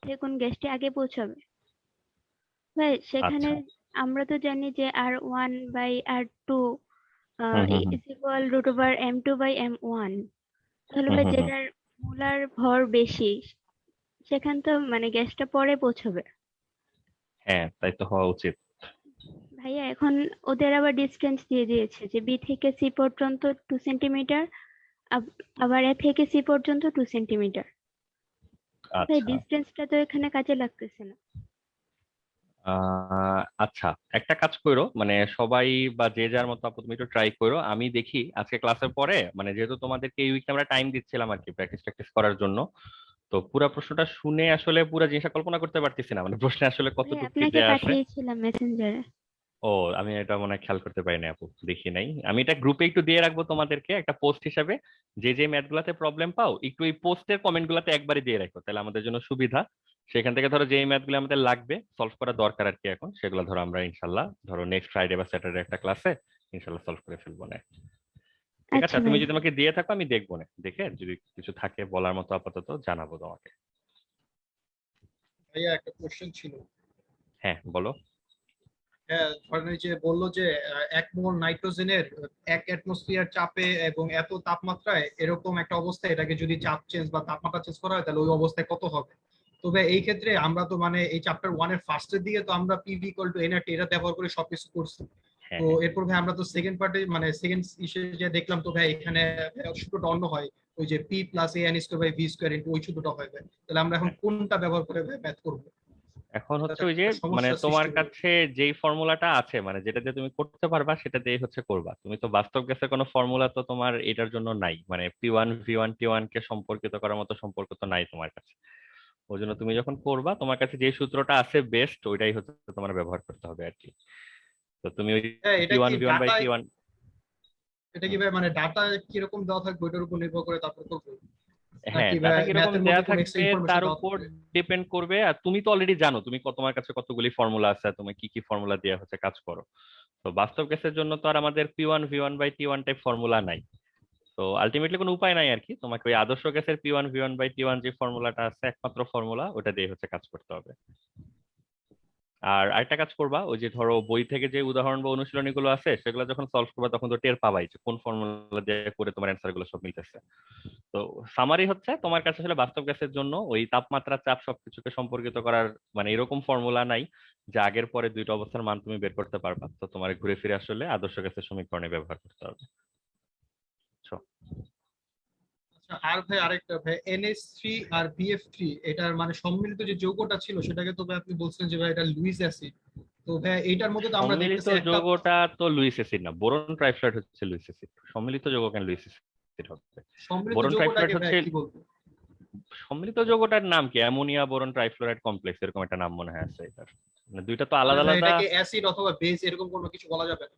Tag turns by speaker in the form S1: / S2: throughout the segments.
S1: থেকে কোন গ্যাসটি আগে পৌঁছাবে। ভাই সেখানে
S2: আচ্ছা।
S1: আমরা তো জানি যে R1/R2
S2: hmm hmm hmm
S1: is equal √M2/M1। তাহলে
S2: হুম
S1: ভাই
S2: হুম হুম।
S1: যেটার মোলার ভর বেশি সেখান তো মানে গ্যাসটা পরে পৌঁছবে।
S2: হ্যাঁ, তাই তো হওয়া উচিত।
S1: ভাইয়া এখন ওদের আবার ডিসটেন্স দিয়ে দিয়েছে যে বি থেকে সি পর্যন্ত 2 সেন্টিমিটার, আবার এ থেকে সি পর্যন্ত 2 সেন্টিমিটার। ভাই
S2: আচ্ছা।
S1: ডিসটেন্সটা তো এখানে কাজে লাগতেছে না।
S2: আচ্ছা, একটা কাজ করো, মানে সবাই বা যে যার মতো আপু তুমি একটু ট্রাই করো, আমি দেখি আজকে ক্লাসের পরে, মানে যেহেতু তোমাদেরকে এই উইকটা আমরা টাইম দিচ্ছিলাম আর কি প্র্যাকটিস ট্যাকটিস করার জন্য, তো পুরা প্রশ্নটা শুনে আসলে পুরা জিনিসটা কল্পনা করতে পারতেছি না, মানে প্রশ্নে আসলে
S1: ভাই
S2: কতটুকু কি
S1: আপনাকে
S2: দেয়া আছে।
S1: পাঠিয়েছিলাম মেসেঞ্জারে।
S2: ও, আমি এটা মনে হয় খেয়াল করতে পারি নাই আপু, দেখি নাই। আমি এটা গ্রুপে একটু দিয়ে রাখবো তোমাদেরকে একটা পোস্ট হিসাবে, যে যে ম্যাথ গুলাতে প্রবলেম পাও একটু এই পোস্টের কমেন্ট গুলাতে একবারই দিয়ে রাখো, তাহলে আমাদের জন্য সুবিধা। সেখান থেকে ধরো যে ম্যাথ গুলো আমাদের লাগবে সলভ করা দরকার আর কি এখন, সেগুলো ধরো আমরা ইনশাল্লাহ ধরো নেক্সট ফ্রাইডে বা স্যাটারডে একটা ক্লাসে ইনশাল্লাহ সলভ করে ফেলবো না। ঠিক আছে,
S1: আচ্ছা
S2: তুমি
S1: ভাই।
S2: যদি আমাকে দিয়ে থাকো আমি দেখবো না, দেখে যদি কিছু থাকে বলার মতো আপাতত জানাবো তোমাকে।
S3: ভাইয়া একটা কোশ্চেন ছিল।
S2: হ্যাঁ বলো।
S3: হ্যাঁ, ধরেন এই যে বললো যে 1 মোল নাইট্রোজেনের 1 অ্যাটমসফিয়ার চাপে এবং এত তাপমাত্রায় এরকম একটা অবস্থায় এটাকে যদি চাপ চেঞ্জ বা তাপমাত্রা চেঞ্জ করা হয় তাহলে ওই অবস্থায় কত হবে। তবে এই ক্ষেত্রে আমরা তো মানে এই চ্যাপ্টার 1-এর ফার্স্টের দিকে তো আমরা পিভি ইকুয়াল টু এনআরটি এটা ব্যবহার করে সবকিছু করছি।
S2: হ্যাঁ
S3: তো
S2: হ্যাঁ।
S3: এরপর ভাই আমরা তো সেকেন্ড পার্টে মানে সেকেন্ড ইসে যে দেখলাম, তো ভাই এখানে সূত্রটা অন্য হয়। ওই যে P plus a n square by V square into ওই সূত্রটা হয় ভাই। তাহলে আমরা এখন
S2: হ্যাঁ।
S3: কোনটা ব্যবহার করে ম্যাথ করবো?
S2: এখন
S3: এটা
S2: হচ্ছে
S3: তো
S2: ওই যে,
S3: একটা
S2: মানে
S3: সমস্যার
S2: তোমার
S3: সৃষ্টি করবে।
S2: কাছে যেই ফর্মুলাটা আছে, মানে যেটা দিয়ে তুমি করতে পারবা সেটা দিয়ে হচ্ছে করবা, তুমি তো বাস্তব গ্যাসের কোনো ফর্মুলা তো তোমার এটার জন্য নাই, মানে P1 V1 T1 কে সম্পর্কিত করার মতো সম্পর্ক তো নাই তোমার কাছে। ওই জন্য তুমি যখন করবা তোমার কাছে যে সূত্রটা আছে বেস্ট ওইটাই হচ্ছে তোমার ব্যবহার করতে হবে আর কি। তো তুমি ওই
S3: হ্যাঁ,
S2: পি
S3: এটা
S2: ওয়ান
S3: কি
S2: V one by
S3: data,
S2: T one
S3: এটা কি ভাই মানে ডাটা কিরকম দেওয়া থাকবে ওইটার উপর নির্ভর করে তারপর করবো,
S2: হ্যাঁ,
S3: নাকি ভাই
S2: ডাটা কিরকম
S3: ম্যাথের
S2: দেয়া
S3: মধ্যে কোনো এক্সট্রা
S2: থাকবে
S3: ইনফরমেশন
S2: তার
S3: দেওয়া
S2: উপর
S3: থাকবে?
S2: ডিপেন্ড করবে। আর তুমি তো অলরেডি জানো তুমি তোমার কাছে কতগুলি ফর্মুলা আছে, তুমি কি কি ফর্মুলা দিয়ে হচ্ছে কাজ করো। তো বাস্তব কেসের জন্য তো আর আমাদের P1 V1 by T1 type formula নাই। তো আলটিমেটলি কোনো উপায় নাই আর কি, তোমাকে ওই আদর্শ গ্যাসের P1 V1 বাই T1 যে ফর্মুলাটা আছে একমাত্র ফর্মুলা, ওটা দিয়ে হচ্ছে কাজ করতে হবে। আর আরেকটা কাজ করবা, ওই যে ধরো বই থেকে যে উদাহরণ বা অনুশীলনী গুলো আছে সেগুলো যখন সলভ করবা তখন তো টের পাবাই যে কোন ফর্মুলা দিয়ে করে তোমার অ্যান্সার গুলো সব মিলতেছে। তো সামারি হচ্ছে তোমার কাছে আসলে বাস্তব গ্যাসের জন্য ওই তাপমাত্রা চাপ সবকিছুকে সম্পর্কিত করার মানে এরকম ফর্মুলা নাই যে আগের পরে দুইটা অবস্থার মান তুমি বের করতে পারবা, তো তোমার ঘুরে ফিরে আসলে আদর্শ গ্যাসের সমীকরণে ব্যবহার করতে হবে। বুঝছো?
S3: আচ্ছা, আর ভাই আরেকটা ভাই NH3 আর BF3 এটার মানে সম্মিলিত যে যৌগটা ছিল সেটাকে তো ভাই আপনি বলছেন যে ভাই এটা লুইস অ্যাসিড। তো ভাই এইটার মধ্যে তো আমরা
S2: সম্মিলিত
S3: দেখতেছি একটা
S2: যৌগটা তো লুইস অ্যাসিড না, বোরন ট্রাইফ্লুরাইড হচ্ছে লুইস অ্যাসিড। সম্মিলিত যৌগ কেন লুইস অ্যাসিড হবে?
S3: সম্মিলিত
S2: বোরন ট্রাইফ্লুরাইড
S3: যৌগটাকে ভাই
S2: হচ্ছে,
S3: কি বলবো?
S2: সম্মিলিত যৌগটার নাম কি অ্যামোনিয়া বোরন ট্রাইফ্লুরাইড কমপ্লেক্স, এরকম একটা নাম মনে হয় আছে এটার। মানে দুইটা তো
S3: মানে
S2: আলাদা
S3: ভাই
S2: আলাদা।
S3: এটাকে অ্যাসিড অথবা বেস এরকম কোনো কিছু বলা যাবে না?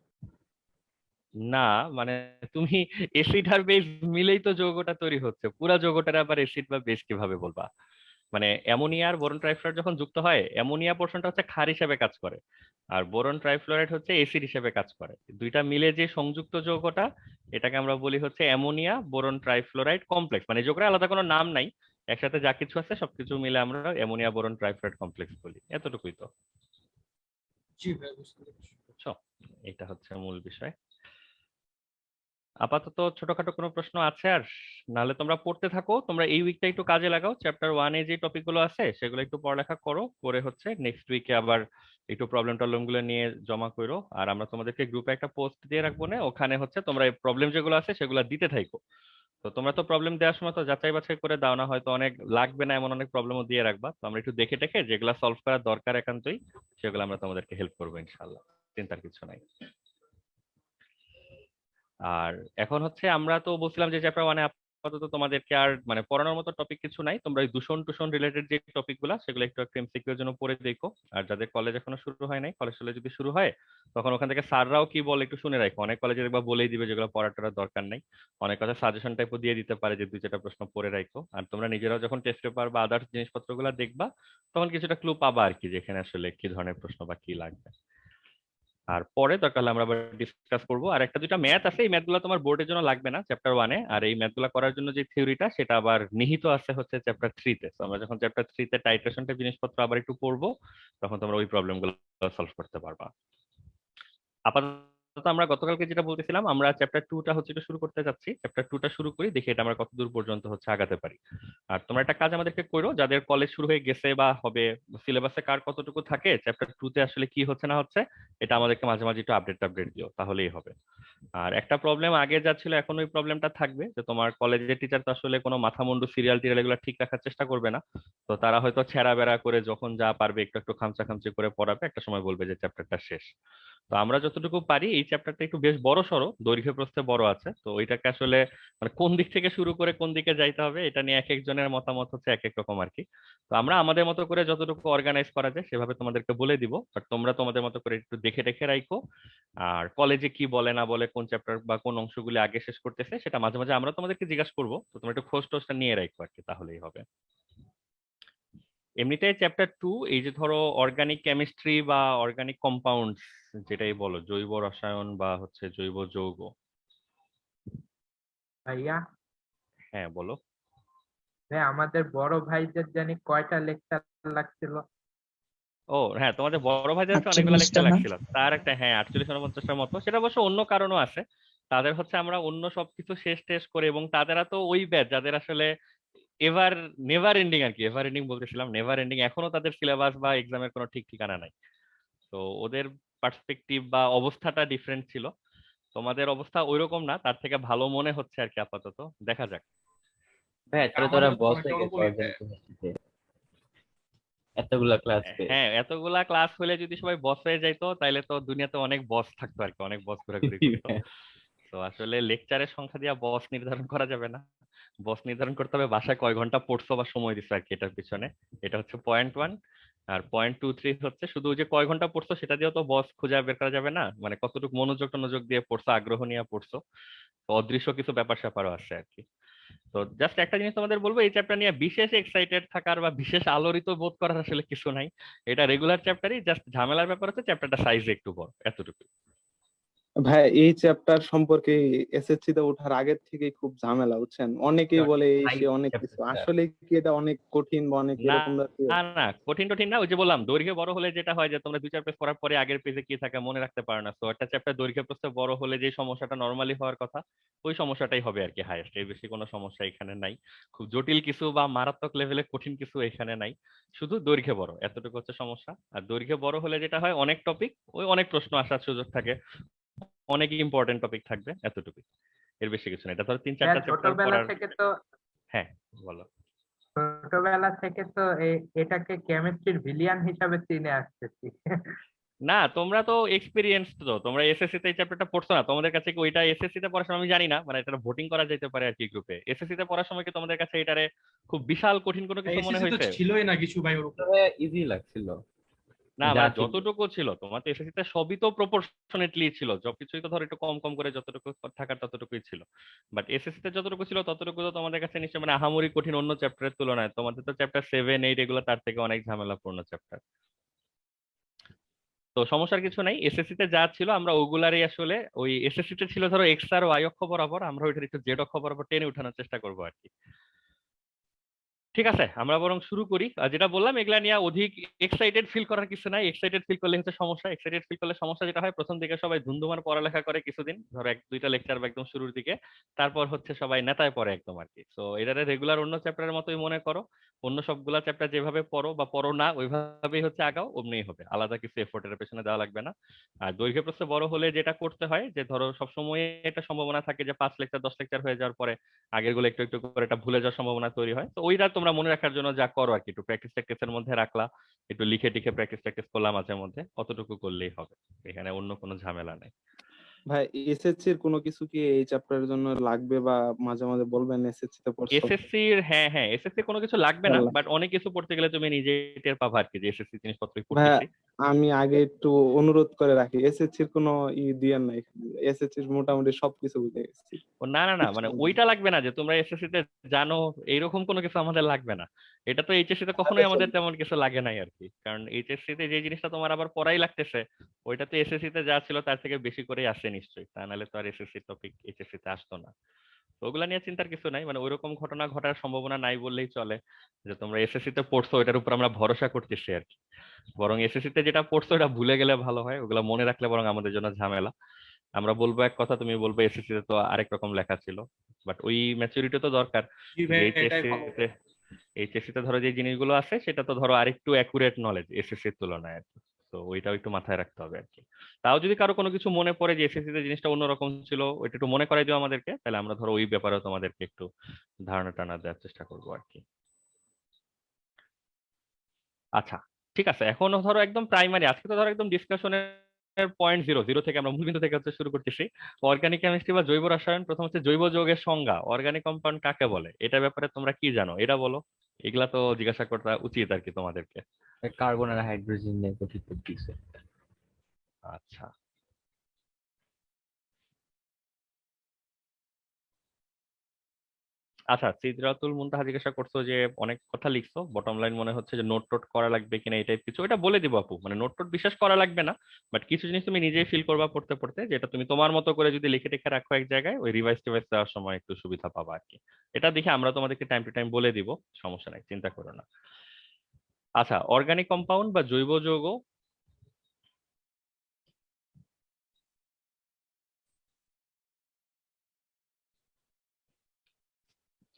S2: না, মানে তুমি এসিড আর বেস মিলেই তো যৌগটা তৈরি হচ্ছে, পুরা যৌগটার আবার এসিড বা বেস কিভাবে বলবা? মানে অ্যামোনিয়া আর বোরন ট্রাইফ্লুরাইড যখন যুক্ত হয় অ্যামোনিয়া পোর্শনটা হচ্ছে ক্ষার হিসেবে কাজ করে, আর বোরন ট্রাইফ্লুরাইড হচ্ছে এসিড হিসেবে কাজ করে। দুইটা মিলে যে সংযুক্ত যৌগটা এটাকে আমরা বলি হচ্ছে অ্যামোনিয়া বোরন ট্রাইফ্লুরাইড কমপ্লেক্স, মানে যৌগের আলাদা কোনো নাম নাই, একসাথে যা কিছু আছে সবকিছু মিলে আমরা অ্যামোনিয়া বোরন ট্রাইফ্লুরাইড কমপ্লেক্স বলি, এতটুকুই তো।
S3: জি ভাই, বুঝতে পেরেছি।
S2: বুঝছো? এটা হচ্ছে মূল বিষয়। আপাতত ছোটখাটো কোনো প্রশ্ন আছে আর? নাহলে তোমরা পড়তে থাকো, তোমরা এই উইকটা একটু কাজে লাগাও, চ্যাপ্টার 1-এ যে টপিক গুলো আছে সেগুলো একটু পড়ালেখা করো, করে হচ্ছে নেক্সট উইকে আবার একটু প্রবলেম টবলেম গুলো নিয়ে জমা করো। আর আমরা তোমাদেরকে গ্রুপে একটা পোস্ট দিয়ে রাখবো না, ওখানে হচ্ছে তোমরা এই প্রবলেম যেগুলো আছে সেগুলো দিতে থাকো। তো তোমরা তো প্রবলেম দেওয়ার সময় তো যাচাই বাছাই করে দাও না, হয়তো অনেক লাগবে না এমন অনেক প্রবলেমও দিয়ে রাখবা, তো আমরা একটু দেখে টেখে যেগুলো সলভ করার দরকার একান্তই সেগুলো আমরা তোমাদেরকে হেল্প করবো ইনশাল্লাহ, চিন্তার কিছু নাই। আর এখন হচ্ছে আমরা তো বলছিলাম যে চ্যাপ্টার 1-এ আপাতত তোমাদেরকে আর মানে পড়ানোর মতো টপিক কিছু নাই, তোমরা ওই দূষণ টুষণ রিলেটেড যে টপিক গুলা সেগুলো একটু একটু এমসিকিউ এর জন্য পড়ে দেখো। আর যাদের কলেজ এখনো শুরু হয় নাই, কলেজ টলেজ যদি শুরু হয় তখন ওখান থেকে স্যাররাও কি বলে একটু শুনে রাখো, অনেক কলেজে দেখবা বলেই দিবে যেগুলো পড়ার টড়ার দরকার নেই, অনেক কথা সাজেশন টাইপও দিয়ে দিতে পারে যে 2-4টা প্রশ্ন পড়ে রাখো। আর তোমরা নিজেরাও যখন টেস্ট পেপার বা আদার্স জিনিসপত্র গুলা দেখবা তখন কিছুটা ক্লু পাবা আর কি, যেখানে আসলে কি ধরনের প্রশ্ন বা কি লাগবে। আর পরে দরকার হলে আমরা আবার ডিসকাস করবো। আর একটা দুইটা ম্যাথ আছে, এই ম্যাথগুলো তোমার বোর্ডের জন্য লাগবে না চ্যাপ্টার 1-এ। আর এই ম্যাথগুলো করার জন্য যে থিওরিটা সেটা আবার নিহিত আছে হচ্ছে চ্যাপ্টার 3-তে। তো আমরা যখন চ্যাপ্টার 3-তে টাইট্রেশন টাইপ জিনিসপত্র আবার একটু পড়বো, তখন তোমরা ওই প্রবলেমগুলো সলভ করতে পারবা। আপাতত আমরা গতকালকে যেটা বলতেছিলাম, আমরা চ্যাপ্টার 2টা হচ্ছে এটা শুরু করতে যাচ্ছি। চ্যাপ্টার 2টা শুরু করি, দেখি এটা আমরা কতদূর পর্যন্ত হচ্ছে আগাতে পারি। আর তোমরা একটা কাজ আমাদেরকে করো, যাদের কলেজ শুরু হয়ে গেছে বা হবে, সিলেবাসে কার কতটুকু থাকে, চ্যাপ্টার 2-তে আসলে কি হচ্ছে না হচ্ছে, এটা আমাদেরকে মাঝে মাঝে একটু আপডেট দিও, তাহলেই হবে। আর একটা প্রবলেম আগে যা ছিল এখন ওই প্রবলেমটা থাকবে, যে তোমার কলেজের টিচার তো আসলে কোনো মাথা মুন্ডু সিরিয়াল টিরিয়াল এগুলো ঠিক রাখার চেষ্টা করবে না। তো তারা হয়তো ছেঁড়া বেড়া করে যখন যা পারবে একটু একটু খামচা খামচি করে পড়াবে, একটা সময় বলবে যে চ্যাপ্টারটা শেষ। তো আমরা যতটুকু পারি, এই চ্যাপ্টারটা একটু বেশ বড় সড়ো, দৈর্ঘ্য প্রস্থে বড় আছে, তো ওইটাকে আসলে মানে কোন দিক থেকে শুরু করে কোন দিকে যাইতে হবে এটা নিয়ে এক একজনের মতামত হচ্ছে এক এক রকম আর কি। তো আমরা আমাদের মতো করে যতটুকু অর্গানাইজ করা যায় সেভাবে তোমাদেরকে বলে দিব, বাট তোমরা তোমাদের মতো করে একটু দেখে রেখে রাখো। আর কলেজে কি বলে না বলে, কোন চ্যাপ্টার বা কোন অংশগুলি আগে শেষ করতেছে, সেটা মাঝে মাঝে আমরা তোমাদেরকে জিজ্ঞাসা করবো, তো তোমরা একটু খোঁজ টোজটা নিয়ে রাখো আর কি, তাহলেই হবে। এমনিতে চ্যাপ্টার 2, এই যে ধরো অর্গানিক কেমিস্ট্রি বা অর্গানিক কম্পাউন্ডস, যেটাই বলো, জৈব রসায়ন বা হচ্ছে জৈব যৌগ।
S4: ভাইয়া,
S2: হ্যাঁ বলো।
S4: ভাই আমাদের বড় ভাইদের জানি কয়টা লেকচার লাগছিল?
S2: ও হ্যাঁ, তোমাদের বড় ভাইদের হচ্ছে অনেকগুলো
S5: 48টা
S2: লেকচার
S5: না?
S2: লাগছিল, তার একটা হ্যাঁ 48-49টার মতো। সেটা অবশ্য অন্য কারণও আছে, তাদের হচ্ছে আমরা অন্য সবকিছু শেষ টেস্ট করে, এবং তাদেরা তো ওই ব্যাচ যাদের আসলে এভার নেভার এন্ডিং আর কি, এভার এন্ডিং বলতেছিলাম, নেভার এন্ডিং, এখনো তাদের সিলেবাস বা এক্সামের কোনো ঠিক ঠিকানা নাই। তো ওদের পার্সপেক্টিভ বা অবস্থাটা ডিফারেন্ট ছিল। তোমাদের অবস্থা ওইরকম না, তার থেকে ভালো মনে হচ্ছে আর কি আপাতত, দেখা যাক।
S6: হ্যাঁ, তাহলে তোরা
S3: আমাদের তো
S6: বস
S3: অনেকটা
S6: হয়ে গেছে
S3: ওরকমই।
S6: অর্গানিক এতগুলা ক্লাস পেয়ে।
S2: হ্যাঁ, এতগুলা ক্লাস হলে যদি সবাই বস হয়ে যাইতো, তাহলে তো দুনিয়াতে অনেক বস থাকতো আর কি, অনেক বস ঘোরাঘুরি করতো। তো আসলে লেকচারের সংখ্যা দিয়ে বস নির্ধারণ করা যাবে না। বস নির্ধারণ করতে হবে বাসায় কয় ঘন্টা পড়ছো বা সময় দিছো আর কি, এটার পিছনে। এটা হচ্ছে পয়েন্ট 1। আর পয়েন্ট 2-3 হচ্ছে শুধু ওই যে কয় ঘন্টা পড়ছো সেটা দিয়েও তো বস খুঁজে বের করা যাবে না, মানে কতটুকু মনোযোগ টনোযোগ দিয়ে পড়ছো, আগ্রহ নিয়ে পড়ছো। তো অদৃশ্য কিছু ব্যাপার স্যাপারও আছে আর কি। তো জাস্ট একটা জিনিস তোমাদের বলবো, এই চ্যাপ্টার নিয়ে বিশেষ এক্সাইটেড থাকার বা বিশেষ আলোড়িত বোধ করার আসলে কিছু নাই। এটা রেগুলার চ্যাপ্টারই, জাস্ট ঝামেলার ব্যাপার হচ্ছে চ্যাপ্টারটা সাইজে একটু বড়, এতটুকু।
S5: ভাই এই চ্যাপ্টার সম্পর্কে এসএসসি তে ওঠার আগের থেকেই খুব ঝামেলা, বুঝছেন? অনেকেই বলে এই সে অনেক কিছু, আসলে কি এটা অনেক কঠিন বা অনেক
S2: না
S5: এরকম জাতীয়?
S2: না না, কঠিন টঠিন না। ওই যে বললাম, দৈর্ঘ্য বড় হলে যেটা হয় যে তোমরা 2-4 পেজ পড়ার পরে আগের পেজে কি থাকে মনে রাখতে পারো না। তো একটা চ্যাপ্টার দৈর্ঘ্য প্রস্থে বড় হলে যে সমস্যাটা নর্মালি হওয়ার কথা, ওই সমস্যাটাই হবে আর কি হাইয়েস্ট। এর বেশি কোনো সমস্যা এখানে নাই। খুব জটিল কিছু বা মারাত্মক লেভেলে কঠিন কিছু এখানে নাই, শুধু দৈর্ঘ্য বড়, এতটুকু হচ্ছে সমস্যা। আর দৈর্ঘ্য বড় হলে যেটা হয়, অনেক টপিক, ওই অনেক প্রশ্ন আসার সুযোগ থাকে, অনেক ইম্পর্টেন্ট টপিক থাকবে, এতটুকুই। এর বেশি কিছু না। এটা ধরো 3-4টা চ্যাপ্টার
S4: ছোটবেলা
S2: পড়ার।
S4: থেকে তো
S2: হ্যাঁ বলো।
S4: ছোটবেলা থেকে তো এটাকে কেমিস্ট্রির ভিলিয়ান হিসাবে চিনে আসতেছি।
S2: না, তোমরা তো এক্সপিরিয়েন্স, তো তোমরা এসএসসি তে এই চ্যাপ্টারটা পড়ছো না, তোমাদের কাছে কি ওইটা এসএসসি তে পড়ার সময়, আমি জানি না, মানে এটা ভোটিং করা যেতে পারে আর কি গ্রুপে, এসএসসি তে পড়ার সময় কি তোমাদের কাছে এটারে খুব বিশাল কঠিন কোনো কিছু মনে
S3: এসএসসি তো
S2: হয়েছে?
S3: ছিলই না কিছু ভাই ওরকম।
S6: ইজি লাগছিল
S2: না
S6: যা
S2: মানে
S6: ছিল।
S2: যতটুকু ছিল তোমার তো এসএসসি তে, সবই তো প্রপোর্শনেটলি ছিল, সবকিছুই তো ধর একটু কম কম করে যতটুকু থাকার ততটুকুই ছিল। বাট এসএসসি তে যতটুকু ছিল ততটুকু তো তোমাদের কাছে নিশ্চয় মানে আহামরি কঠিন অন্য চ্যাপ্টারের তুলনায়। তোমাদের তো চ্যাপ্টার 7-8 এগুলো তার থেকে অনেক ঝামেলাপূর্ণ চ্যাপ্টার। তো সমস্যার কিছু নাই, এসএসসি তে যা ছিল আমরা ওগুলারই আসলে, ওই এসএসসি তে ছিল ধরো এক্স আর ওয়াই অক্ষ বরাবর, আমরা ওইটার একটু জেড অক্ষ বরাবর টেনে উঠানোর চেষ্টা করবো আর কি। ঠিক আছে, আমরা বরং শুরু করি। আর যেটা বললাম, এগুলা নিয়ে অধিক এক্সাইটেড ফিল করার কিছু নাই। এক্সাইটেড ফিল করলে হচ্ছে সমস্যা। এক্সাইটেড ফিল করলে সমস্যা যেটা হয়, প্রথম দিকে সবাই ধুমধুমার পড়ালেখা করে কিছুদিন, ধরো 1-2টা লেকচার বা একদম শুরুর দিকে, তারপর হচ্ছে সবাই নেতায় পড়ে একদম আর কি। তো এটারে রেগুলার অন্য চ্যাপ্টারের মতোই মনে করো, অন্য সবগুলা চ্যাপ্টার যেভাবে পড়ো বা পড়ো না ওইভাবেই হচ্ছে আগাও, অমনিই হবে, আলাদা কিছু এফোর্টের পেছনে দেওয়া লাগবে না। আর দৈর্ঘ্য প্রস্থে বড় হলে যেটা করতে হয়, যে ধরো সবসময় একটা সম্ভাবনা থাকে যে 5 লেকচার 10 লেকচার হয়ে যাওয়ার পরে আগের গুলো একটু একটু করে এটা ভুলে যাওয়ার সম্ভাবনা তৈরি হয়। তো ওইটা তোমরা মনে রাখার জন্য যা করো আর কি, একটু প্র্যাকটিস প্র্যাকটিসের মধ্যে রাখলা, একটু লিখে টিখে প্র্যাকটিস প্র্যাকটিস করলাম মাঝে মধ্যে, অতটুকু করলেই হবে। এখানে অন্য কোনো ঝামেলা নেই।
S5: ভাই এসএসসি এর কোনো কিছু কি এই চ্যাপ্টারের জন্য লাগবে, বা মাঝে মাঝে বলবেন এসএসসি তে পড়ছো?
S2: এসএসসি হ্যাঁ হ্যাঁ, এসএসসি কোনো কিছু লাগবে না,
S5: আল্লাহ।
S2: বাট অনেক কিছু পড়তে গেলে তুমি নিজে টের পাবা আর কি, যে এসএসসি জিনিসপত্রই
S5: ভাইয়া
S2: পড়তেছি।
S5: আমি আগে একটু অনুরোধ করে রাখি, এসএসসির কোনো দিয়েন না এখানে, এসএসসির মোটামুটি সবকিছু বুঝে গেছি।
S2: ও না না না, মানে ওইটা লাগবে না যে তোমরা এসএসসি তে জানো, এইরকম কোনো কিছু আমাদের লাগবে না। এটা তো এইচএসসি তে কখনোই আমাদের তেমন কিছু লাগে নাই আর কি, কারণ এইচএসসি তে যে জিনিসটা তোমার আবার পড়াই লাগতেছে, ওইটা তো এসএসসি তে যা ছিল তার থেকে বেশি করেই আসে নিশ্চয়ই, তা নাহলে তো আর এসএসসি টপিক এইচএসসি তে আসতো না। তো ওগুলা নিয়ে চিন্তার কিছু নাই, মানে ওইরকম ঘটনা ঘটার সম্ভাবনা নাই বললেই চলে। যে তোমরা এসএসসি তে পড়ছো ওইটার উপর আমরা ভরসা করতেছি আর কি, বরং এসএসসি তে যেটা পড়ছো ওটা ভুলে গেলে ভালো হয়, ওগুলা মনে রাখলে বরং আমাদের জন্য ঝামেলা। আমরা বলবো এক কথা, তুমি বলবো এসএসসি তে তো আরেক রকম লেখা ছিল, বাট ওই ম্যাচুরিটি তো দরকার।
S3: জি ভাই, এটাই
S2: এইচএসসি
S3: ভালো।
S2: তে এইচএসসি তে ধরো যে জিনিসগুলো আছে সেটা তো ধরো আরেকটু অ্যাকুরেট নলেজ এসএসসি এর তুলনায় আর কি। তো ওইটাও একটু মাথায় রাখতে হবে আর কি। তাও যদি কারো কোনো কিছু মনে পড়ে যে এসএসসি তে জিনিসটা অন্যরকম ছিল, ওইটা একটু মনে করাই দিও আমাদেরকে, তাহলে আমরা ধরো ওই ব্যাপারেও তোমাদেরকে একটু ধারণা টানা দেওয়ার চেষ্টা করবো আর কি। আচ্ছা, ঠিক আছে, এখনো ধরো একদম প্রাইমারি, আজকে তো ধরো একদম ডিসকাশনের পয়েন্ট জিরো জিরো থেকে আমরা মূলবিন্দু থেকে হচ্ছে শুরু করতেছি। অর্গানিক কেমিস্ট্রি বা জৈব রসায়ন, প্রথম হচ্ছে জৈব যৌগের সংজ্ঞা, অর্গানিক কম্পাউন্ড কাকে বলে, এটা ব্যাপারে তোমরা কি জানো এটা বলো। এগুলা তো জিজ্ঞাসা করা উচিত আর কি তোমাদেরকে।
S6: কার্বন আর হাইড্রোজেন নিয়ে গঠিত কিছু।
S2: আচ্ছা, আচ্ছা, সিদরাতুল মুনতাহা জিজ্ঞাসা করছো যে অনেক কথা লিখছো, বটম লাইন মনে হচ্ছে যে নোট টোট করা লাগবে কিনা এই টাইপ কিছু, এটা বলে দিব আপু, মানে নোট টোট বিশেষ করা লাগবে না, বাট কিছু জিনিস তুমি নিজেই ফিল করবা পড়তে পড়তে, যেটা তুমি তোমার মতো করে যদি লিখে টেখে রাখো এক জায়গায়, ওই রিভাইজ টিভাইজ দেওয়ার সময় একটু সুবিধা পাবা আর কি। এটা দেখে আমরা তোমাদেরকে টাইম টু টাইম বলে দিব, সমস্যা নাই, চিন্তা করো না। আচ্ছা, অর্গানিক কম্পাউন্ড বা জৈব যৌগ,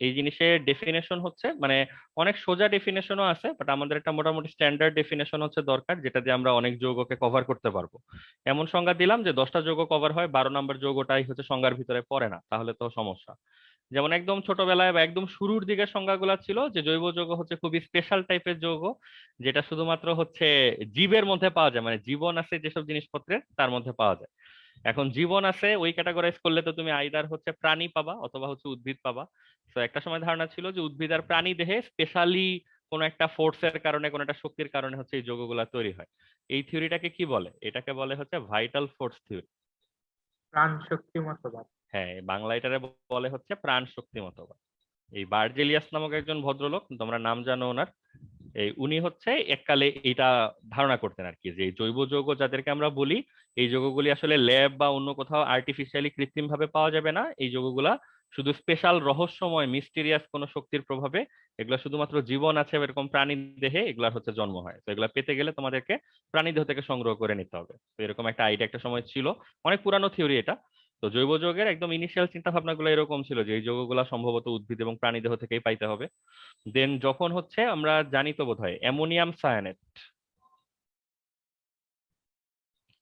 S2: এই জিনিসের ডেফিনেশন হচ্ছে, মানে অনেক সোজা ডেফিনেশনও আছে, বাট আমাদের একটা মোটামুটি স্ট্যান্ডার্ড ডেফিনেশন হচ্ছে দরকার, যেটা দিয়ে আমরা অনেক যৌগকে কভার করতে পারবো। এমন সংজ্ঞা দিলাম যে 10টা যৌগ কভার হয়, 12 নম্বর যৌগটাই হচ্ছে সংজ্ঞার ভিতরে পড়ে না, তাহলে তো সমস্যা। যেমন একদম ছোটবেলায় বা একদম শুরুর দিকের সংজ্ঞাগুলো ছিল যে জৈব যৌগ হচ্ছে খুবই স্পেশাল টাইপের যৌগ, যেটা শুধুমাত্র হচ্ছে জীবের মধ্যে পাওয়া যায়, মানে জীবন আছে যেসব জিনিসপত্রের তার মধ্যে পাওয়া যায়। এখন জীবন আছে ওই ক্যাটাগরাইজ করলে তো তুমি আইদার হচ্ছে প্রাণী পাবা অথবা হচ্ছে উদ্ভিদ পাবা। তো একটা সময় ধারণা ছিল যে উদ্ভিদ আর প্রাণী দেহে স্পেশালি কোনো একটা ফোর্সের কারণে, কোনো একটা শক্তির কারণে হচ্ছে এই যৌগগুলা তৈরি হয়। এই থিওরিটাকে কি বলে, এটাকে বলে হচ্ছে ভাইটাল ফোর্স থিওরি।
S4: প্রাণ শক্তি মতবাদ।
S2: হ্যাঁ, বাংলা এটারে বলে হচ্ছে প্রাণ শক্তি মতবাদ। এই বার্জেলিয়াস নামক একজন ভদ্রলোক, তোমরা নাম জানো ওনার, এই উনি হচ্ছে এককালে এটা ধারণা করতেন আর কি, যে এই জৈব যৌগ যাদেরকে আমরা বলি, এই যৌগগুলি আসলে ল্যাব বা অন্য কোথাও আর্টিফিশিয়ালি কৃত্রিম ভাবে পাওয়া যাবে না। এই যৌগগুলা শুধু স্পেশাল রহস্যময় মিস্টিরিয়াস কোনো শক্তির প্রভাবে, এগুলা শুধুমাত্র জীবন আছে এরকম প্রাণী দেহে এগুলার হচ্ছে জন্ম হয়। তো এগুলা পেতে গেলে তোমাদেরকে প্রাণী দেহ থেকে সংগ্রহ করে নিতে হবে। তো এরকম একটা আইডিয়া একটা সময় ছিল, অনেক পুরানো থিওরি এটা। তো জৈব যৌগের একদম ইনিশিয়াল চিন্তা ভাবনাগুলো এরকম ছিল যে এই যৌগগুলা সম্ভবত উদ্ভিদ এবং প্রাণী দেহ থেকেই পাইতে হবে। দেন যখন হচ্ছে আমরা জানি তো বোধহয় অ্যামোনিয়াম সায়ানেট,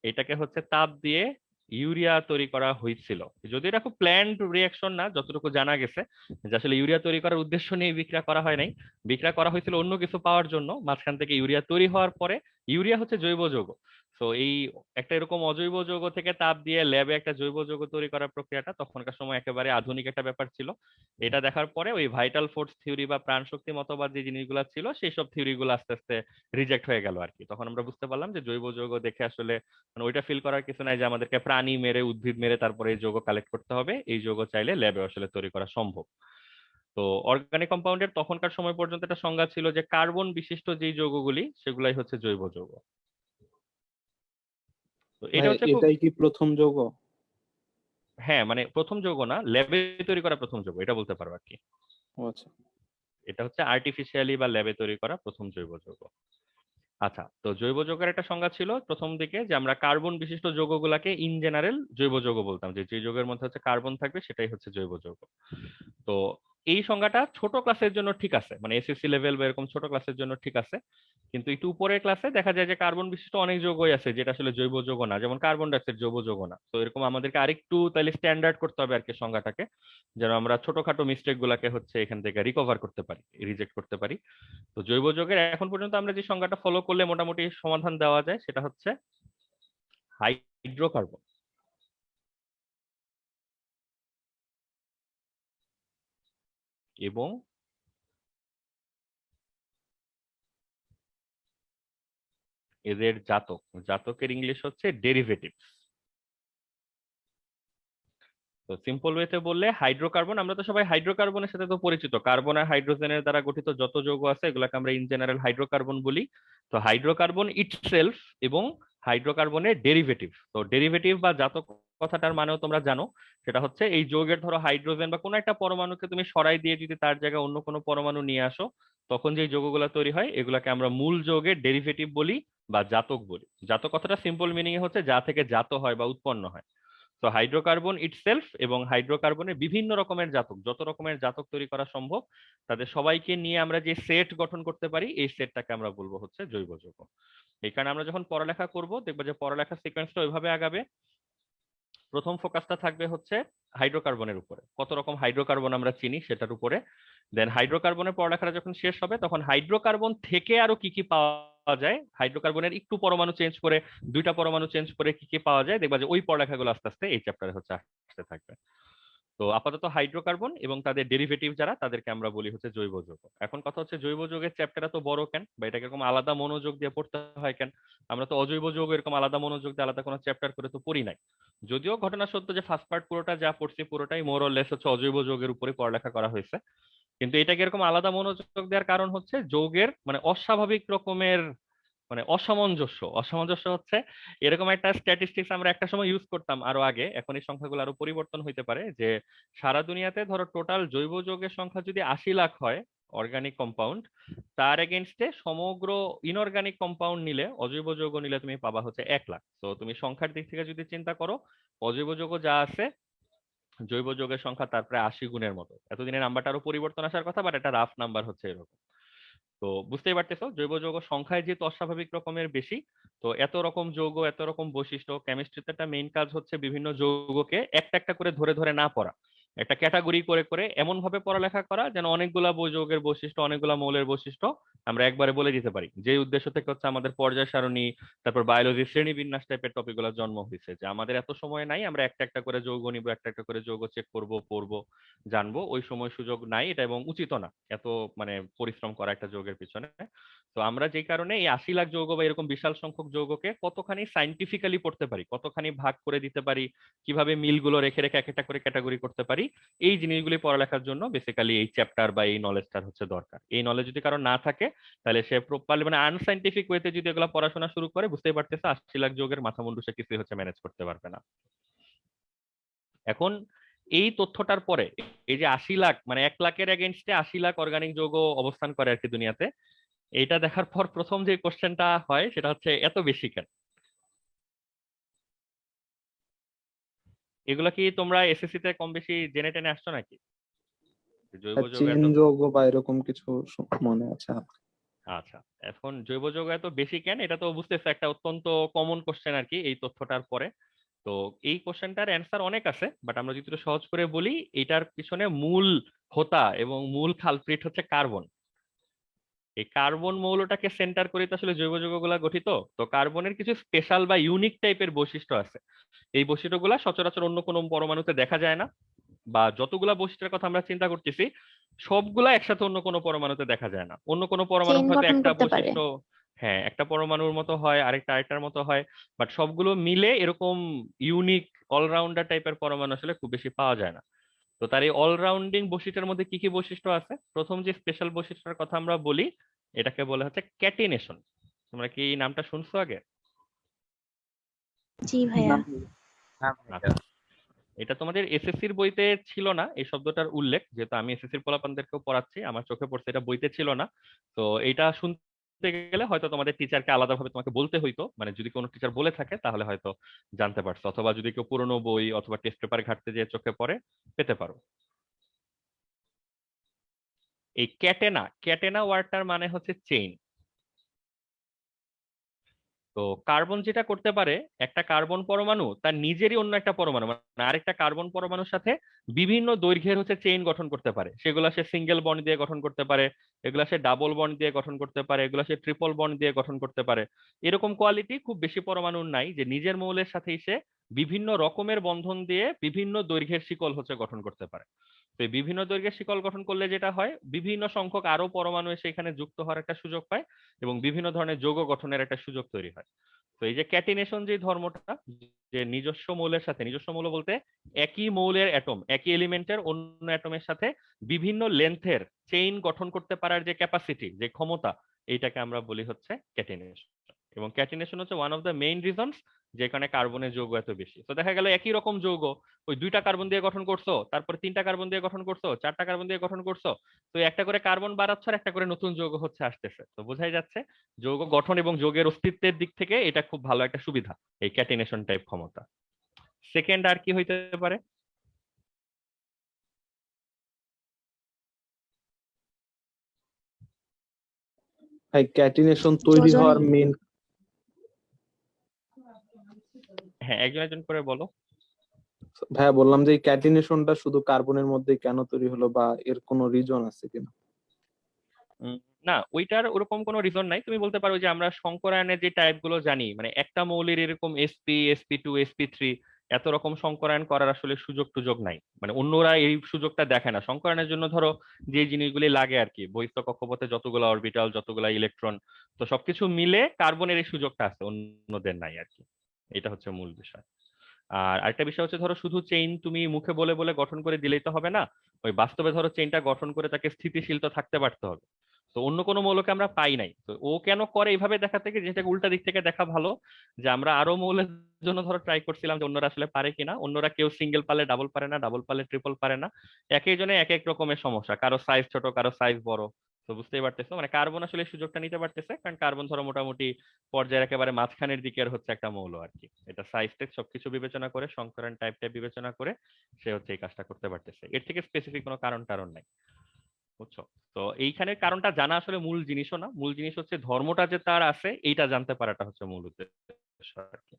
S2: এটাকে হচ্ছে তাপ দিয়ে ইউরিয়া তৈরি করা হয়েছিল। যদি এটা খুব প্ল্যান্ড রিয়াকশন না, যতটুকু জানা গেছে যে আসলে ইউরিয়া তৈরি করার উদ্দেশ্য নিয়ে বিক্রিয়া করা হয় নাই, বিক্রিয়া করা হয়েছিল অন্য কিছু পাওয়ার জন্য। মাঝখান থেকে ইউরিয়া তৈরি হওয়ার পরে, ইউরিয়া হচ্ছে জৈব যৌগ, তো এই একটা এরকম অজৈব যৌগ থেকে তাপ দিয়ে ল্যাবে একটা জৈব যৌগ তৈরি করার প্রক্রিয়াটা তখনকার সময় একেবারে আধুনিক একটা ব্যাপার ছিল। এটা দেখার পরে ওই ভাইটাল ফোর্স থিওরি বা প্রাণ শক্তি মতবাদ যে জিনিসগুলো ছিল সেই সব থিওরি গুলো আস্তে আস্তে রিজেক্ট হয়ে গেল আর কি। তখন আমরা বুঝতে পারলাম যে জৈব যৌগ দেখে আসলে মানে ওইটা ফিল করার কিছু নাই যে আমাদেরকে প্রাণী মেরে উদ্ভিদ মেরে তারপরে এই যৌগ কালেক্ট করতে হবে, এই যৌগ চাইলে ল্যাবে আসলে তৈরি করা সম্ভব। তো অর্গানিক কম্পাউন্ডের তখনকার সময় পর্যন্ত একটা সংজ্ঞা ছিল যে কার্বন বিশিষ্ট যেই যৌগগুলি সেগুলাই হচ্ছে জৈব যৌগ। তো এটা
S5: ভাই
S2: হচ্ছে খুব,
S5: এটাই কি প্রথম যৌগ?
S2: হ্যাঁ মানে প্রথম যৌগ না, ল্যাবে তৈরি করা প্রথম যৌগ এটা বলতে পারো আর কি।
S5: ও আচ্ছা।
S2: এটা হচ্ছে আর্টিফিশিয়ালি বা ল্যাবে তৈরি করা প্রথম জৈব যৌগ। আচ্ছা, তো জৈব যৌগের একটা সংজ্ঞা ছিল প্রথম দিকে যে আমরা কার্বন বিশিষ্ট যৌগগুলাকে ইন জেনারেল জৈব যৌগ বলতাম, যে যে যৌগের মধ্যে হচ্ছে কার্বন থাকবে সেটাই হচ্ছে জৈব যৌগ। তো এই সংজ্ঞাটা ছোট ক্লাসের জন্য ঠিক আছে, মানে এসএসসি লেভেল বা এরকম ছোট ক্লাসের জন্য ঠিক আছে, কিন্তু একটু উপরের ক্লাসে দেখা যায় যে কার্বন বিশিষ্ট অনেক যৌগই আছে যেটা আসলে জৈব যৌগ না, যেমন কার্বন ডাইঅক্সাইড জৈব যৌগ না। তো এরকম আমাদেরকে আরেকটু তাহলে স্ট্যান্ডার্ড করতে হবে আর কি সংজ্ঞাটাকে, যেন আমরা ছোটখাটো মিস্টেক গুলাকে হচ্ছে এখান থেকে রিকভার করতে পারি, রিজেক্ট করতে পারি। তো জৈব যৌগের এখন পর্যন্ত আমরা যে সংজ্ঞাটা ফলো করলে মোটামুটি সমাধান দেওয়া যায় সেটা হচ্ছে হাইড্রোকার্বন। এবং এদের জাতক, জাতকের ইংলিশ হচ্ছে ডেরিভেটিভ। তো সিম্পল ওয়েতে বললে হাইড্রোকার্বন, আমরা তো সবাই হাইড্রোকার্বনের সাথে তো পরিচিত, কার্বন আর হাইড্রোজেনের দ্বারা গঠিত যত যৌগ আছে এগুলাকে আমরা ইন জেনারেল হাইড্রোকার্বন বলি। তো হাইড্রোকার্বন ইটসেলফ এবং হাইড্রোকার্বনের ডেরিভেটিভ। তো ডেরিভেটিভ বা জাতক কথাটার মানেও তোমরা জানো, সেটা হচ্ছে এই যৌগের ধরো হাইড্রোজেন বা কোনো একটা পরমাণুকে তুমি সরাই দিয়ে যদি তার জায়গায় অন্য কোনো পরমাণু নিয়ে আসো, তখন যে যৌগগুলো তৈরি হয় এগুলাকে আমরা মূল যৌগের ডেরিভেটিভ বলি বা জাতক বলি। জাতক কথাটা সিম্পল মিনিং হচ্ছে যা থেকে জাত হয় বা উৎপন্ন হয়। তো হাইড্রোকার্বন ইটসেলফ এবং হাইড্রোকার্বনের বিভিন্ন রকমের জাতক, যত রকমের জাতক তৈরি করা সম্ভব তাদের সবাইকে নিয়ে আমরা যে সেট গঠন করতে পারি এই সেটটাকে আমরা বলবো হচ্ছে জৈব যৌগ। এই কারণে আমরা যখন পড়ালেখা করব দেখবো যে পড়ালেখার সিকোয়েন্সটা ওইভাবে আগাবে। প্রথম ফোকাসটা থাকবে হচ্ছে হাইড্রোকার্বনের উপরে, কত রকম হাইড্রোকার্বন আমরা চিনি সেটার উপরে। দেন হাইড্রোকার্বনের পড়ালেখাটা যখন শেষ হবে তখন হাইড্রোকার্বন থেকে আরো কি কি পাওয়া যায়, হাইড্রোকার্বনের একটু পরমাণু চেঞ্জ করে, দুইটা পরমাণু চেঞ্জ করে কি কি পাওয়া যায়, দেখবা যে ওই পড়ালেখাগুলো আস্তে আস্তে এই চ্যাপ্টারে হচ্ছে আসতে থাকবে। তো আপাতত হাইড্রোকার্বন এবং তাদের ডেরিভেটিভ যারা তাদেরকে আমরা বলি হচ্ছে জৈব যৌগ। এখন কথা হচ্ছে জৈব যৌগের চ্যাপ্টারটা তো বড় কেন, বা এটাকে এরকম আলাদা মনোযোগ দিয়ে পড়তে হয় কেন? আমরা তো অজৈব যৌগ এরকম আলাদা মনোযোগ দিয়ে আলাদা কোনো চ্যাপ্টার করে তো পড়ি নাই। যদিও ঘটনা সত্য যে ফার্স্ট পার্ট পুরোটা যা পড়ছি পুরোটাই মোর অর লেস হচ্ছে অজৈব যৌগের উপরে পড়ালেখা করা হয়েছে, কিন্তু এটাকে এরকম আলাদা মনোযোগ দেওয়ার কারণ হচ্ছে যৌগের মানে অস্বাভাবিক রকমের মানে অসামঞ্জস্য। অসামঞ্জস্য হচ্ছে এরকম একটা স্ট্যাটিস্টিক্স আমরা একটা সময় ইউজ করতাম আরো আগে, এখন এই সংখ্যাগুলো আরো পরিবর্তন হইতে পারে, যে সারা দুনিয়াতে ধরো টোটাল জৈব যৌগের সংখ্যা যদি 80 লাখ হয় অর্গানিক কম্পাউন্ড, তার এগেনস্টে সমগ্র ইনঅর্গানিক কম্পাউন্ড নিলে, অজৈব যৌগ নিলে তুমি পাবা হচ্ছে 1 লাখ। তো তুমি সংখ্যার দিক থেকে যদি চিন্তা করো, অজৈব যৌগ যা আছে জৈব যৌগের সংখ্যা তার প্রায় 80 গুণের মতো। এতদিনে নাম্বারটা আরো পরিবর্তন আসার কথা, বাট এটা রাফ নাম্বার হচ্ছে এরকম। তো বুঝতেই পারতেছো জৈব যৌগ সংখ্যায় যেহেতু অস্বাভাবিক রকমের বেশি, তো এত রকম যৌগ এত রকম বৈশিষ্ট্য, কেমিস্ট্রিতে একটা মেইন কাজ হচ্ছে বিভিন্ন যৌগকে একটা একটা করে ধরে ধরে না পড়া, একটা ক্যাটাগরি করে করে এমন ভাবে পড়ালেখা করা যেন অনেকগুলা যৌগের বৈশিষ্ট্য অনেকগুলা মৌলের বৈশিষ্ট্য আমরা একবারে বলে দিতে পারি। যে উদ্দেশ্য থেকে হচ্ছে আমাদের পর্যায় সারণী, তারপর বায়োলজি শ্রেণীবিন্যাস টাইপের টপিক গুলো জন্ম হয়েছে, যে আমাদের এত সময় নাই আমরা একটা একটা করে যৌগ নিব, একটা একটা করে যৌগ চেক করব, পড়বো, জানবো, ওই সময় সুযোগ নাই এটা, এবং উচিত না এত মানে পরিশ্রম করা একটা যৌগের পিছনে। তো আমরা যে কারণে এই 80 লাখ যৌগ বা এরকম বিশাল সংখ্যক যৌগকে কতখানি সাইন্টিফিক্যালি পড়তে পারি, কতখানি ভাগ করে দিতে পারি, কিভাবে মিলগুলো রেখে রেখে এক একটা করে ক্যাটাগরি করতে পারি, এই জিনিসগুলি পড়ালেখার জন্য বেসিক্যালি এই চ্যাপ্টার বা এই নলেজটার হচ্ছে দরকার। এই নলেজ যদি কারো না থাকে তাহলে সে প্রপারলি মানে আনসাইন্টিফিক ওয়েতে যদি এগুলো পড়াশোনা শুরু করে, বুঝতেই পারতেছে 80 লাখ যৌগের মাথা মুন্ডু সে কিছুই হচ্ছে ম্যানেজ করতে পারবে না। এখন এই তথ্যটার পরে এই যে 80 লাখ মানে 1 লাখের এগেনস্টে 80 লাখ অর্গানিক যৌগ অবস্থান করে আর কি দুনিয়াতে, এইটা দেখার পর প্রথম যে কোশ্চেনটা হয় সেটা হচ্ছে এত বেশি কেন? এগুলো কি তোমরা এসএসসি তে কম বেশি জেনে টেনে আসছো নাকি জৈব যৌগ
S5: চীন
S2: এত?
S5: যৌগ বা এরকম কিছু মনে আছে?
S2: আচ্ছা, এখন জৈব যৌগ এত বেশি কেন এটা তো বুঝতেছে, একটা অত্যন্ত কমন কোশ্চেন আর কি এই তথ্যটার পরে। তো এই কোশ্চেনটার অ্যান্সার অনেক আছে, বাট আমরা যদি একটু সহজ করে বলি, এটার পিছনে মূল হোতা এবং মূল কালপ্রিট হচ্ছে কার্বন। এই কার্বন মৌলটাকে সেন্টার করে তো আসলে জৈব যৌগগুলা গঠিত। তো কার্বনের কিছু স্পেশাল বা ইউনিক টাইপের বৈশিষ্ট্য আছে, এই বৈশিষ্ট্যগুলা সচরাচর অন্য কোনো পরমাণুতে দেখা যায় না, বা যতগুলা বৈশিষ্ট্যের কথা আমরা চিন্তা করতেছি সবগুলা একসাথে অন্য কোনো পরমাণুতে দেখা যায় না। অন্য কোনো পরমাণু
S1: চেইন
S2: হয়তো
S1: গঠন
S2: একটা
S1: করতে পারে।
S2: বৈশিষ্ট্য, হ্যাঁ একটা পরমাণুর মতো হয়, আরেকটা আরেকটার মতো হয়, বাট সবগুলো মিলে এরকম ইউনিক অলরাউন্ডার টাইপের পরমাণু আসলে খুব বেশি পাওয়া যায় না। তো তার এই অলরাউন্ডিং বৈশিষ্ট্যের মধ্যে কি কি বৈশিষ্ট্য আছে, প্রথম যে স্পেশাল বৈশিষ্ট্যের কথা আমরা বলি এটাকে বলে হচ্ছে ক্যাটিনেশন। তোমরা কি এই নামটা শুনছো আগে?
S1: জি ভাইয়া।
S2: আচ্ছা, এটা তোমাদের এসএসসির বইতে ছিল না এই শব্দটার উল্লেখ, যেহেতু আমি এসএসসির পোলাপানদেরকেও পড়াচ্ছি আমার চোখে পড়ছে এটা বইতে ছিল না। তো এটা শুনতে গেলে হয়তো তোমাদের টিচারকে আলাদাভাবে তোমাকে বলতে হইতো, মানে যদি কোনো টিচার বলে থাকে তাহলে হয়তো জানতে পারছো, অথবা যদি কেউ পুরোনো বই অথবা টেস্ট পেপার ঘাটতে যেয়ে চোখে পড়ে পেতে পারো। এই ক্যাটেনা, ক্যাটেনা ওয়ার্ডটার মানে হচ্ছে চেইন। তো কার্বন যেটা করতে পারে, একটা কার্বন পরমাণু তার নিজেরই অন্য একটা পরমাণু মানে আরেকটা কার্বন পরমাণুর সাথে বিভিন্ন দৈর্ঘ্যের হচ্ছে চেইন গঠন করতে পারে। সেগুলা সে সিঙ্গেল বন্ড দিয়ে গঠন করতে পারে, এগুলা সে ডাবল বন্ড দিয়ে গঠন করতে পারে, এগুলা সে ট্রিপল বন্ড দিয়ে গঠন করতে পারে। এরকম কোয়ালিটি খুব বেশি পরমাণুর নাই যে নিজের মৌলের সাথেই সে বিভিন্ন রকমের বন্ধন দিয়ে বিভিন্ন দৈর্ঘ্যের শিকল হচ্ছে গঠন করতে পারে। তো এই বিভিন্ন দৈর্ঘ্যের শিকল গঠন করলে যেটা হয়, বিভিন্ন সংখ্যক আরো পরমাণু এসে এখানে যুক্ত হওয়ার একটা সুযোগ পায় এবং বিভিন্ন ধরনের যৌগ গঠনের একটা সুযোগ তৈরি হয়। তো এই যে ক্যাটিনেশন যে ধর্মটা, যে নিজস্ব মৌলের সাথে, নিজস্ব মৌল বলতে একই মৌলের অ্যাটম, একই এলিমেন্টের অন্য অ্যাটমের সাথে বিভিন্ন লেন্থের চেইন গঠন করতে পারার যে ক্যাপাসিটি, যে ক্ষমতা, এইটাকে আমরা বলি হচ্ছে ক্যাটিনেশন। এবং ক্যাটিনেশন হচ্ছে one of the main reasons যেখানে কার্বনের যৌগ এত বেশি। তো দেখা গেল একই রকম যৌগ, ওই 2টা কার্বন দিয়ে গঠন করছো, তারপর 3টা কার্বন দিয়ে গঠন করছো, 4টা কার্বন দিয়ে গঠন করছো, তো একটা করে কার্বন বাড়াচ্ছ আর একটা করে নতুন যৌগ হচ্ছে আসতেছে। তো বোঝাই যাচ্ছে যৌগ গঠন এবং যৌগের অস্তিত্বের দিক থেকে এটা খুব ভালো একটা সুবিধা, এই ক্যাটিনেশন টাইপ ক্ষমতা। সেকেন্ড আর কি হইতে পারে?
S5: ভাই ক্যাটিনেশন তৈরি হওয়ার মেন,
S2: হ্যাঁ, একজন একজন করে বলো।
S5: ভাইয়া বললাম যে এই ক্যাটিনেশনটা শুধু কার্বনের মধ্যেই কেন তৈরি হলো, বা এর কোনো রিজন আছে কিনা?
S2: উম, না, ওইটার ওরকম কোনো রিজন নাই। তুমি বলতে পারো যে আমরা সংকরায়নের যে টাইপ গুলো জানি, মানে একটা মৌলের এরকম sp2 sp3 এত রকম সংকরায়ন করার আসলে সুযোগ টুযোগ নাই, মানে অন্যরা এই সুযোগটা দেখে না সংকরায়নের জন্য। ধরো যে জিনিসগুলি লাগে আর কি, বহিঃস্থ কক্ষপথে যতগুলা অরবিটাল, যতগুলা ইলেকট্রন, তো সবকিছু মিলে কার্বনের এই সুযোগটা আছে, অন্যদের নাই আর কি। এটা হচ্ছে মূল বিষয়। আর আরেকটা বিষয় হচ্ছে, ধরো শুধু চেইন তুমি মুখে বলে বলে গঠন করে দিলেই তো হবে না, ওই বাস্তবে ধরো চেইনটা গঠন করে তাকে স্থিতিশীল তো থাকতে পারতে হবে। তো অন্য কোনো মৌলকে আমরা পাই নাই, তো ও কেন করে এইভাবে দেখা থেকে, যেটাকে উল্টা দিক থেকে দেখা ভালো, যে আমরা আরো মৌলের জন্য ধরো ট্রাই করছিলাম যে অন্যরা আসলে পারে কিনা। অন্যরা কেউ সিঙ্গেল পারলে ডাবল পারে না, ডাবল পারলে ট্রিপল পারে না, এক একজনে এক এক রকমের সমস্যা, কারো সাইজ ছোট, কারো সাইজ বড়। তো বুঝতেই পারতেছো, মানে কার্বন আসলে এই সুযোগটা নিতে পারতেছে, কারণ কার্বন ধরো মোটামুটি পর্যায়ের একেবারে মাঝখানের দিকের হচ্ছে একটা মৌল আর কি। এটা সাইজ টেক সবকিছু বিবেচনা করে, সংকরণ টাইপটা বিবেচনা করে সে হচ্ছে এই কাজটা করতে পারতেছে। এর থেকে স্পেসিফিক কোনো কারণ নাই, বুঝছো? তো এইখানে কারণটা জানা আসলে মূল জিনিসও না, মূল জিনিস হচ্ছে ধর্মটা যে তার আছে এইটা জানতে পারাটা হচ্ছে মূল উদ্দেশ্য আর কি।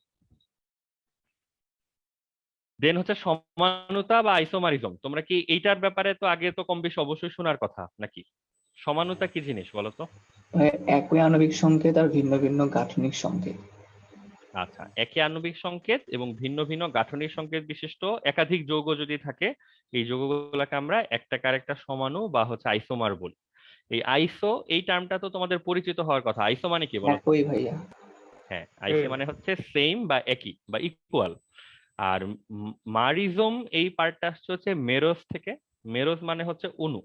S2: দেন হচ্ছে সমানুতা বা আইসোমারিজম। তোমরা কি এইটার ব্যাপারে তো আগে তো কম বেশি অবশ্যই শোনার কথা নাকি? সমানুতা কি জিনিস বলো তো?
S7: একই আণবিক সংকেত আর ভিন্ন ভিন্ন গাঠনিক সংকেত।
S2: আচ্ছা, একই আণবিক সংকেত এবং ভিন্ন ভিন্ন গাঠনিক সংকেত বিশিষ্ট একাধিক যৌগ যদি থাকে, এই যৌগগুলোকে আমরা একটাকে আরেকটা সমাণু বা হচ্ছে আইসোমার বলি। এই আইসো এই টার্মটা তো তোমাদের পরিচিত হওয়ার কথা। আইসো মানে কি বলো তো?
S7: একই ভাইয়া।
S2: হ্যাঁ, আইসো মানে হচ্ছে সেম বা একই বা ইকুয়াল। আর মারিজম এই পার্টটা আসছে হচ্ছে মেরোস থেকে। মেরোস মানে হচ্ছে অণু।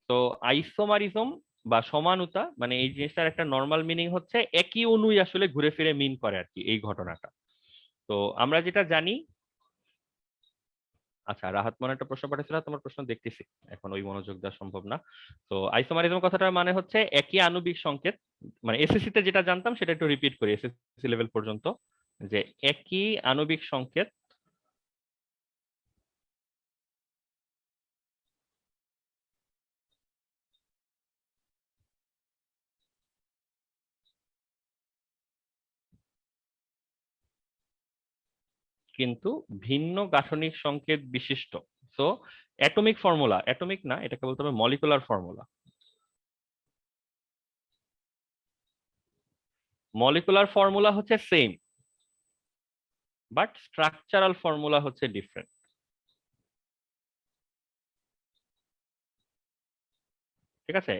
S2: তো আইসোমারিজম বা সমানুতা মানে এই জিনিসটার একটা নর্মাল মিনিং হচ্ছে একই অণুই আসলে ঘুরে ফিরে মিন করে আর কি এই ঘটনাটা। তো আমরা যেটা জানি, আচ্ছা রাহাত মনে একটা প্রশ্ন পাঠিয়েছিল, তোমার প্রশ্ন দেখতেছি, এখন ওই মনোযোগ দেওয়া সম্ভব না। তো আইসোমারিজম কথাটার মানে হচ্ছে একই আণবিক সংকেত, মানে এসএসসি তে যেটা জানতাম সেটা একটু রিপিট করি এসএসসি লেভেল পর্যন্ত, যে একই আণবিক সংকেত কিন্তু ভিন্ন গাঠনিক সংকেত বিশিষ্ট। তো অ্যাটমিক ফর্মুলা, অ্যাটমিক না, এটাকে বলতে হবে মলিকুলার ফর্মুলা। মলিকুলার ফর্মুলা হচ্ছে সেম, বাট স্ট্রাকচারাল ফর্মুলা হচ্ছে ডিফারেন্ট। ঠিক আছে?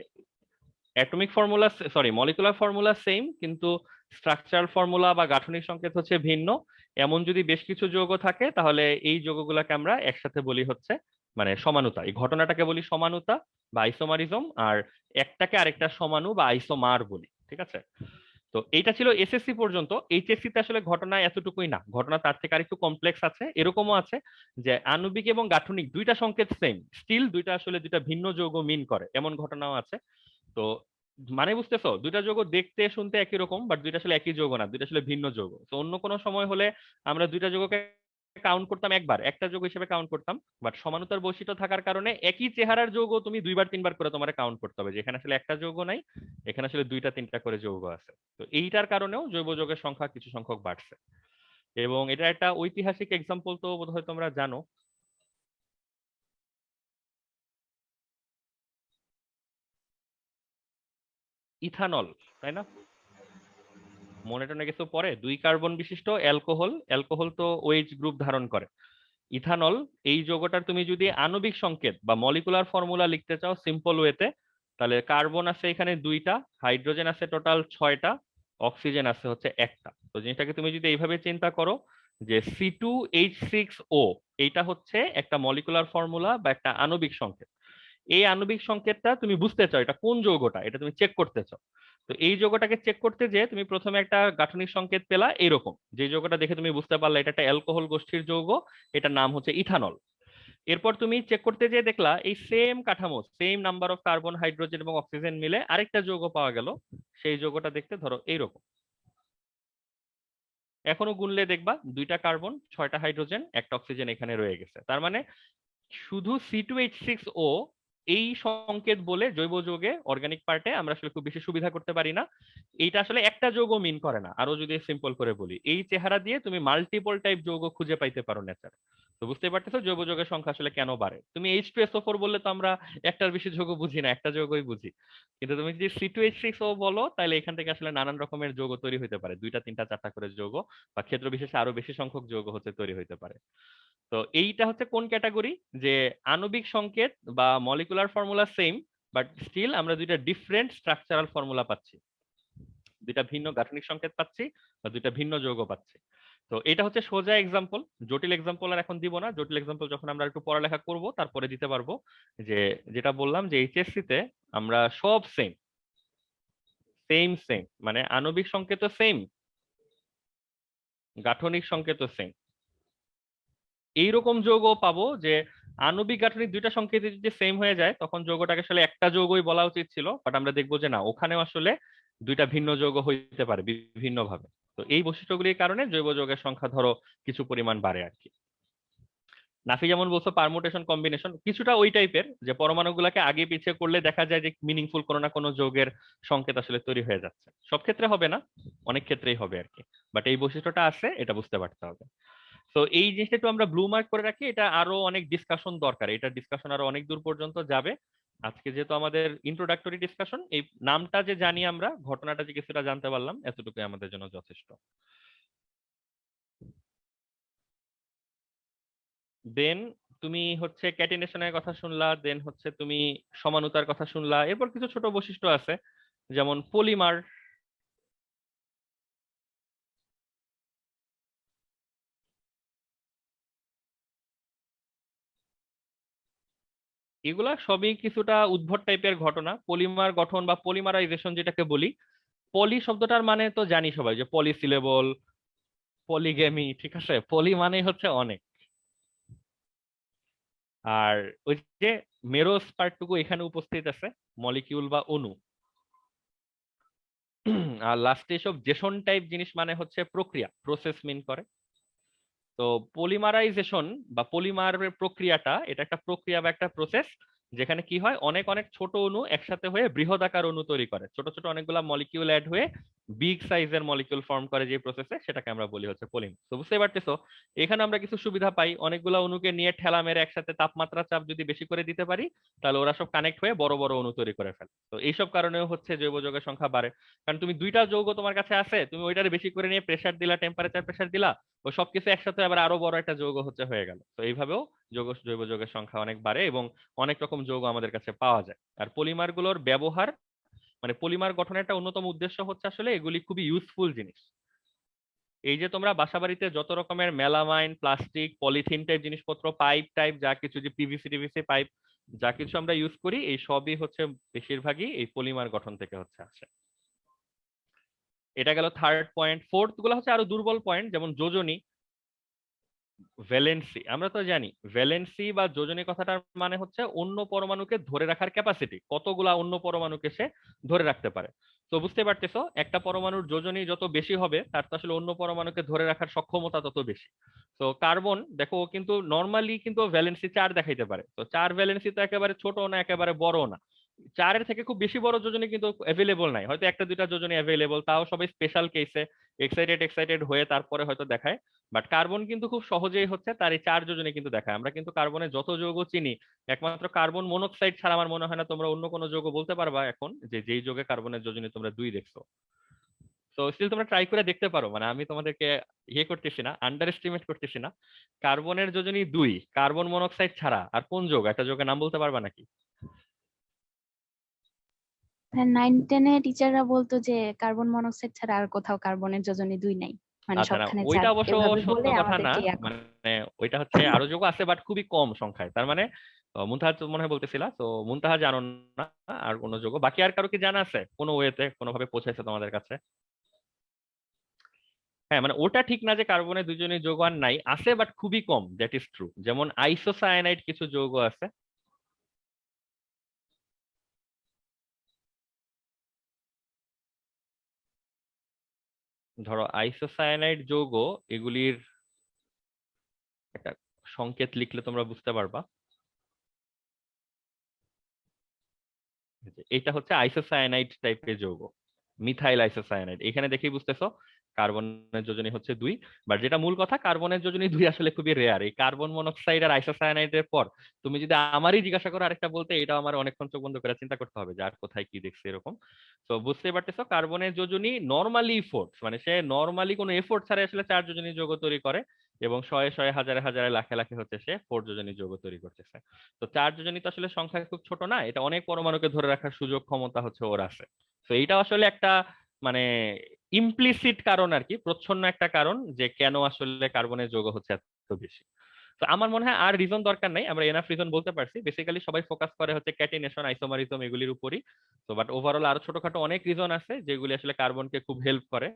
S2: Atomic formula, sorry molecular formula same, কিন্তু স্ট্রাকচারাল ফর্মুলা বা গাঠনিক সংকেত হচ্ছে ভিন্ন। এমন যদি বেশ কিছু যৌগ থাকে তাহলে এই যৌগগুলোকে আমরা একসাথে বলি হচ্ছে মানে সমানুতা, এই ঘটনাটাকে বলি সমানুতা বা আইসোমারিজম, আর একটাকে আরেকটা সমাণু বা আইসোমার বলি। ঠিক আছে? তো এইটা ছিল এসএসসি পর্যন্ত। এইচএসসি তে আসলে ঘটনা এতটুকুই না, ঘটনা তার থেকে আরেকটু কমপ্লেক্স আছে। এরকমও আছে যে আণবিক এবং গাঠনিক দুইটা সংকেত সেম, স্টিল দুইটা আসলে দুইটা ভিন্ন যৌগ মিন করে, এমন ঘটনাও আছে। তো মানে বুঝতেছো, দুইটা যৌগ দেখতে শুনতে একই রকম, বাট দুইটা আসলে একই যৌগ না, দুইটা আসলে ভিন্ন যৌগ। তো অন্য কোনো সময় হলে আমরা দুইটা যৌগকে কাউন্ট করতাম একবার, একটা যৌগ হিসেবে কাউন্ট করতাম, বাট সমানতার বৈশিষ্ট্য থাকার কারণে একই চেহারার যৌগ তুমি দুইবার তিনবার করে তোমার কাউন্ট করতে হবে, যেখানে আসলে একটা যৌগ নাই, এখানে আসলে দুইটা তিনটা করে যৌগ আছে। তো এইটার কারণেও জৈব যৌগের সংখ্যা কিছু সংখ্যক বাড়ছে। এবং এটা একটা ঐতিহাসিক এক্সাম্পল তো বোধহয় তোমরা জানো, ইথানল, তাই না? মনে টনে কিছু পরে 2 কার্বন বিশিষ্ট অ্যালকোহল, অ্যালকোহল তো ওএইচ গ্রুপ ধারণ করে। ইথানল এই যৌগটার তুমি যদি আণবিক সংকেত বা মলিকুলার ফর্মুলা লিখতে চাও সিম্পল ওয়েতে, তাহলে কার্বন আছে এখানে 2টা, হাইড্রোজেন আছে টোটাল 6টা, অক্সিজেন আছে হচ্ছে 1টা। তো জিনিসটাকে তুমি যদি এইভাবে চিন্তা করো যে C2H6O, এইটা হচ্ছে একটা মলিকুলার ফর্মুলা বা একটা আণবিক সংকেত। এই আণবিক সংকেতটা তুমি বুঝতে চাও এটা কোন যৌগটা, এটা তুমি চেক করতে চাও। তো এই যৌগটাকে চেক করতে যে তুমি প্রথমে একটা গাঠনিক সংকেত পেলা এরকম, যে যৌগটা দেখে তুমি বুঝতে পারলা এটা একটা অ্যালকোহল গোষ্ঠীর যৌগ, এটার নাম হচ্ছে ইথানল। এরপর তুমি চেক করতে যেয়ে দেখলা এই সেম কাঠামো, same number of carbon, hydrogen এবং অক্সিজেন মিলে আরেকটা যৌগ পাওয়া গেল। সেই যৌগটা দেখতে ধরো এইরকম, এখনো গুনলে দেখবা 2টা কার্বন, 6টা হাইড্রোজেন, 1টা অক্সিজেন এখানে রয়ে গেছে। তার মানে শুধু C2H6O এই সংকেত বলে জৈব যৌগে অর্গানিক পার্টে আমরা আসলে খুব বেশি সুবিধা করতে পারি না। এইটা আসলে একটা যৌগ মিন করে না, আরো যদি সিম্পল করে বলি এই চেহারা দিয়ে তুমি মাল্টিপল টাইপ যৌগ খুঁজে পাইতে পারো নেচারে। তো বুঝতে পারতেছো জৈব যৌগের সংখ্যা আসলে কেন বাড়ে। তুমি H2SO4 বললে তো আমরা একটার বেশি যৌগ বুঝি না, একটা যৌগই বুঝি। কিন্তু তুমি যদি C2H6O বলো তাহলে এখান থেকে আসলে নানান রকমের যৌগ তৈরি হতে পারে, 2টা 3টা 4টা করে যৌগ, বা ক্ষেত্র বিশেষে আরো বেশি সংখ্যক যৌগ হচ্ছে তৈরি হতে পারে। তো এইটা হচ্ছে কোন ক্যাটাগরি, যে আণবিক সংকেত বা molecular formula same, but still আমরা 2টা ডিফারেন্ট স্ট্রাকচারাল ফর্মুলা পাচ্ছি, 2টা ভিন্ন গাঠনিক সংকেত পাচ্ছি, বা 2টা ভিন্ন যৌগ পাচ্ছি। তো এটা হচ্ছে সোজা এক্সাম্পল, জটিল এক্সাম্পল আর এখন দিব না। জটিল এক্সাম্পল যখন আমরা একটু পড়ালেখা করব তারপরে দিতে পারবো। যে যেটা বললাম যে এইচএসসি তে আমরা সব সেম সেম সেম, মানে আণবিক সংকেত সেম, গাঠনিক সংকেত সেম। এইরকম যৌগ পাবো যে আণবিক গাঠনিক 2টা সংকেত যদি সেম হয়ে যায় তখন যৌগটাকে আসলে একটা যৌগই বলা উচিত ছিল, বাট আমরা দেখবো যে না, ওখানেও আসলে 2টা ভিন্ন যৌগ হইতে পারে বিভিন্ন ভাবে। তো এই বৈশিষ্ট্যগুলির কারণে জৈব যৌগের সংখ্যা ধরো কিছু পরিমাণ বাড়ে আর কি। নাফি যেমন বলছো পারমুটেশন কম্বিনেশন কিছুটা ওই টাইপের, যে পরমাণুগুলোকে আগে পিছিয়ে করলে দেখা যায় যে মিনিংফুল কোনো না কোনো যৌগের সংকেত আসলে তৈরি হয়ে যাচ্ছে। সব ক্ষেত্রে হবে না, অনেক ক্ষেত্রেই হবে আর কি, বাট এই বৈশিষ্ট্যটা আছে, এটা বুঝতে পারতে হবে। তো এই জিনিসটা একটু আমরা ব্লু মার্ক করে রাখি, এটা আরো অনেক ডিসকাশন দরকার, এটা ডিসকাশন আরো অনেক দূর পর্যন্ত যাবে। আজকে যেহেতু আমাদের ইন্ট্রোডাক্টরি ডিসকাশন, এই নামটা যে জানি আমরা, ঘটনাটা যে কিছুটা জানতে পারলাম, এতটুকুই আমাদের জন্য যথেষ্ট। দেন তুমি হচ্ছে ক্যাটিনেশনের কথা শুনলা, দেন হচ্ছে তুমি সমানুতার কথা শুনলা, এরপর কিছু ছোট বৈশিষ্ট্য আছে যেমন পলিমার। এগুলা সবই কিছুটা উদ্ভট টাইপের ঘটনা। পলিমার গঠন বা পলিমারাইজেশন যেটাকে বলি, পলি শব্দটার মানে তো জানি সবাই যে পলিসিলেবল, পলিগেমি, ঠিক আছে। পলি মানে হচ্ছে অনেক। আর ওই যে মেরোস পার্টটুকু এখানে উপস্থিত আছে, মলিকিউল বা অণু। আর লাস্টে এসব জেসন টাইপ জিনিস মানে হচ্ছে প্রক্রিয়া, প্রসেস মিন করে। তো পলিমারাইজেশন বা পলিমারের প্রক্রিয়াটা, এটা একটা প্রক্রিয়া বা একটা প্রসেস যেখানে কি হয়, অনেক অনেক ছোট অণু একসাথে হয়ে বৃহদাকার অণু তৈরি করে, ছোট ছোট অনেকগুলা মলিকিউল অ্যাড হয়ে বিগ সাইজের মলিকিউল ফর্ম করে যে প্রসেসে, সেটাকে আমরা বলি হচ্ছে পলিমার। তো বুঝতে পারতেছো এখানে আমরা কিছু সুবিধা পাই, অনেকগুলা অণুকে নিয়ে ঠেলা মেরে একসাথে তাপমাত্রা চাপ যদি বেশি করে দিতে পারি তাহলে ওরা সব কানেক্ট হয়ে বড় বড় অণু তৈরি করে ফেলে। তো এইসব কারণেও হচ্ছে জৈব যৌগের সংখ্যা বাড়ে, কারণ তুমি 2টা যৌগ তোমার কাছে আছে, তুমি ওইটারে বেশি করে নিয়ে প্রেসার দিলা, টেম্পারেচার প্রেসার দিলা, ও সবকিছু একসাথে আবার আরো বড় একটা যৌগ হচ্ছে হয়ে গেল। তো এইভাবেও জৈব যৌগের সংখ্যা অনেক বাড়ে এবং অনেক রকম যৌগ আমাদের কাছে পাওয়া যায়। আর পলিমার গুলোর ব্যবহার, মানে পলিমার গঠনের একটা অন্যতম উদ্দেশ্য হচ্ছে আসলে এগুলি খুবই ইউজফুল জিনিস। এই যে তোমরা বাসাবাড়িতে যত রকমের মেলামাইন, প্লাস্টিক, পলিথিন টাইপ জিনিসপত্র, পাইপ টাইপ যা কিছু, যে পিভিসি টিভিসি পাইপ যা কিছু আমরা ইউজ করি, এই সবই হচ্ছে বেশিরভাগই এই পলিমার গঠন থেকে হচ্ছে আসে। এটা গেল থার্ড পয়েন্ট। ফোর্থ গুলো হচ্ছে আরো দুর্বল পয়েন্ট, যেমন যোজনী, ভ্যালেন্সি। আমরা তো জানি ভ্যালেন্সি বা যোজনী কথাটার মানে হচ্ছে অন্য পরমাণুকে ধরে রাখার ক্যাপাসিটি, কতগুলা অন্য পরমাণুকে সে ধরে রাখতে পারে। তো বুঝতে পারতেছো একটা পরমাণুর যোজনী যত বেশি হবে তার তো আসলে অন্য পরমাণুকে ধরে রাখার সক্ষমতা তত বেশি। তো কার্বন দেখো কিন্তু নর্মালি কিন্তু ভ্যালেন্সি 4 দেখাইতে পারে, তো 4 ভ্যালেন্সি তো একেবারে ছোট না একেবারে বড় না, 4-এর থেকে খুব বেশি বড় যোজনী কিন্তু অ্যাভেলেবল নাই, হয়তো একটা দুইটা যোজনী অ্যাভেলেবল, তাও সবাই স্পেশাল কেসে এক্সাইটেড এক্সাইটেড হয়ে তারপরে হয়তো দেখায়। বাট কার্বন কিন্তু খুব সহজেই হচ্ছে তার এই 4 যোজনী কিন্তু দেখায়। আমরা কিন্তু কার্বনের যত যৌগ চিনি, একমাত্র কার্বন মনোক্সাইড ছাড়া আমার মনে হয় না তোমরা অন্য কোনো যৌগ বলতে পারবা এখন যে যেই যৌগে কার্বনের যোজনী তোমরা 2 দেখছো। তো স্টিল তোমরা ট্রাই করে দেখতে পারো, মানে আমি তোমাদেরকে ইয়ে করতেছি না, আন্ডার এস্টিমেট করতেছি না। কার্বনের যোজনী 2, কার্বন মনোক্সাইড ছাড়া আর কোন যোগ, একটা যোগের নাম বলতে পারবা নাকি?
S8: 9-10-এ টিচাররা বলতো যে কার্বন মনোক্সাইড ছাড়া আর কোথাও কার্বনের যোজনী 2 নাই, মানে
S2: আচ্ছা, না
S8: সবখানে
S2: ওইটা
S8: 4
S2: অবশ্য
S8: এভাবে
S2: সত্য
S8: বলে
S2: কথা না,
S8: আমাদেরকে
S2: মানে ওইটা হচ্ছে আরো যোগ আছে বাট খুবই কম সংখ্যায়। তার মানে মুনতাহা তো মনে হয় বলতেছিলা, তো মুনতাহা জানো না আর কোনো যোগ, বাকি আর কারো কি জানা আছে কোনো ওয়েতে কোনো ভাবে পৌঁছাইছে তোমাদের কাছে? হ্যাঁ, মানে ওটা ঠিক না যে কার্বনের দুজনের যৌগ আর নাই, আছে বাট খুবই কম, দ্যাট ইজ ট্রু। যেমন আইসোসায়ানাইড কিছু যৌগ আছে। ধরো আইসোসায়ানাইড যৌগ, এগুলির একটা সংকেত লিখলে তোমরা বুঝতে পারবা। এটা হচ্ছে আইসোসায়ানাইড টাইপের যৌগ, মিথাইল আইসোসায়ানাইড। এখানে দেখেই বুঝতেছো কার্বনের যোজনী হচ্ছে 2। বাট যেটা মূল কথা, কার্বনের যোজনী 2 আসলে খুবই রেয়ার। এই কার্বন মনোক্সাইড আর আইসোসায়ানাইডের পর তুমি যদি আমারই জিজ্ঞাসা করো আরেকটা বলতে, এটা আমার অনেকক্ষণ চোখ বন্ধ করে চিন্তা করতে হবে যে আর কোথায় কি দেখছে এরকম। তো বুঝতেই পারতেছো কার্বনের যোজনী নর্মালি ফোর্স, মানে সে নর্মালি কোনো এফোর্ট ছাড়া আসলে 4 যোজনী যৌগ তৈরি করে, এবং শয়ে শয়ে হাজারে হাজারে লাখে লাখে হচ্ছে সে 4 যোজনী যৌগ তৈরি করতেছে। তো 4 যোজনী তো আসলে সংখ্যা খুব ছোট না, এটা অনেক পরমাণুকে ধরে রাখার সুযোগ ক্ষমতা হচ্ছে ওর আছে। তো এইটা আসলে একটা মানে ইমপ্লিসিট কারণ আর কি, প্রচ্ছন্ন একটা কারণ যে কেন আসলে কার্বনের যৌগ হচ্ছে এত বেশি। তো আমার মনে হয় আর রিজন দরকার নাই, আমরা এনাফ রিজন বলতে পারছি। বেসিক্যালি সবাই ফোকাস করে হচ্ছে ক্যাটিনেশন, আইসোমারিজম এগুলির উপরই। তো বাট ওভারঅল আরো ছোটখাটো অনেক রিজন আছে যেগুলি আসলে কার্বনকে খুব হেল্প করে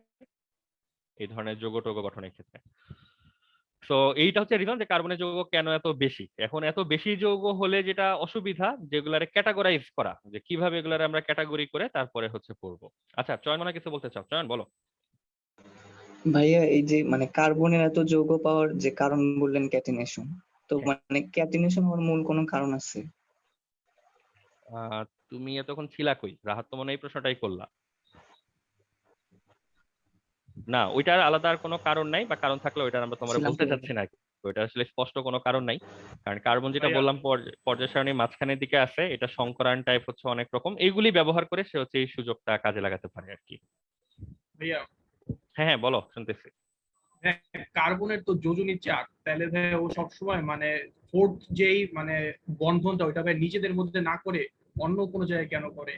S2: এই ধরনের যৌগ টৌগ গঠনের ক্ষেত্রে। তো এইটা হচ্ছে রিজন যে কার্বনের যৌগ কেন এত বেশি। এখন এত বেশি যৌগ হলে যেটা অসুবিধা, যেগুলারে ক্যাটাগরাইজ করা, যে কিভাবে এগুলারে আমরা ক্যাটাগরি করে তারপরে হচ্ছে পড়বো। আচ্ছা, চয়ন মনে হয় কিছু বলতে চাও, চয়ন বলো।
S7: ভাইয়া এই যে মানে কার্বনের এত যৌগ পাওয়ার যে কারণ বললেন ক্যাটিনেশন, তো মানে ক্যাটিনেশন হওয়ার মূল কোনো কারণ আছে?
S2: তুমি এতক্ষণ ছিলা কই? রাহাত তো মনে হয় এই প্রশ্নটাই করলা। না, ওইটার আলাদা আর কোনো কারণ নাই, বা কারণ থাকলে ওইটা আমরা তোমার
S7: ছিলাম
S2: বলতে
S7: তো।
S2: চাচ্ছি না আর কি। ওইটা আসলে স্পষ্ট কোনো কারণ নাই, কারণ কার্বন যেটা
S3: ভাইয়া
S2: বললাম পর্যায় সারণীর মাঝখানের দিকে আছে, এটা সংকরায়ন টাইপ হচ্ছে অনেক রকম, এইগুলি ব্যবহার করে সে হচ্ছে এই সুযোগটা কাজে লাগাতে পারে আর কি।
S3: ভাইয়া
S2: হ্যাঁ হ্যাঁ, বলো, শুনতেছি।
S3: হ্যাঁ, কার্বনের তো যোজনী 4, তাহলে ভাই ও সবসময় মানে ফোর্থ যেই মানে বন্ধনটা ওইটা ভাই নিজেদের মধ্যে না করে অন্য কোনো জায়গায় কেন করে?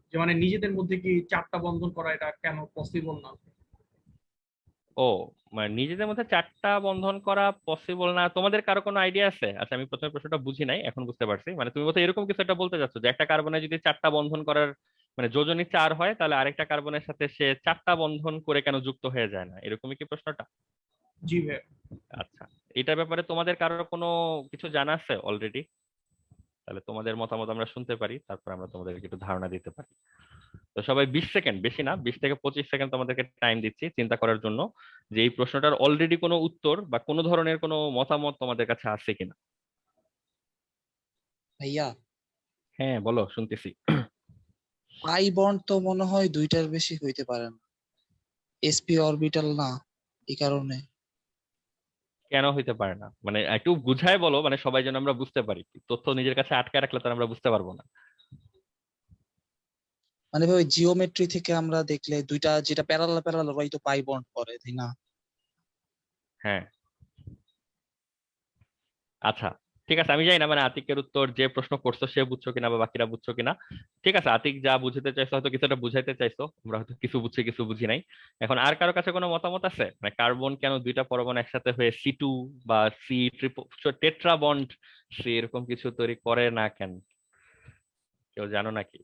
S3: যে মানে নিজেদের মধ্যে কি 4টা বন্ধন করা এটা কেন পসিবল না?
S2: ও, মানে নিজেদের মধ্যে 4টা বন্ধন করা পসিবল না, তোমাদের কারো কোনো আইডিয়া আছে? আচ্ছা, আমি প্রথমে প্রশ্নটা বুঝি নাই, এখন বুঝতে পারছি। মানে তুমি বলতে এরকম কিছু একটা বলতে চাচ্ছো যে একটা কার্বনে যদি 4টা বন্ধন করার মানে যোজনী 4 হয়, তাহলে আরেকটা কার্বনের সাথে সে 4টা বন্ধন করে কেন যুক্ত হয়ে যায় না, এরকমই কি প্রশ্নটা?
S3: জি ভাই।
S2: আচ্ছা, এটার ব্যাপারে তোমাদের কারোর কোনো কিছু জানা আছে অলরেডি? তাহলে তোমাদের মতামত আমরা শুনতে পারি, তারপর আমরা তোমাদেরকে একটু ধারণা দিতে পারি। তো সবাই 20 সেকেন্ড, বেশি না, 20 থেকে 25 সেকেন্ড তোমাদেরকে টাইম দিচ্ছি চিন্তা করার জন্য যে এই প্রশ্নটার অলরেডি কোনো উত্তর বা কোনো ধরনের কোনো মতামত তোমাদের কাছে আছে কিনা।
S9: ভাইয়া,
S2: হ্যাঁ বলো, শুনতেছি।
S9: পাই বন্ড তো মনে হয় 2টার বেশি হইতে পারে না, এসপি অরবিটাল না, এই কারণে।
S2: কেন হইতে পারে না, মানে একটু বুঝায় বলো, মানে সবাই যেন আমরা বুঝতে পারি। তথ্য নিজের কাছে আটকে রাখলে তো আমরা বুঝতে পারবো না।
S9: মানে ভাই ওই জিওমেট্রি থেকে আমরা দেখলে 2টা যেটা প্যারালাল প্যারালাল ওই তো পাই বন্ড করে, তাই না?
S2: হ্যাঁ, আচ্ছা, ঠিক আছে, আমি জানি না মানে আতিকের উত্তর যে প্রশ্ন করছো সে বুঝছো কিনা বা বাকিরা বুঝছো কিনা। ঠিক আছে, আতিক যা বুঝাতে চাইছো হয়তো কিছুটা বুঝাইতে চাইছো, আমরা হয়তো কিছু বুঝছি কিছু বুঝি নাই। এখন আর কারো কাছে কোনো মতামত আছে, মানে কার্বন কেন 2টা পরমাণু একসাথে হয়ে C2 বা সি টেট্রা বন্ড সি এরকম কিছু তৈরি করে না কেন? কেউ জানো নাকি?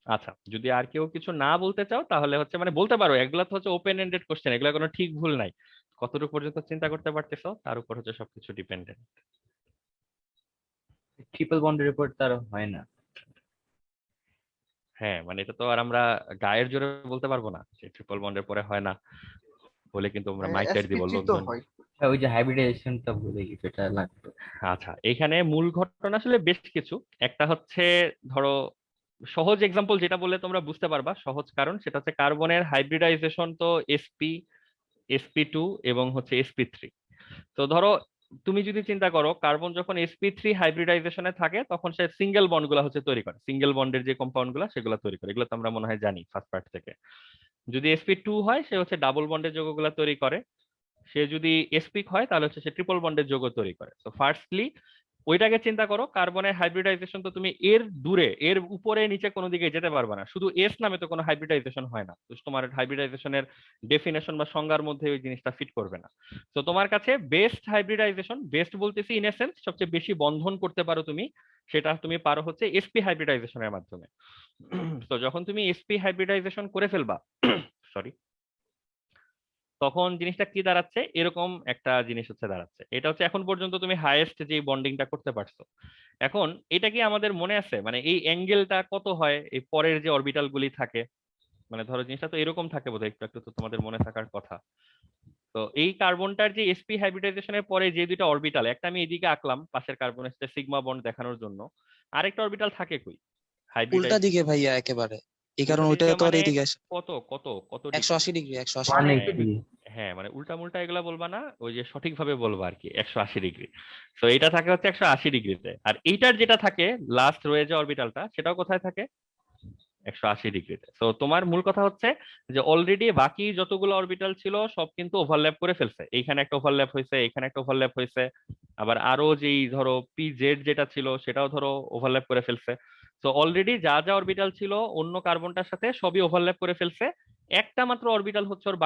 S2: আচ্ছা, যদি আর কেউ কিছু না বলতে চাও তাহলে হচ্ছে মানে বলতে পারো, এগুলা তো হচ্ছে ওপেন এন্ডেড কোশ্চেন, এগুলা কোনো ঠিক ভুল নাই। কতটুকু পর্যন্ত চিন্তা করতে পারতেছো তার উপর হচ্ছে সবকিছু ডিপেন্ডেন্ট।
S6: ট্রিপল বন্ডের উপর তার হয় না।
S2: হ্যাঁ, মানে এটা তো আর আমরা গায়ের জোরে বলতে পারবো না যে ট্রিপল বন্ডের পরে হয় না, বলে কিন্তু আমরা মাইক টাইট দিব
S10: এসপি3 তো
S2: লোকজন।
S10: হয়।
S6: হ্যাঁ, ওই যে হাইব্রিডাইজেশনটা ভুলে গেছি, এটা লাগবে।
S2: আচ্ছা, এখানে মূল ঘটনা আসলে বেশ কিছু। একটা হচ্ছে ধরো সহজ এক্সাম্পল যেটা বললে তোমরা বুঝতে পারবা, সহজ কারণ সেটা হচ্ছে কার্বনের হাইব্রিডাইজেশন তো sp sp2 এবং হচ্ছে sp3। তো ধরো তুমি যদি চিন্তা করো কার্বন যখন sp3 হাইব্রিডাইজেশনে থাকে তখন সে সিঙ্গেল বন্ড গুলা হচ্ছে তৈরি করে, সিঙ্গেল বন্ডের যে কম্পাউন্ড গুলা সেগুলো তৈরি করে, এগুলো তো আমরা মনে হয় জানি ফার্স্ট পার্ট থেকে। যদি sp2 হয় সে হচ্ছে ডাবল বন্ডের যৌগগুলা তৈরি করে, সে যদি sp হয় তাহলে হচ্ছে সে ট্রিপল বন্ডের যৌগ তৈরি করে। তো ফার্স্টলি ওইটাকে চিন্তা করো, কার্বনের হাইব্রিডাইজেশন তো তুমি এর দূরে এর উপরে নিচে কোনো দিকে যেতে পারবে না, শুধু এস নামে তো কোনো হাইব্রিডাইজেশন হয় না, তো তোমার হাইব্রিডাইজেশনের ডেফিনেশন বা সংজ্ঞার মধ্যে ওই জিনিসটা ফিট করবে না। তো তোমার কাছে বেস্ট হাইব্রিডাইজেশন, বেস্ট বলতেছি ইন এসেন্স সবচেয়ে বেশি বন্ধন করতে পারো তুমি, সেটা তুমি পারো হচ্ছে sp হাইব্রিডাইজেশনের মাধ্যমে। তো যখন তুমি sp হাইব্রিডাইজেশন করে ফেলবা, সরি, তখন জিনিসটা কি দাঁড়াচ্ছে, এরকম একটা জিনিস হচ্ছে দাঁড়াচ্ছে। এটা হচ্ছে এখন পর্যন্ত তুমি হাইয়েস্ট যে বন্ডিংটা করতে পারছো। এখন এটা কি আমাদের মনে আছে, মানে এই অ্যাঙ্গেলটা কত হয় এই পরের যে অরবিটাল গুলি থাকে, মানে ধরো জিনিসটা তো এরকম থাকে বোধহয়, একটু একটু তো তোমাদের মনে থাকার কথা। তো এই কার্বনটার যে sp হাইব্রিডাইজেশনের পরে যে দুইটা অরবিটাল, একটা আমি এদিকে আঁকলাম পাশের কার্বনের সাথে সিগমা বন্ড দেখানোর জন্য, আরেকটা অরবিটাল থাকে কই হাইব্রিডাইজ?
S9: উল্টা দিকে ভাইয়া একেবারে, এই কারণে ওইটা তো আর
S2: মানে
S9: এইদিকে আসে।
S2: কত কত কত
S9: 180 ডিগ্রি 180
S6: 180
S2: হ্যাঁ, মানে উল্টা মুল্টা এগুলা বলবা না, ওই যে সঠিকভাবে বলবা আর কি, 180 ডিগ্রি। তো এটা থাকে হচ্ছে 180 ডিগ্রিতে, আর এইটার যেটা থাকে লাস্ট রয়ে যে অরবিটালটা সেটাও কোথায় থাকে, 180 ডিগ্রিতে। তো তোমার মূল কথা হচ্ছে যে অলরেডি বাকি যতগুলো অরবিটাল ছিল সব কিন্তু ওভারল্যাপ করে ফেলছে, এইখানে একটা ওভারল্যাপ হয়েছে, এখানে একটা ওভারল্যাপ হয়েছে, আবার আরো যেই ধরো পি জেড যেটা ছিল সেটাও ধরো ওভারল্যাপ করে ফেলছে। তো অলরেডি যা যা অরবিটাল ছিল অন্য কার্বনটার সাথে সবই ওভারল্যাপ করে ফেলছে, একটা মাত্র অরবিটাল হচ্ছে ওর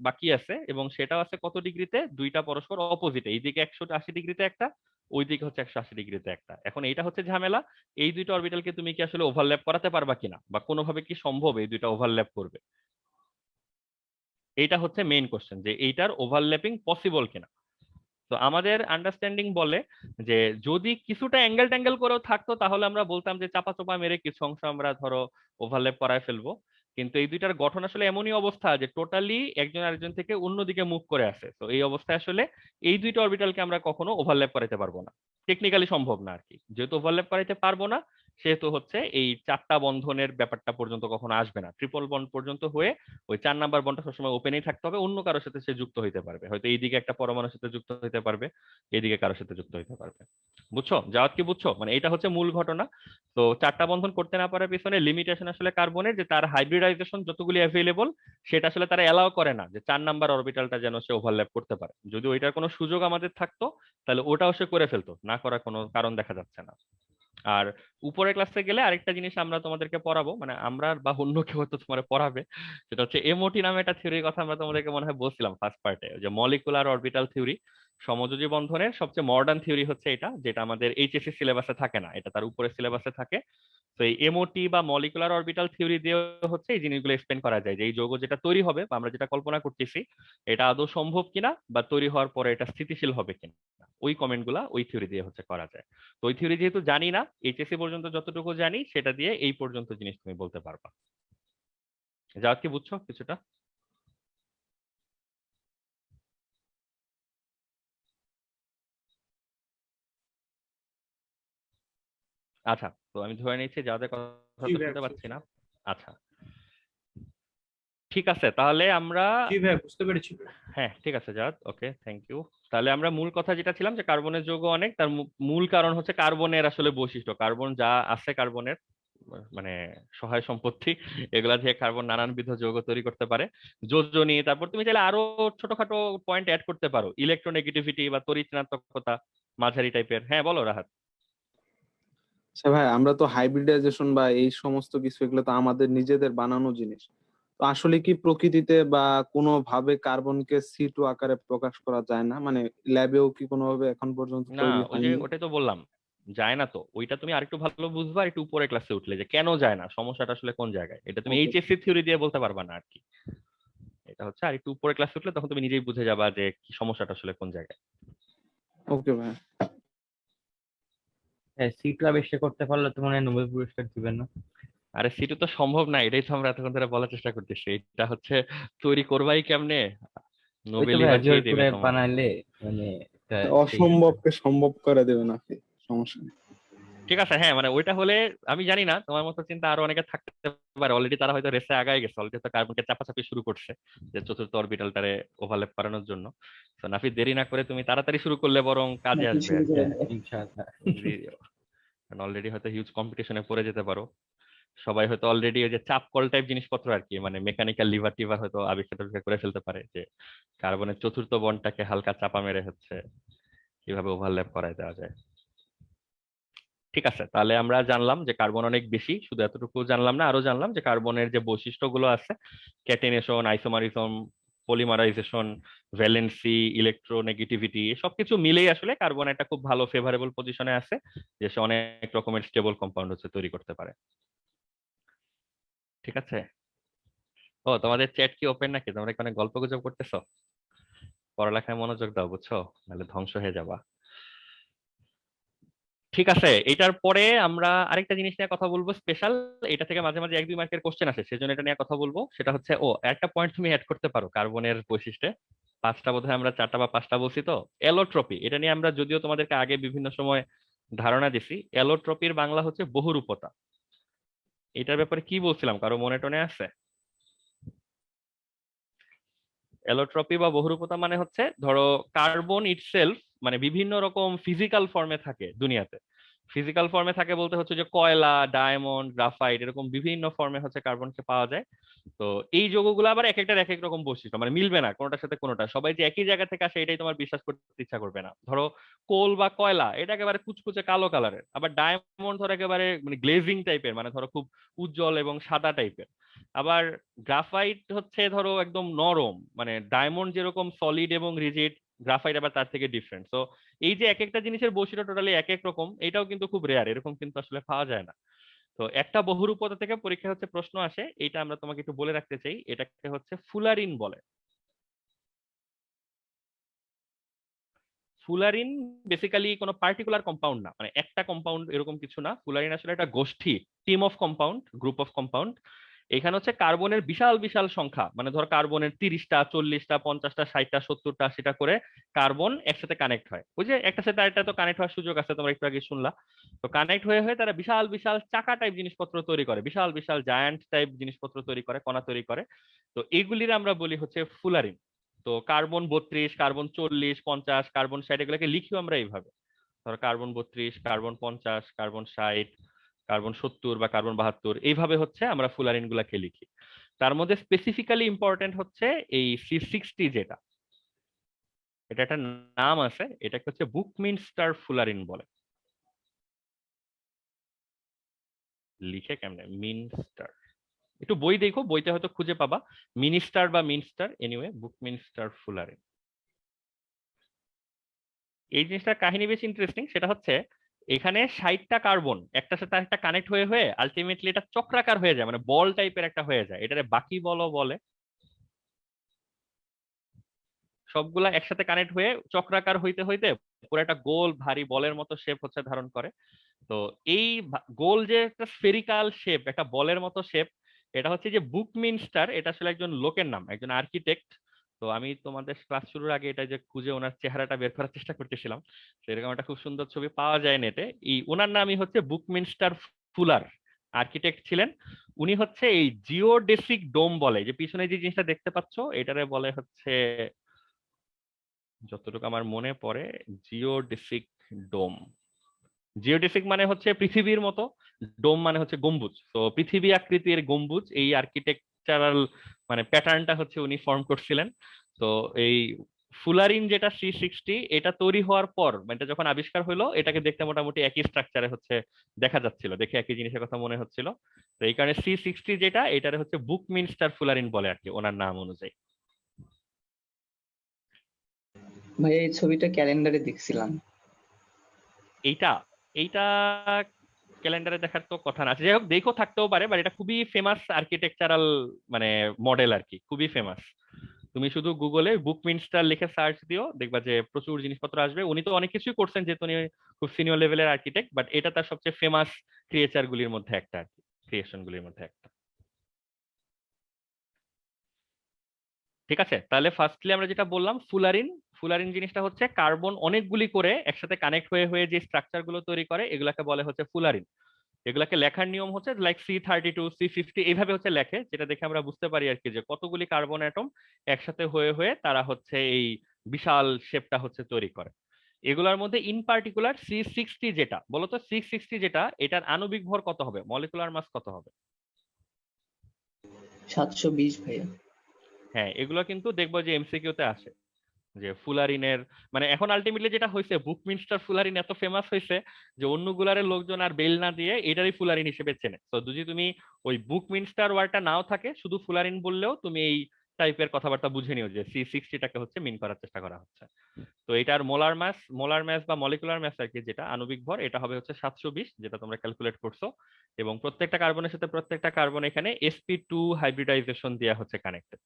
S2: বাকি আছে, এবং সেটাও আছে কত ডিগ্রিতে, দুইটা পরস্পর অপোজিটে, এইদিকে 180 ডিগ্রিতে একটা, ওইদিকে হচ্ছে 180 ডিগ্রিতে একটা। এখন এইটা হচ্ছে ঝামেলা, এই দুইটা অরবিটালকে তুমি কি আসলে ওভারল্যাপ করাতে পারবা কিনা, বা কোনোভাবে কি সম্ভব এই দুইটা ওভারল্যাপ করবে, এইটা হচ্ছে মেইন কোশ্চেন, যে এইটার ওভারল্যাপিং পসিবল কিনা। তো আমাদের আন্ডারস্ট্যান্ডিং বলে যে যদি কিছুটা অ্যাঙ্গেল ট্যাঙ্গেল করেও থাকতো তাহলে আমরা বলতাম যে চাপা চাপা মেরে কিছু অংশ আমরা ধরো ওভারল্যাপ করায় ফেলবো, কিন্তু এই দুইটার গঠন আসলে এমনই অবস্থা যে টোটালি একজন আরেকজন থেকে অন্যদিকে মুভ করে আছে। তো এই অবস্থায় আসলে এই দুইটা অরবিটালকে আমরা কখনো ওভারল্যাপ করাতে পারবো না, টেকনিক্যালি সম্ভব না আর কি। যেহেতু ওভারল্যাপ করাইতে পারবো না সেহেতু হচ্ছে এই চারটা বন্ধনের ব্যাপারটা পর্যন্ত কখনো আসবে না, ট্রিপল বন্ড পর্যন্ত হয়ে ওই 4 নাম্বার বন্ডটা সবসময় ওপেনই থাকতে হবে, অন্য কারোর সাথে সে যুক্ত হইতে পারবে, হয়তো এইদিকে একটা পরমাণুর সাথে যুক্ত হইতে পারবে, এইদিকে কারোর সাথে যুক্ত হইতে পারবে। বুঝছো জাওয়াত, কি বুঝছো? মানে এটা হচ্ছে মূল ঘটনা। তো চারটা বন্ধন করতে না পারার পিছনে লিমিটেশন আসলে কার্বনের, যে তার হাইব্রিডাইজেশন যতগুলি অ্যাভেলেবল সেটা আসলে তারা এলাও করে না যে 4 নাম্বার অরবিটালটা যেন সে ওভারল্যাপ করতে পারে। যদি ওইটার কোনো সুযোগ আমাদের থাকতো তাহলে ওটাও সে করে ফেলতো, না করার কোনো কারণ দেখা যাচ্ছে না। আর উপরের ক্লাসে গেলে আরেকটা জিনিস আমরা তোমাদেরকে পড়াবো, মানে আমরা বা অন্য কেউ হয়তো তোমার পড়াবে, সেটা হচ্ছে এমওটি নামে একটা থিওরির কথা আমরা তোমাদেরকে মনে হয় বলছিলাম ফার্স্ট পার্টে, যে মলিকুলার অরবিটাল থিওরি, সমযোজী বন্ধনের সবচেয়ে মডার্ন থিওরি হচ্ছে এটা, যেটা আমাদের এইচএসসি সিলেবাসে থাকে না, এটা তার উপরের সিলেবাসে থাকে। তো এই এমওটি বা মলিকুলার অরবিটাল থিওরি দিয়ে হচ্ছে এই জিনিসগুলো এক্সপ্লেন করা যায়, যে এই যৌগ যেটা তৈরি হবে বা আমরা যেটা কল্পনা করতেছি এটা আদৌ সম্ভব কিনা, বা তৈরি হওয়ার পরে এটা স্থিতিশীল হবে কিনা, ওই কমেন্ট গুলা ওই থিওরি দিয়ে হচ্ছে করা যায়। তো ওই থিওরি যেহেতু জানি না, এইচএসসি পর্যন্ত যতটুকু জানি সেটা দিয়ে এই পর্যন্ত জিনিস তুমি বলতে পারবা। যা কি বুঝছো কিছুটা? আচ্ছা, তো আমি ধরে নিচ্ছি যাদের কথা
S3: জি
S2: তো
S3: ভাই,
S2: শুনতে পাচ্ছি না। আচ্ছা, ঠিক আছে, তাহলে আমরা
S3: জি ভাই, বুঝতে পেরেছি।
S2: হ্যাঁ ঠিক আছে জাদ, ওকে, থ্যাংক ইউ। তাহলে আমরা মূল কথা যেটা ছিলাম যে কার্বনের যৌগ অনেক, তার মূল কারণ হচ্ছে কার্বনের আসলে বৈশিষ্ট্য, কার্বন যা আছে কার্বনের মানে সহায় সম্পত্তি, এগুলা দিয়ে কার্বন নানানবিধ যৌগ তৈরি করতে পারে, যোজনী। তারপর তুমি চাইলে আরো ছোটখাটো পয়েন্ট অ্যাড করতে পারো, ইলেকট্রোনেগেটিভিটি বা তড়িৎ ঋণাত্মকতা মাঝারি টাইপের। হ্যাঁ বলো রাহাত।
S5: আচ্ছা ভাই, আমরা তো হাইব্রিডাইজেশন বা এই সমস্ত কিছু এগুলো তো আমাদের নিজেদের বানানো জিনিস, তো আসলে কি প্রকৃতিতে বা কোনো ভাবে কার্বনকে C2 আকারে প্রকাশ করা যায় না? মানে ল্যাবেও কি কোনোভাবে এখন পর্যন্ত
S2: না,
S5: তৈরি
S2: ওই যে
S5: হয়নি?
S2: ওটাই তো বললাম, যায় না। তো ওইটা তুমি আরেকটু ভালো বুঝবা একটু উপরে ক্লাসে উঠলে, যে কেন যায় না, সমস্যাটা আসলে কোন জায়গায়, এটা তুমি
S5: ওকে।
S2: এইচএসসি থিওরি দিয়ে বলতে পারবা না আর কি। এটা হচ্ছে আর একটু উপরে ক্লাসে উঠলে তখন তুমি নিজেই বুঝে যাবা যে কি সমস্যাটা আসলে কোন জায়গায়।
S5: ওকে ভাই।
S6: সিটু আবিষ্কার করতে পারলে তো মনে হয় নোবেল পুরস্কার দিবেন না?
S2: আরে সিটু তো সম্ভব না, এটাই তো আমরা এতক্ষণ ধরে বলার চেষ্টা করতেছি, এটা হচ্ছে তৈরি করবাই কেমনে,
S6: ওই তো
S2: নোবেলই
S6: ভাই
S2: বা
S6: জোর
S2: কে দেবে
S6: করে
S2: তোমার।
S6: বানাইলে মানে একটা সেই
S5: অসম্ভবকে সম্ভব করে দেবেন আপনি, সমস্যা নেই।
S2: ঠিক আছে, হ্যাঁ মানে ওইটা হলে আমি জানি না, তোমার মতো চিন্তা আরো অনেকে থাকতে পারে, অলরেডি তারা হয়তো রেসে আগায় গেছে, অলরেডি তো কার্বনকে চাপাচাপি শুরু করছে যে চতুর্থ অরবিটালটারে ওভারল্যাপ করানোর জন্য। তো নাফিস, দেরি না করে তুমি তাড়াতাড়ি শুরু করলে বরং কাজে
S7: নাকি
S2: আসবে
S7: শুরু
S2: আর কি।
S7: করে
S6: হ্যাঁ,
S7: দেয়?
S6: ইনশাআল্লাহ।
S2: অলরেডি হয়তো হিউজ কম্পিটিশনে পড়ে যেতে পারো, সবাই হয়তো অলরেডি ওই যে চাপ কল টাইপ জিনিসপত্র আর কি, মানে মেকানিক্যাল লিভার টিভার হয়তো আবিষ্কার করে ফেলতে পারে, যে কার্বনের চতুর্থ বন্ডটাকে হালকা চাপা মেরে হচ্ছে কিভাবে ওভারল্যাপ করায় দেওয়া যায়। ঠিক আছে, তাহলে আমরা জানলাম যে কার্বন অনেক বেশি, শুধু এতটুকু জানলাম না, আরো জানলাম যে কার্বনের যে বৈশিষ্ট্যগুলো আছে, ক্যাটেনেশন, আইসোমারিজম, পলিমারাইজেশন, ভ্যালেন্সি, ইলেকট্রোনেগেটিভিটি, সবকিছু মিলেই আসলে কার্বন একটা খুব ভালো ফেভারেবল পজিশনে আছে, যে সে অনেক রকমের স্টেবল কম্পাউন্ড হচ্ছে তৈরি করতে পারে। ঠিক আছে। ও, তোমাদের চ্যাট কি ওপেন নাকি? তোমরা এখানে গল্প গুজব করতেছো? পড়ালেখায় মনোযোগ দাও, বুঝছো, নাহলে ধ্বংস হয়ে যাবা। ঠিক আছে, এটার পরে আমরা আরেকটা জিনিস নিয়ে কথা বলবো স্পেশাল, এটা থেকে মাঝে মাঝে 1-2 মার্কের কোশ্চেন আসে, সেজন্য এটা নিয়ে কথা বলবো। সেটা হচ্ছে, একটা পয়েন্ট তুমি অ্যাড করতে পারো কার্বনের বৈশিষ্ট্যে, 5টা বোধহয় আমরা 4টা বা 5টা বলছি তো। এলোট্রপি, এটা নিয়ে আমরা যদিও তোমাদেরকে আগে বিভিন্ন সময় ধারণা দিছি। এলোট্রপির বাংলা হচ্ছে বহুরূপতা। এটার ব্যাপারে কি বলছিলাম, কারো মনে টনে আছে? এলোট্রপি বা বহুরূপতা মানে হচ্ছে, ধরো কার্বন ইটসেলফ মানে বিভিন্ন রকম ফিজিক্যাল ফর্মে থাকে দুনিয়াতে। ফিজিক্যাল ফর্মে থাকে বলতে হচ্ছে যে কয়লা, ডায়মন্ড, গ্রাফাইট, এরকম বিভিন্ন ফর্মে হচ্ছে কার্বনকে পাওয়া যায়। তো এই যৌগগুলো আবার এক একটার এক এক রকম বৈশিষ্ট্য, মানে মিলবে না কোনোটার সাথে কোনোটা, সবাই যে একই জায়গা থেকে আসে এটাই তোমার বিশ্বাস করতে ইচ্ছা করবে না। ধরো কোল বা কয়লা এটা একেবারে কুচকুচে কালো কালারের, আবার ডায়মন্ড ধরো একেবারে মানে গ্লেজিং টাইপের, মানে ধরো খুব উজ্জ্বল এবং সাদা টাইপের। আবার গ্রাফাইট হচ্ছে ধরো একদম নরম, মানে ডায়মন্ড যেরকম সলিড এবং রিজিড, গ্রাফাইট আবার তার থেকে ডিফারেন্ট। তো এই যে এক একটা জিনিসের বৈশিষ্ট্য টোটালি এক এক রকম, এটাও কিন্তু খুব রেয়ার, এরকম কিন্তু আসলে পাওয়া যায় না। তো একটা বহুরূপতা থেকে পরীক্ষা হচ্ছে প্রশ্ন আসে, এটা আমরা তোমাকে একটু বলে রাখতে চাই, এটাকে হচ্ছে ফুলারিন বলে। ফুলারিন বেসিক্যালি কোনো পার্টিকুলার কম্পাউন্ড না, মানে একটা কম্পাউন্ড এরকম কিছু না। ফুলারিন আসলে একটা গোষ্ঠী, team of compound, group of compound. এখানে হচ্ছে কার্বনের বিশাল বিশাল সংখ্যা, মানে ধর কার্বনের 30টা, 40টা, 50টা, 60টা, 70টা, 80টা করে কার্বন একসাথে কানেক্ট হয়। ওই যে একটা সাথে আরেকটা তো কানেক্ট হওয়ার সুযোগ আছে, তোমরা একটু আগে শুনলা। তো কানেক্ট হয়ে হয়ে তারা বিশাল বিশাল চাকা টাইপ জিনিসপত্র তৈরি করে, বিশাল বিশাল জায়ান্ট টাইপ জিনিসপত্র তৈরি করে, কণা তৈরি করে। তো এগুলির আমরা বলি হচ্ছে ফুলারিন। তো কার্বন 32, কার্বন 40, 50, কার্বন 60 এগুলোকে লিখিও আমরা এইভাবে, ধরো কার্বন 32, কার্বন 50, কার্বন 60, কার্বন 70 বা কার্বন 72, এইভাবে হচ্ছে আমরা ফুলারিন গুলাকে লিখি। তার মধ্যে স্পেসিফিক্যালি ইম্পর্টেন্ট হচ্ছে এই C60, যেটা এটা একটা নাম আছে, এটাকে হচ্ছে বুকমিনস্টার ফুলারিন বলে। লিখে কেমনে? মিনস্টার, একটু বই দেখো, বইতে হয়তো খুঁজে পাবা, মিনিস্টার বা মিনস্টার, এনিওয়ে বুকমিনস্টার ফুলারিন। এই জিনিসটার কাহিনী বেশ ইন্টারেস্টিং। সেটা হচ্ছে, এখানে 60টা কার্বন একটার সাথে একটা কানেক্ট হয়ে হয়ে আলটিমেটলি এটা চক্রাকার হয়ে যায়, মানে বল টাইপের একটা হয়ে যায়, এটারে বাকি বলও বলে। সবগুলা একসাথে কানেক্ট হয়ে চক্রাকার হইতে হইতে পুরো একটা গোল ভারী বলের মতো শেপ হচ্ছে ধারণ করে। তো এই গোল যে একটা স্ফেরিক্যাল শেপ, একটা বলের মতো শেপ, এটা হচ্ছে যে বুকমিনস্টার, এটা আসলে একজন লোকের নাম, একজন আর্কিটেক্ট। তো আমি তোমাদের ক্লাস শুরুর আগে এটা যে খুঁজে ওনার চেহারাটা বের করার চেষ্টা করতেছিলাম, তো এরকম একটা খুব সুন্দর ছবি পাওয়া যায় নেটে। এই ওনার নামই হচ্ছে বুকমিনস্টার ফুলার, আর্কিটেক্ট ছিলেন উনি। হচ্ছে এই জিওডেসিক ডোম বলে, যে পিছনে যে জিনিসটা দেখতে পাচ্ছ এটারে বলে হচ্ছে, যতটুকু আমার মনে পড়ে, জিওডেসিক ডোম। জিওডেসিক মানে হচ্ছে পৃথিবীর মতো, ডোম মানে হচ্ছে গম্বুজ। তো পৃথিবী আকৃতির গম্বুজ, এই আর্কিটেকচারাল মানে প্যাটার্নটা হচ্ছে উনি ফর্ম করছিলেন। তো এই ফুলারিন যেটা C60, এটা তৈরি হওয়ার পর, মানে এটা যখন আবিষ্কার হলো, এটাকে দেখতে মোটামুটি একই স্ট্রাকচারে হচ্ছে দেখা যাচ্ছিল, দেখে একই জিনিসের কথা মনে হচ্ছিল। তো এই কারণে C60 যেটা, এটারে হচ্ছে বুকমিনস্টার ফুলারিন বলে আর কি, ওনার নাম অনুযায়ী।
S7: ভাই এই ছবিটা ক্যালেন্ডারে দেখছিলাম।
S2: এইটা এইটা ক্যালেন্ডারে দেখার তো কথা না, যাই হোক দেখো থাকতেও পারে, বাট এটা খুবই ফেমাস আর্কিটেকচারাল মানে মডেল আর কি, খুবই ফেমাস। তুমি শুধু গুগলে বুকমিনস্টার লিখে সার্চ দিও, দেখবা যে প্রচুর জিনিসপত্র আসবে। উনি তো অনেক কিছুই করছেন, যেহেতু উনি খুব সিনিয়র লেভেলের আর্কিটেক্ট, বাট এটা তার সবচেয়ে ফেমাস ক্রিয়েচার গুলির মধ্যে একটা আর কি, ক্রিয়েশন গুলির মধ্যে একটা। ঠিক আছে, তাহলে ফার্স্টলি আমরা যেটা বললাম ফুলারিন, ফুলারিন জিনিসটা হচ্ছে কার্বন অনেকগুলি করে একসাথে কানেক্ট হয়ে হয়ে যে স্ট্রাকচার গুলো তৈরি করে এগুলাকে বলে হচ্ছে ফুলারিন। এগুলাকে লেখার নিয়ম হচ্ছে লাইক C32 C50 এইভাবে হচ্ছে লেখে, যেটা দেখে আমরা বুঝতে পারি আর কি যে কতগুলি কার্বন অ্যাটম একসাথে হয়ে হয়ে তারা হচ্ছে এই বিশাল শেপটা হচ্ছে তৈরি করে। এগুলোর মধ্যে ইন পার্টিকুলার C60 যেটা, বলতো C60 যেটা, এটার আণবিক ভর কত হবে, মলিকুলার মাস কত হবে?
S7: 720 ভাইয়া।
S2: হ্যাঁ, এগুলো কিন্তু দেখবো যে এমসিকিউ তে আসে যে ফুলারিনের, মানে এখন আলটিমেটলি যেটা হয়েছে বুকমিনস্টার ফুলারিন এত ফেমাস হয়েছে যে অন্য গুলারের লোকজন আর বেল না দিয়ে এটারই ফুলারিন হিসেবে চেনে। তো যদি তুমি ওই বুকমিনস্টার ওয়ার্ডটা নাও থাকে, শুধু ফুলারিন বললেও তুমি এই টাইপের কথাবার্তা বুঝে নিও যে C60টাকে হচ্ছে মিন করার চেষ্টা করা হচ্ছে। তো এটার মোলার ম্যাস বা মলিকুলার ম্যাস আর কি, যেটা আণবিক ভর, এটা হবে হচ্ছে 720, যেটা তোমরা ক্যালকুলেট করছো। এবং প্রত্যেকটা কার্বনের সাথে প্রত্যেকটা কার্বন এখানে sp2 হাইব্রিডাইজেশন দেওয়া হচ্ছে কানেক্টেড।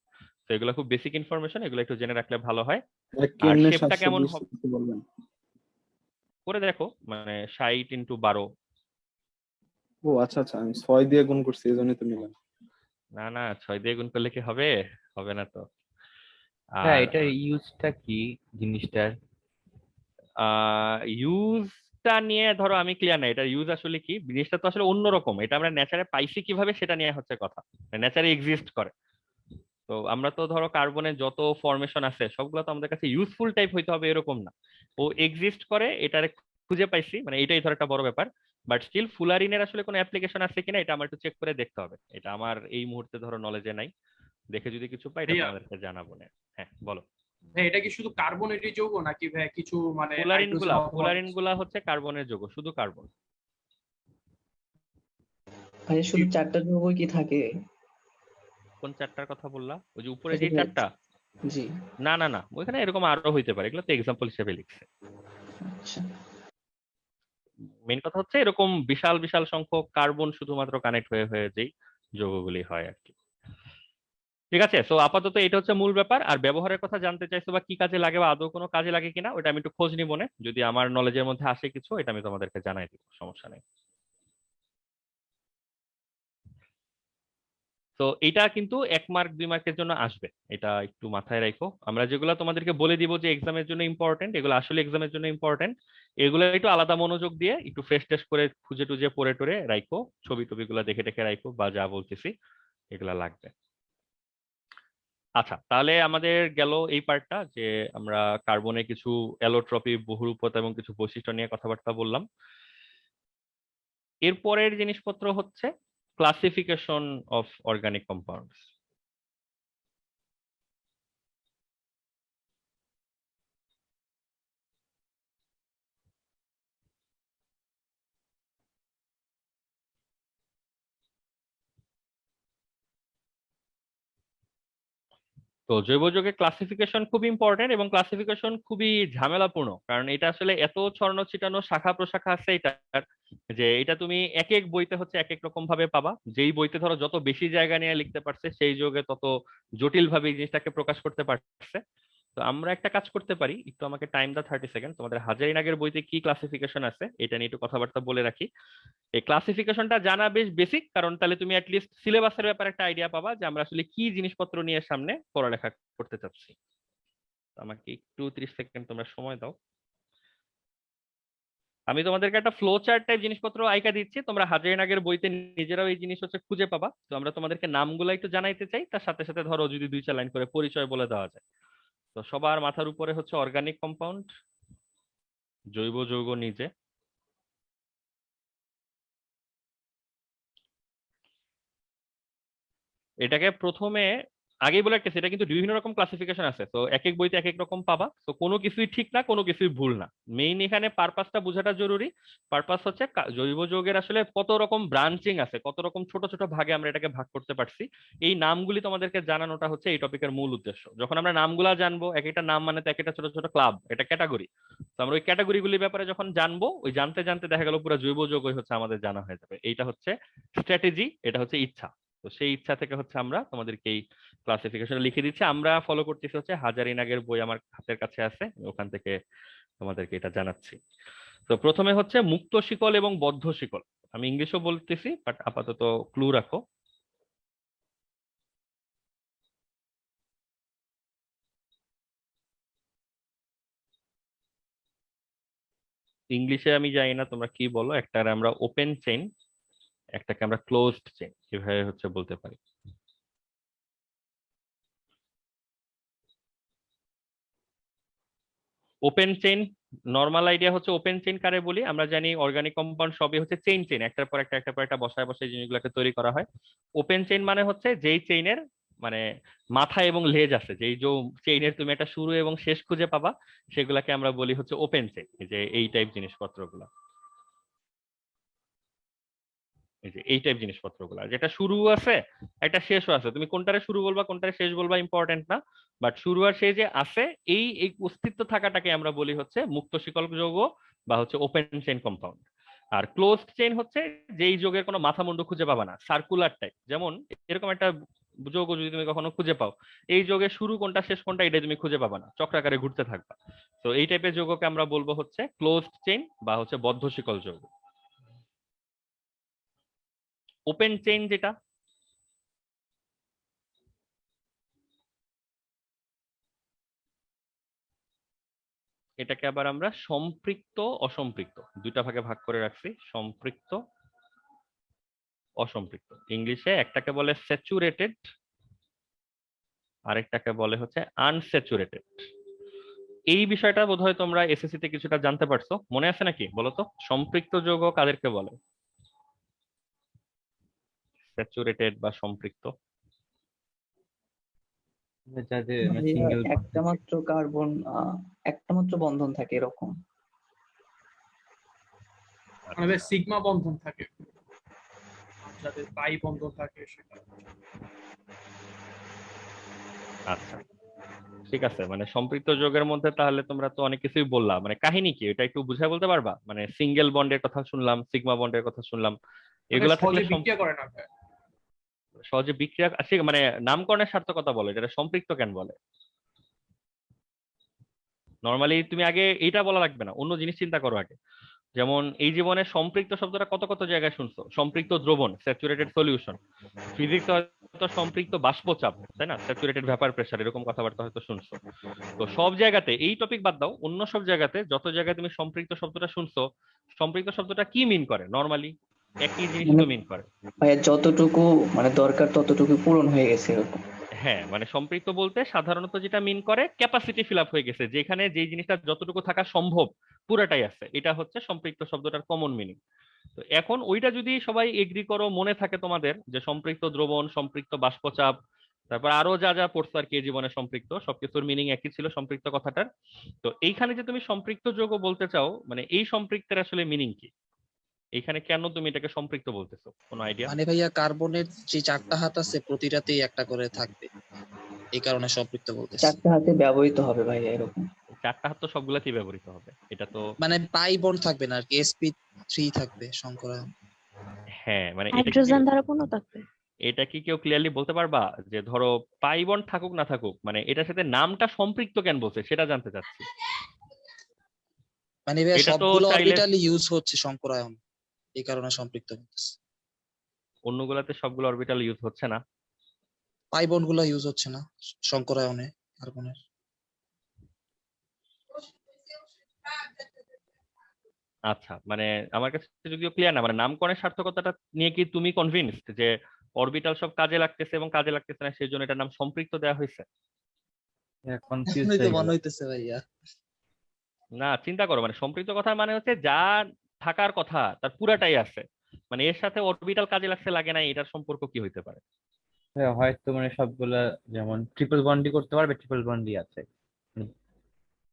S2: তো এগুলো খুব বেসিক ইনফরমেশন, এগুলো একটু জেনে রাখলে ভালো হয়। আর
S5: কেমনে
S2: শেপটা কেমন
S5: 720
S2: হবে
S5: একটু বলবেন?
S2: করে দেখো, মানে 60 × 12।
S5: ও আচ্ছা আচ্ছা, আমি 6 দিয়ে গুণ করছি এই জন্যই তো মিলাম।
S2: না না, 6 দিয়ে গুণ করলে কি হবে? হবে না তো।
S6: হ্যাঁ,
S2: আর
S6: এটার ইউজটা কি জিনিসটার?
S2: ইউজটা নিয়ে ধরো আমি ক্লিয়ার না, এটা ইউজ আসলে কি জিনিসটা তো আসলে অন্যরকম, এটা আমরা নেচারে পাইছি কিভাবে সেটা নিয়ে হচ্ছে কথা, নেচারে এক্সিস্ট করে। তো আমরা তো ধরো কার্বনের যত ফরমেশন আছে সবগুলো তো আমাদের কাছে ইউজফুল টাইপ হইতে হবে এরকম না, ও এক্সিস্ট করে, এটারে খুঁজে পাইছি, মানে এটাই ধর একটা বড় ব্যাপার। বাট স্টিল ফুলারিনের আসলে কোনো অ্যাপ্লিকেশন আছে কিনা এটা আমার একটু চেক করে দেখতে হবে, এটা আমার এই মুহূর্তে ধরো নলেজে নাই। দেখে যদি কিছু পাই এটা
S3: ভাইয়া,
S2: তোমাদেরকে জানাবো না। হ্যাঁ বলো।
S3: ভাই এটা কি শুধু কার্বনেটই যৌগ নাকি ভাই কিছু মানে
S2: ফুলারিন
S3: নাইট্রোজেন
S2: গুলা
S3: অথবা
S2: ফুলারিন গুলা হচ্ছে কার্বনের যৌগ, শুধু কার্বন।
S7: ভাইয়া শুধু 4টা যৌগই কি থাকে?
S2: কোন চারটার কথা বললা, ওই যে উপরে
S7: এই যে
S2: যে
S7: ভাই,
S2: চারটা?
S7: জি।
S2: না না না, ওইখানে এরকম আরো হইতে পারে, এগুলো তো এক্সাম্পল হিসেবে লিখছে।
S7: আচ্ছা
S2: মেন কথা হচ্ছে এরকম বিশাল বিশাল সংখ্যক কার্বন শুধুমাত্র কানেক্ট হয়ে হয়ে যেই যৌগগুলি হয় আর কি। ঠিক আছে, সো আপাতত এটা হচ্ছে মূল ব্যাপার। আর ব্যবহারের কথা জানতে চাইছো বা কি কাজে লাগে বা আদৌ কোনো কাজে লাগে কিনা, ওটা আমি একটু খোঁজ নিব না, যদি আমার নলেজের মধ্যে আসে কিছু এটা আমি তোমাদেরকে জানাই দিব, সমস্যা নেই। তো এটা কিন্তু 1 মার্ক 2 মার্কের জন্য আসবে, এটা একটু মাথায় রাখো। আমরা যেগুলো তোমাদেরকে বলে দিব যে এক্সামের জন্য ইম্পর্টেন্ট, এগুলো আসলে এক্সামের জন্য ইম্পর্টেন্ট, এগুলো একটু আলাদা মনোযোগ দিয়ে একটু ফ্রেশ টেস্ট করে খুঁজে টুজে পড়ে টরে রাখো, ছবি টবি গুলা দেখে দেখে রাখো, বা যা বলতেছি এগুলা লাগবে। আচ্ছা, তাহলে আমাদের গেল এই পার্টটা যে আমরা কার্বনের কিছু অ্যালোট্রপি, বহুরূপতা এবং কিছু বৈশিষ্ট্য নিয়ে কথাবার্তা বললাম। এরপরের জিনিসপত্র হচ্ছে ক্লাসিফিকেশন অফ অর্গানিক কম্পাউন্ডস। তো জৈব যৌগের ক্লাসিফিকেশন খুব ইম্পর্টেন্ট এবং ক্লাসিফিকেশন খুবই ঝামেলাপূর্ণ, কারণ এটা আসলে এত ছড়ানো ছিটানো শাখা প্রশাখা আছে এটার, যে এটা তুমি এক এক বইতে হচ্ছে এক এক রকম ভাবে পাবা। যেই বইতে ধরো যত বেশি জায়গা নিয়ে লিখতে পারছে সেই যৌগে তত জটিল ভাবে এই জিনিসটাকে প্রকাশ করতে পারছে। তো আমরা একটা কাজ করতে পারি, একটু আমাকে টাইম দাও 30 সেকেন্ড, তোমাদের হাজারিনাগের বইতে কি ক্লাসিফিকেশন আছে এটা নিয়ে একটু কথাবার্তা বলে রাখি। এই ক্লাসিফিকেশনটা জানা বেশ বেসিক, কারণ তাহলে তুমি অ্যাটলিস্ট সিলেবাসের ব্যাপারে একটা আইডিয়া পাবা যে আমরা আসলে কি জিনিসপত্র নিয়ে সামনে পড়ালেখা করতে চাচ্ছি। তো আমাকে একটু 30 সেকেন্ড তোমরা সময় দাও। আমি তোমাদেরকে একটা ফ্লো চার্ট টাইপ জিনিসপত্র আইকা দিচ্ছি, তোমরা হাজারিনাগের বইতে নিজেরাও এই জিনিস হচ্ছে খুঁজে পাবা। তো আমরা তোমাদেরকে নামগুলো একটু জানাইতে চাই, তার সাথে সাথে ধরো যদি 2-4 লাইন করে পরিচয় বলে দেওয়া যায়। তো সবার মাথার উপরে হচ্ছে অর্গানিক কম্পাউন্ড, জৈব যৌগ নিজে। এটাকে প্রথমে আগেই বলে রাখতেছি, এটা কিন্তু বিভিন্ন রকম ক্লাসিফিকেশন আছে, তো এক এক বইতে এক এক রকম পাবা, তো কোনো কিছুই ঠিক না কোনো কিছুই ভুল না। মেইন এখানে পারপাসটা বোঝাটা জরুরি। পারপাস হচ্ছে জৈব যৌগের আসলে কত রকম ব্রাঞ্চিং আছে, কত রকম ছোট ছোট ভাগে আমরা এটাকে ভাগ করতে পারছি, এই নামগুলি তোমাদেরকে জানানোটা হচ্ছে এই টপিকের মূল উদ্দেশ্য। যখন আমরা নামগুলা জানবো, এক একটা নাম মানে তো এক একটা ছোট ছোট ক্লাব, এটা ক্যাটাগরি, তো আমরা ওই ক্যাটাগরিগুলির ব্যাপারে যখন জানবো, ওই জানতে জানতে দেখা গেল পুরো জৈব যৌগই হচ্ছে আমাদের জানা হয়ে যাবে। এইটা হচ্ছে স্ট্র্যাটেজি, এটা হচ্ছে ইচ্ছা। তো সেই ইচ্ছা থেকে হচ্ছে আমরা তোমাদেরকে এই ক্লাসিফিকেশন লিখে দিচ্ছি, আমরা ফলো করতেছি হচ্ছে হাজারিনাগের বই আমার হাতের কাছে আছে, ওখান থেকে তোমাদেরকে এটা জানাচ্ছি। তো প্রথমে হচ্ছে মুক্ত শিকল এবং বদ্ধ শিকল, আমি ইংলিশও বলতেছি বাট আপাতত ক্লু রাখো। ইংলিশে আমি জানি না তোমরা কি বলো, একটার আমরা ওপেন চেইন, একটাকে আমরা ক্লোজড চেইন, এভাবে হচ্ছে বলতে পারি। ওপেন চেইন নর্মাল আইডিয়া হচ্ছে, ওপেন চেইন কারে বলি আমরা জানি, অর্গানিক কম্পাউন্ড সবই হচ্ছে চেইন চেইন, একটার পর একটা একটার পর একটা বসায় বসায় জিনিসগুলোকে তৈরি করা হয়। ওপেন চেইন মানে হচ্ছে যেই চেইনের মানে মাথা এবং লেজ আছে, যেই যে চেইনের তুমি একটা শুরু এবং শেষ খুঁজে পাবা, সেগুলাকে আমরা বলি হচ্ছে ওপেন চেইন। যে এই টাইপ জিনিসপত্রগুলা, এই টাইপ জিনিসপত্রগুলা যেটা শুরু আছে একটা শেষও আছে, তুমি কোনটারে শুরু বলবা কোনটারে শেষ বলবা ইম্পর্টেন্ট না, বাট শুরু আর শেষ যে আছে এই এই অস্তিত্ব থাকাটাকে আমরা বলি হচ্ছে মুক্ত শিকল যৌগ বা হচ্ছে ওপেন চেইন কম্পাউন্ড। আর ক্লোজড চেইন হচ্ছে যেই যৌগের কোনো মাথা মুন্ডু খুঁজে পাবা না, সার্কুলার টাইপ। যেমন এরকম একটা যৌগ যদি তুমি কখনো খুঁজে পাও, এই যৌগের শুরু কোনটা শেষ কোনটা এটা তুমি খুঁজে পাবা না, চক্রাকারে ঘুরতে থাকবা। তো এই টাইপের যৌগকে আমরা বলবো হচ্ছে ক্লোজড চেইন বা হচ্ছে বদ্ধ শিকল যৌগ। ওপেন চেইন যেটা, এটাকে আবার আমরা সম্পৃক্ত অসম্পৃক্ত দুইটা ভাগে ভাগ করে রাখছি, সম্পৃক্ত অসম্পৃক্ত। ইংলিশে একটাকে বলে স্যাচুরেটেড, আরেকটাকে বলে হচ্ছে আনস্যাচুরেটেড। এই বিষয়টা বোধহয় তোমরা এসএসসি তে কিছুটা জানতে পারছো, মনে আছে নাকি বলো তো? সম্পৃক্ত যৌগ কাদেরকে বলে, স্যাচুরেটেড বা সম্পৃক্ত?
S6: যাদের
S7: ভাইয়া
S6: সিঙ্গেল
S7: একটা মাত্র কার্বন, একটা মাত্র বন্ধন থাকে এরকম।
S3: মানে সিগমা বন্ধন থাকে, আর যাদের পাই বন্ধন থাকে সেটা।
S2: আচ্ছা ঠিক আছে, মানে সম্পৃক্ত যৌগের মধ্যে তাহলে তোমরা তো অনেক কিছুই বললা, মানে কাহিনী কি এটা একটু বুঝায় বলতে পারবা? মানে সিঙ্গেল বন্ডের কথা শুনলাম, সিগমা বন্ডের কথা শুনলাম, এগুলা থাকলে
S3: সহজে বিক্রিয়া করে না ভাই।
S2: সহজে বিক্রিয়া, আচ্ছা মানে নামকরণের সার্থকতা বলে, এটা সম্পৃক্ত কেন বলে? নর্মালি তুমি আগে এইটা বলা লাগবে না, অন্য জিনিস চিন্তা করো আগে। যেমন এই জীবনে সম্পৃক্ত শব্দটা কত কত জায়গায় শুনছো, সম্পৃক্ত দ্রবণ স্যাচুরেটেড সলিউশন, ফিজিক্স হয়তো সম্পৃক্ত বাষ্পচাপ, তাই না, স্যাচুরেটেড ভ্যাপার প্রেসার, এরকম কথাবার্তা হয়তো শুনছো। তো সব জায়গাতে, এই টপিক বাদ দাও, অন্য সব জায়গাতে যত জায়গায় তুমি সম্পৃক্ত শব্দটা শুনছো, সম্পৃক্ত শব্দটা কি মিন করে? নর্মালি একই জিনিস তো মিন করে।
S7: ভাইয়া যতটুকু মানে দরকার ততটুকু পূরণ হয়ে গেছে এরকম।
S2: হ্যাঁ, মানে সম্পৃক্ত বলতে সাধারণত যেটা মিন করে ক্যাপাসিটি ফিল আপ হয়ে গেছে, যেখানে যেই জিনিসটা যতটুকু থাকা সম্ভব পুরাটাই আছে, এটা হচ্ছে সম্পৃক্ত শব্দটার কমন মিনিং। তো এখন ওইটা যদি সবাই এগ্রি করো, মনে থাকে তোমাদের যে সম্পৃক্ত দ্রবণ, সম্পৃক্ত বাষ্পচাপ, তারপর আরো যা যা পড়ছো আর কি জীবনে সম্পৃক্ত, সবকিছুর মিনিং একই ছিল সম্পৃক্ত কথাটার। তো এইখানে যে তুমি সম্পৃক্ত যৌগ বলতে চাও, মানে এই সম্পৃক্তের আসলে মিনিং কি? এইখানে কেন তুমি এটাকে সম্পৃক্ত বলতেছো, কোনো আইডিয়া?
S9: মানে ভাইয়া কার্বনের যে 4টা হাত আছে প্রতিটাতেই একটা করে থাকবে, এই কারণে সম্পৃক্ত বলতেছে।
S7: 4টা হাতে ব্যবহৃত হবে ভাইয়া এরকম।
S2: চারটা হাত তো সবগুলাতেই ব্যবহৃত হবে, এটা তো
S9: মানে পাই বন্ড থাকবে না আর কি, sp3 থাকবে সংকরায়ন।
S2: হ্যাঁ মানে এটা কি,
S8: হাইড্রোজেন দ্বারা পূর্ণ থাকবে।
S2: এটা কি কেউ ক্লিয়ারলি বলতে পারবা যে ধরো পাই বন্ড থাকুক না থাকুক, মানে এটার সাথে নামটা সম্পৃক্ত কেন বলছে সেটা জানতে চাচ্ছি।
S9: মানে ভাইয়া
S2: এটা তো
S9: সবগুলো
S2: চাইলে
S9: অরবিটালি ইউজ হচ্ছে সংকরায়ন, এই কারণে সম্পৃক্ত বলতেছে।
S2: অন্যগুলাতে সবগুলো অরবিটাল ইউজ হচ্ছে না।
S9: পাই বন্ড গুলো ইউজ হচ্ছে না সংকরায়নে কার্বনের।
S2: আচ্ছা মানে আমার কাছে যদিও ক্লিয়ার না, মানে নামকরণের সার্থকতাটা নিয়ে কি তুমি কনভিন্সড যে অরবিটাল সব কাজে লাগতেছে এবং কাজে লাগতেছে না, সেই জন্য এটার নাম সম্পৃক্ত দেওয়া হয়েছে?
S6: কনফিউজ
S9: এখনই তো
S6: হয়ে
S9: মনে
S6: গেল।
S9: হইতেছে ভাইয়া।
S2: না চিন্তা করো, মানে সম্পৃক্ত কথার মানে হচ্ছে যা থাকার কথা তার পুরাটাই আছে, মানে এর সাথে অরবিটাল কাজে লাগছে লাগে না, এটার সম্পর্ক কি হইতে পারে?
S6: হ্যাঁ, হয়তো মানে সবগুলা যেমন ট্রিপল বন্ডই করতে পারবে, ট্রিপল বন্ডই আছে,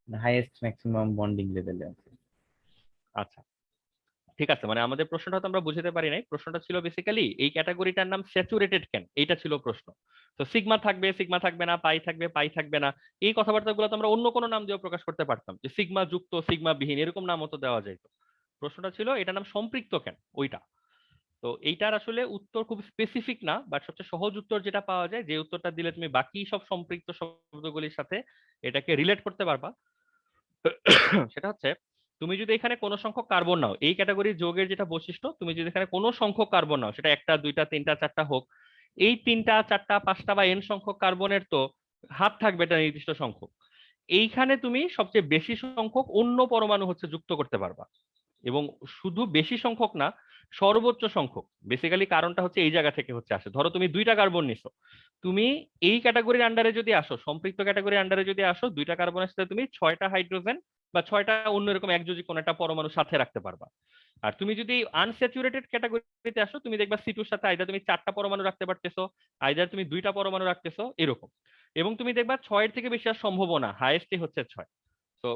S6: হাইয়েস্ট ম্যাক্সিমাম বন্ডিং লেভেলে আছে।
S2: আচ্ছা ঠিক আছে, মানে আমাদের প্রশ্নটা তো আমরা বুঝতে পারি নাই, প্রশ্নটা ছিল বেসিক্যালি এই ক্যাটাগরিটার নাম স্যাচুরেটেড কেন, এইটা ছিল প্রশ্ন। তো সিগমা থাকবে, সিগমা থাকবে না, পাই থাকবে, পাই থাকবে না, এই কথাবার্তাগুলো তো আমরা অন্য কোনো নাম দিয়েও প্রকাশ করতে পারতাম, যে সিগমা যুক্ত, সিগমা বিহীন, এরকম নামও তো দেওয়া যাইতো। প্রশ্নটা ছিল এটার নাম সম্পৃক্ত কেন, ওইটা। তো এইটার আসলে উত্তর খুব স্পেসিফিক না, বাট সবচেয়ে সহজ উত্তর যেটা পাওয়া যায়, যে উত্তরটা দিলে তুমি বাকি সব সম্পৃক্ত শব্দগুলির সাথে এটাকে রিলেট করতে পারবা, সেটা হচ্ছে তুমি যদি এখানে কোনো সংখ্যক কার্বন নাও, এই ক্যাটাগরির যৌগের যেটা বৈশিষ্ট্য, তুমি যদি এখানে কোনো সংখ্যক কার্বন নাও, সেটা একটা দুইটা তিনটা চারটা হোক, এই তিনটা চারটা পাঁচটা বা এন সংখ্যক কার্বনের তো হাত থাকবে এটা নির্দিষ্ট সংখ্যক। এইখানে তুমি সবচেয়ে বেশি সংখ্যক অন্য পরমাণু হচ্ছে যুক্ত করতে পারবা, এবং শুধু বেশি সংখ্যক না, সর্বোচ্চ সংখ্যক। বেসিক্যালি কারণটা হচ্ছে এই জায়গা থেকে হচ্ছে আসে। ধরো তুমি 2টা কার্বন নিছো, তুমি এই ক্যাটাগরির আন্ডারে যদি আসো, সম্পৃক্ত ক্যাটাগরির আন্ডারে যদি আসো, 2টা কার্বনের সাথে তুমি 6টা হাইড্রোজেন বা 6টা অন্য এরকম একযোজী কোন একটা পরমাণু সাথে রাখতে পারবা। আর তুমি যদি আনস্যাচুরেটেড ক্যাটাগরিতে আসো, তুমি দেখবা C2 সাথে আইদার তুমি 4টা পরমাণু রাখতে পারতেছো, আইদার তুমি 2টা পরমাণু রাখতেছো, এরকম। এবং তুমি দেখবা 6 এর থেকে বেশি আর সম্ভব না, হাইয়েস্টই হচ্ছে 6। তো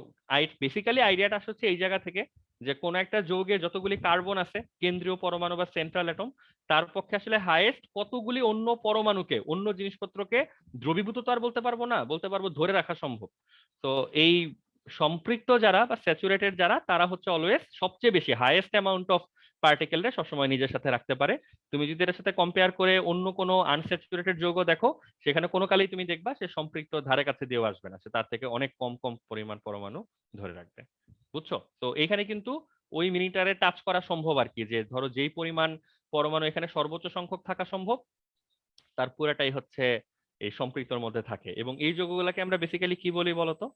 S2: বেসিক্যালি আইডিয়াটা হচ্ছে এই জায়গা থেকে যে কোন একটা যৌগে যতগুলি কার্বন আছে, কেন্দ্রীয় পরমাণু বা সেন্ট্রাল অ্যাটম, তার পক্ষে আসলে হাইয়েস্ট কতগুলি অন্য পরমাণুকে, অন্য জিনিসপত্রকে দ্রবীভূত তো আর বলতে পারবো না, বলতে পারবো ধরে রাখা সম্ভব। তো এই সম্পৃক্ত যারা বা স্যাচুরেটেড যারা, তারা হচ্ছে অলওয়েজ সবচেয়ে বেশি হাইয়েস্ট অ্যামাউন্ট অফ পার্টিকেলরে সবসময় নিজের সাথে রাখতে পারে। তুমি যদি এর সাথে কম্পেয়ার করে অন্য কোনো আনস্যাচুরেটেড যৌগ দেখো, সেখানে কোনো কালেই তুমি দেখবা সে সম্পৃক্ত ধারে কাছে দিয়েও আসবে না, সে তার থেকে অনেক কম কম পরিমাণ পরমাণু ধরে রাখবে। বুঝছো? তো এখানে কিন্তু ওই মিনিটারে টাচ করা সম্ভব আর কি, যে ধরো যেই পরিমাণ পরমাণু এখানে সর্বোচ্চ সংখ্যক থাকা সম্ভব, তার পুরাটাই হচ্ছে এই সম্পৃক্তর মধ্যে থাকে। এবং এই যৌগগুলোকে আমরা বেসিক্যালি কি বলি বলতো?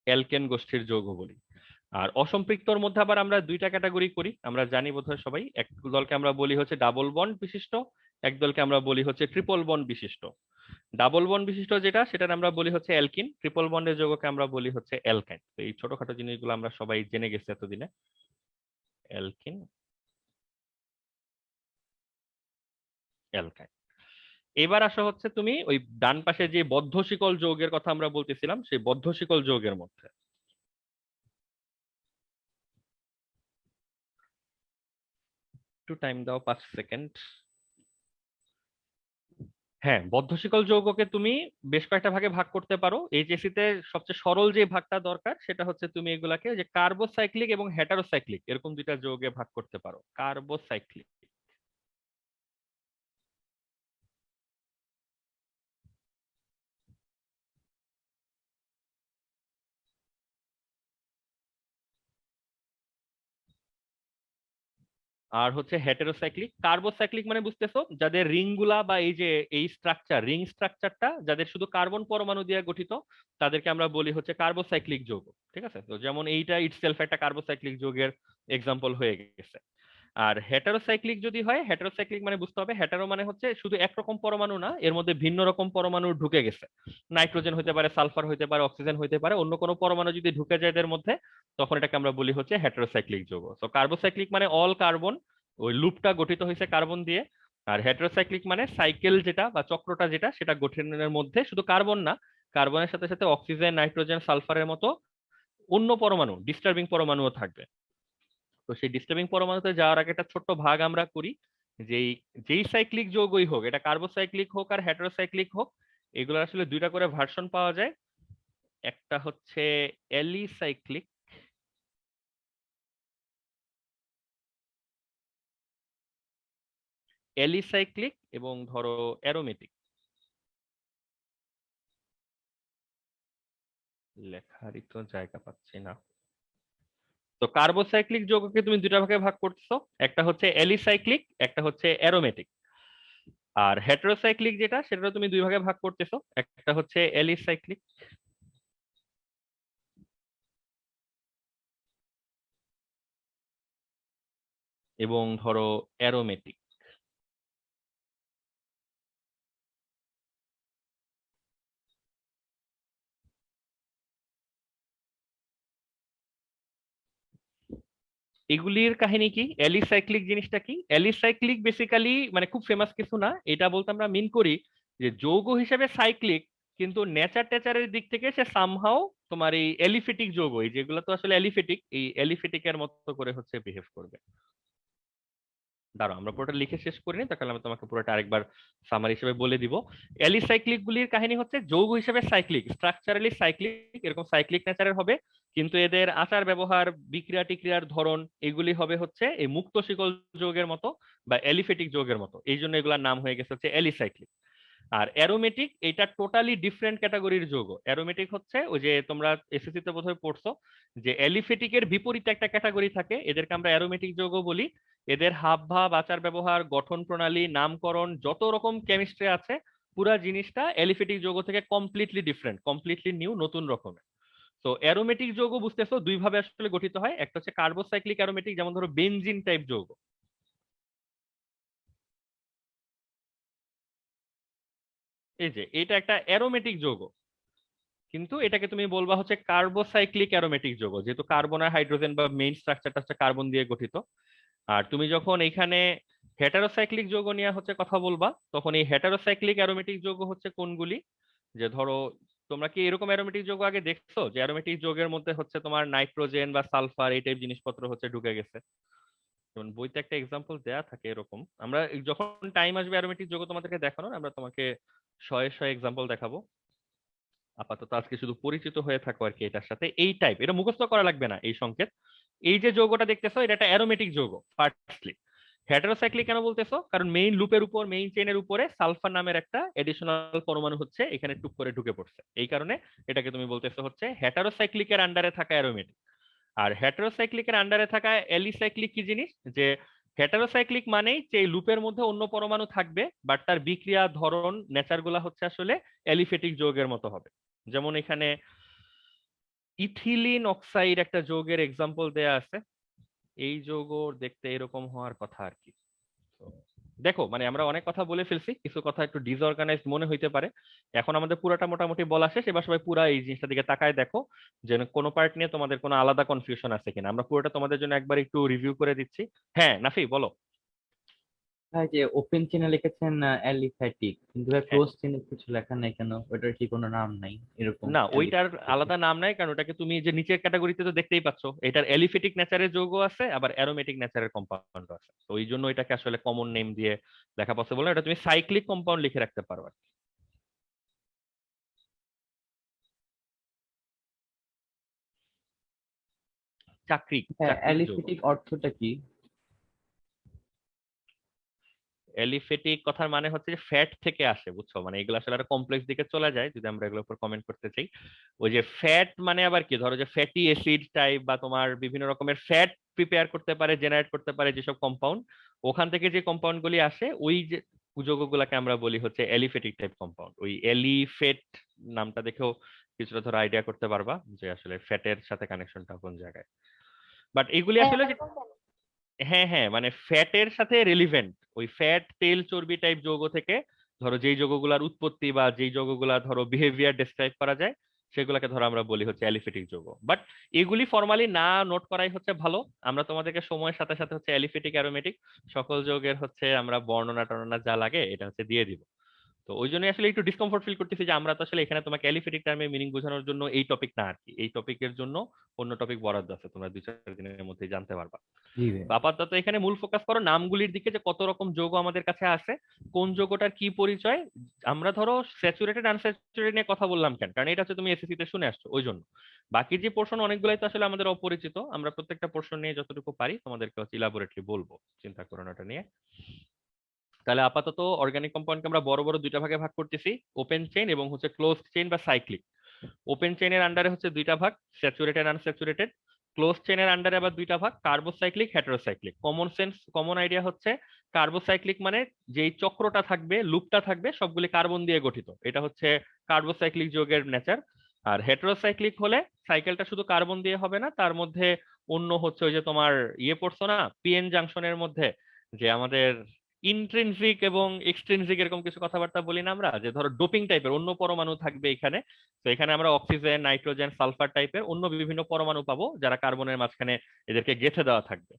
S2: অ্যালকেন গোষ্ঠীর যৌগ বলি। আর অসম্পৃক্তর মধ্যে আবার আমরা 2টা ক্যাটাগরি করি, আমরা জানি বোধহয় সবাই। এক দলকে আমরা বলি হচ্ছে ডাবল বন্ড বিশিষ্ট, এক দলকে আমরা বলি হচ্ছে ট্রিপল বন্ড বিশিষ্ট। ডাবল বন্ড বিশিষ্ট যেটা, সেটার আমরা বলি হচ্ছে অ্যালকিন, ট্রিপল বন্ডের যৌগকে আমরা বলি হচ্ছে অ্যালকাইন। তো এই ছোটখাটো জিনিসগুলো আমরা সবাই জেনে গেছি এতদিনে। অ্যালকিন, অ্যালকাইন। এবার আসা হচ্ছে তুমি ওই ডান পাশে যে বদ্ধ শিকল যৌগের কথা আমরা বলতেছিলাম, সেই বদ্ধ শিকল যৌগের মধ্যে একটু টাইম দাও, 5 সেকেন্ড। হ্যাঁ, বদ্ধ শিকল যৌগকে তুমি বেশ কয়েকটা ভাগে ভাগ করতে পারো। এইচএসসি তে সবচেয়ে সরল যে ভাগটা দরকার, সেটা হচ্ছে তুমি এগুলাকে যে কার্বোসাইক্লিক এবং হেটারোসাইক্লিক এরকম 2টা যৌগে ভাগ করতে পারো। কার্বোসাইক্লিক, আর হচ্ছে হেটেরোসাইক্লিক। কার্বোসাইক্লিক মানে বুঝতেছো, যাদের রিং গুলা বা এই যে এই স্ট্রাকচার, রিং স্ট্রাকচারটা যাদের শুধু কার্বন পরমাণু দিয়ে গঠিত, তাদেরকে আমরা বলি হচ্ছে কার্বোসাইক্লিক যৌগ। ঠিক আছে? তো যেমন এইটা ইটসেলফ একটা কার্বোসাইক্লিক যৌগের এক্সাম্পল হয়ে গেছে। আর হেটারোসাইক্লিক যদি হয়, হেটারোসাইক্লিক মানে বুঝতে হবে, হেটারো মানে হচ্ছে শুধু একরকম পরমাণু না, এর মধ্যে ভিন্ন রকম পরমাণু ঢুকে গেছে। নাইট্রোজেন হতে পারে, সালফার হতে পারে, অক্সিজেন হতে পারে, অন্য কোনো পরমাণু যদি ঢুকে যায় এদের মধ্যে, তখন এটাকে আমরা বলি হচ্ছে হেটারোসাইক্লিক যৌগ। তো কার্বোসাইক্লিক মানে অল কার্বন, ওই লুপটা গঠিত হয়েছে কার্বন দিয়ে। আর হেটারোসাইক্লিক মানে সাইকেল যেটা বা চক্রটা যেটা, সেটা গঠনের মধ্যে শুধু কার্বন না, কার্বনের সাথে সাথে অক্সিজেন, নাইট্রোজেন, সালফারের মতো অন্য পরমাণু, ডিস্টার্বিং পরমাণুও থাকবে। তো সেই ডিস্টার্বিং পরমাণুতে যাওয়ার আগে একটা ছোট্ট ভাগ আমরা করি, যেই যেই সাইক্লিক যৌগই হোক, এটা কার্বোসাইক্লিক হোক আর হেটারোসাইক্লিক হোক, এগুলো আসলে 2টা করে ভার্সন পাওয়া যায়। একটা হচ্ছে অ্যালিসাইক্লিক, অ্যালিসাইক্লিক এবং ধরো অ্যারোমেটিক। লেখারই তো জায়গা পাচ্ছি না। তো কার্বোসাইক্লিক যৌগকে তুমি 2টা ভাগে ভাগ করতেছো, একটা হচ্ছে অ্যালিসাইক্লিক, একটা হচ্ছে অ্যারোমেটিক। আর হেটারোসাইক্লিক যেটা, সেটা তুমি 2 ভাগে ভাগ করতেছো, একটা হচ্ছে অ্যালিসাইক্লিক এবং ধরো অ্যারোমেটিক। এগুলির কাহিনী কি? অ্যালিসাইক্লিক জিনিসটা কি? অ্যালিসাইক্লিক বেসিক্যালি মানে খুব ফেমাস কিছু না, এটা বলতে আমরা মিন করি যে যৌগ হিসেবে সাইক্লিক, কিন্তু নেচার টেচারের দিক থেকে সে সামহাও তোমার এই এলিফেটিক যৌগ, এই যেগুলো তো আসলে এলিফেটিক, এই এলিফেটিকের মতো করে হচ্ছে বিহেভ করবে। দাঁড়াও, আমরা পুরোটা লিখে শেষ করিনি, তাহলে আমি তোমাকে পুরোটা আরেকবার সামারি হিসেবে বলে দিব। অ্যালিসাইক্লিক গুলির কাহিনী হচ্ছে যৌগ হিসেবে সাইক্লিক, স্ট্রাকচারালি সাইক্লিক, এরকম সাইক্লিক নেচারের হবে, কিন্তু এদের আচার ব্যবহার, বিক্রিয়া টিক্রিয়ার ধরন, এগুলি হবে হচ্ছে এই মুক্ত শিকল যৌগের মতো বা এলিফেটিক যৌগের মতো। এই জন্য এগুলার নাম হয়ে গেছে হচ্ছে অ্যালিসাইক্লিক। আর অ্যারোমেটিক, এটা টোটালি ডিফারেন্ট ক্যাটাগরির যৌগ। অ্যারোমেটিক হচ্ছে ওই যে তোমরা এসএসসি তে বোধহয় পড়ছো যে অ্যালিফেটিকের বিপরীতে একটা ক্যাটাগরি থাকে, এদেরকে আমরা অ্যারোমেটিক যৌগ বলি। এদের হাবভাব, আচার ব্যবহার, গঠন প্রণালী, নামকরণ, যত রকম কেমিস্ট্রি আছে পুরা জিনিসটা অ্যালিফেটিক যৌগ থেকে কমপ্লিটলি ডিফারেন্ট, কমপ্লিটলি নিউ, নতুন রকমের। তো অ্যারোমেটিক যৌগ বুঝতেছো দুই ভাবে আসলে গঠিত হয়, একটা হচ্ছে কার্বোসাইক্লিক অ্যারোমেটিক, যেমন ধরো বেনজিন টাইপ যৌগ, এই যে এটা একটা অ্যারোমেটিক যৌগ, কিন্তু এটাকে তুমি বলবা হচ্ছে কার্বোসাইক্লিক অ্যারোমেটিক যৌগ, যেহেতু কার্বন আর হাইড্রোজেন বা মেইন স্ট্রাকচারটা হচ্ছে কার্বন দিয়ে গঠিত। আর তুমি যখন এখানে হেটারোসাইক্লিক যৌগ নিয়ে হচ্ছে কথা বলবা, তখন এই হেটারোসাইক্লিক অ্যারোমেটিক যৌগ হচ্ছে কোনগুলি, যে ধরো তোমরা কি এরকম অ্যারোমেটিক যৌগ আগে দেখছো যে অ্যারোমেটিক যৌগের মধ্যে হচ্ছে তোমার নাইট্রোজেন বা সালফার এই টাইপ জিনিসপত্র হচ্ছে ঢুকে গেছে? যেমন বইতে একটা এক্সাম্পল দেয়া থাকে এরকম। আমরা যখন টাইম আসবে অ্যারোমেটিক যৌগ তোমাদেরকে দেখানোর, আমরা তোমাকে শয়ে শয়ে এক্সাম্পল দেখাবো। আপাতত আজকে শুধু পরিচিত হয়ে থাকো আর কি এটার সাথে। এই টাইপ, এটা মুখস্থ করা লাগবে না এই সংকেত। এই যে যৌগটা দেখতেছো এটা একটা অ্যারোমেটিক যৌগ ফার্স্টলি। হেটারোসাইক্লিক কেন বলতেছো? কারণ মেইন লুপের উপর, মেইন চেইনের উপরে সালফার নামের একটা এডিশনাল পরমাণু হচ্ছে এখানে টুক করে ঢুকে পড়ছে, এই কারণে এটাকে তুমি বলতেছো হচ্ছে হেটারোসাইক্লিকের আন্ডারে থাকা অ্যারোমেটিক। আর হেটারোসাইক্লিকের আন্ডারে থাকা অ্যালিসাইক্লিক কি জিনিস, যে হেটারোসাইক্লিক মানেই যে এই লুপের মধ্যে অন্য পরমাণু থাকবে, বাট তার বিক্রিয়া ধরন নেচার গুলা হচ্ছে আসলে অ্যালিফেটিক যৌগের মতো হবে। যেমন এখানে ইথিলিন অক্সাইড একটা যৌগের এক্সাম্পল দেয়া আছে, এই যৌগ দেখতে এরকম হওয়ার কথা আর কি। তো দেখো মানে আমরা অনেক কথা বলে ফেলছি, কিছু কথা একটু ডিসঅর্গানাইজড মনে হইতে পারে। এখন আমাদের পুরাটা মোটামুটি বলা শেষ, এবার সবাই পুরা এই জিনিসটা দিকে তাকায় দেখো যে কোনো পার্ট নিয়ে তোমাদের কোনো আলাদা কনফিউশন আছে কিনা। আমরা পুরোটা তোমাদের জন্য একবার একটু রিভিউ করে দিচ্ছি। হ্যাঁ নাফি বলো।
S6: ভাই যে ওপেন চেনে লিখেছেন অ্যালিফ্যাটিক, কিন্তু ভাই
S2: হ্যাঁ,
S6: ক্লোজ চেনে কিছু লেখা নাই কেন? ওটার কি কোনো নাম নাই এরকম?
S2: না ওইটার আলাদা নাম নাই, কারণ ওটাকে তুমি যে নিচের ক্যাটাগরিতে তো দেখতেই পাচ্ছ, এটার অ্যালিফেটিক নেচারের যৌগ আছে আবার অ্যারোমেটিক নেচারের কম্পাউন্ড আছে, তো ওই জন্য এটাকে আসলে কমন নেম দিয়ে লেখা পসিবল না। এটা তুমি সাইক্লিক কম্পাউন্ড লিখে রাখতে পারো আর কি। চাকরিক,
S6: হ্যাঁ,
S2: চাকরিক যৌগ।
S6: অ্যালিফ্যাটিক অর্থটা কি?
S2: অ্যালিফেটিক কথার মানে হচ্ছে যে ফ্যাট থেকে আসে, বুঝছো? মানে এগুলো আসলে আরো কমপ্লেক্স দিকে চলে যায় যদি আমরা এগুলোর উপর কমেন্ট করতে চাই। ওই যে ফ্যাট মানে আবার কি, ধরো যে ফ্যাটি অ্যাসিড টাইপ বা তোমার বিভিন্ন রকমের ফ্যাট প্রিপেয়ার করতে পারে, জেনারেট করতে পারে যেসব কম্পাউন্ড, ওখান থেকে যে কম্পাউন্ড গুলি আসে ওই যে যৌগগুলোকে আমরা বলি হচ্ছে অ্যালিফেটিক টাইপ কম্পাউন্ড। ওই অ্যালিফেট নামটা দেখেও কিছুটা ধরো আইডিয়া করতে পারবা যে আসলে ফ্যাটের সাথে কানেকশনটা কোন জায়গায়। বাট এগুলি আসলে যে, হ্যাঁ হ্যাঁ মানে ফ্যাটের সাথে রেলিভেন্ট, ওই ফ্যাট তেল চর্বি টাইপ যৌগ থেকে ধরো যেই যৌগগুলার উৎপত্তি বা যেই যৌগগুলা ধরো বিহেভিয়ার ডেসক্রাইব করা যায়, সেগুলোকে ধরো আমরা বলি হচ্ছে অ্যালিফেটিক যৌগ। বাট এগুলি ফর্মালি না নোট করাই হচ্ছে ভালো। আমরা তোমাদেরকে সময়ের সাথে সাথে হচ্ছে অ্যালিফেটিক অ্যারোমেটিক সকল যৌগের হচ্ছে আমরা বর্ণনা টর্ণনা যা লাগে এটা হচ্ছে দিয়ে দিব। তো ওই জন্য আসলে একটু ডিসকমফোর্ট ফিল করতেছি যে আমরা তো আসলে এখানে তোমাকে অ্যালিফেটিক টার্মে মিনিং বোঝানোর জন্য এই টপিক না আর কি, এই টপিকের জন্য অন্য টপিক বরাদ্দ আছে, তোমরা 2-4 দিনের মধ্যেই জানতে পারবা।
S6: জি ভাই।
S2: তো আপাতত এখানে মূল ফোকাস করো নামগুলির দিকে, যে কত রকম যৌগ আমাদের কাছে আছে, কোন যৌগটার কি পরিচয়। আমরা ধরো স্যাচুরেটেড আনস্যাচুরেটেড নিয়ে কথা বললাম কেন, কারণ এটা হচ্ছে তুমি এসএসসি তে শুনে আসছো, ওই জন্য। বাকি যে পোর্শন অনেকগুলাই তো আসলে আমাদের অপরিচিত, আমরা প্রত্যেকটা পোর্শন নিয়ে যতটুকু পারি তোমাদেরকে হচ্ছে ইলাবোরেটলি বলবো, চিন্তা করো না ওটা নিয়ে। তাহলে আপাতত অর্গানিক কম্পাউন্ডকে আমরা বড় বড় দুইটা ভাগে ভাগ করতেছি, ওপেন চেইন এবং হচ্ছে ক্লোজ চেইন বা সাইক্লিক। ওপেন চেইনের আন্ডারে হচ্ছে দুইটা ভাগ, স্যাচুরেটেড আনস্যাচুরেটেড। ক্লোজ চেইনের আন্ডারে আবার দুইটা ভাগ, carbocyclic, heterocyclic. Common sense, common idea হচ্ছে কার্বোসাইক্লিক মানে যেই চক্রটা থাকবে, লুপটা থাকবে, সবগুলি কার্বন দিয়ে গঠিত, এটা হচ্ছে কার্বোসাইক্লিক যৌগের নেচার। আর হেটারোসাইক্লিক হলে সাইকেলটা শুধু কার্বন দিয়ে হবে না, তার মধ্যে অন্য হচ্ছে ওই যে তোমার ইয়ে পড়ছো না পিএন জাংশনের মধ্যে, যে আমাদের ইন্ট্রিনসিক এবং এক্সট্রিনসিক এরকম কিছু কথাবার্তা বলি না আমরা, যে ধরো ডোপিং টাইপের অন্য পরমাণু থাকবে এখানে। তো এখানে আমরা অক্সিজেন, নাইট্রোজেন, সালফার টাইপের অন্য বিভিন্ন পরমাণু পাবো যারা কার্বনের মাঝখানে এদেরকে গেঁথে দেওয়া থাকবে।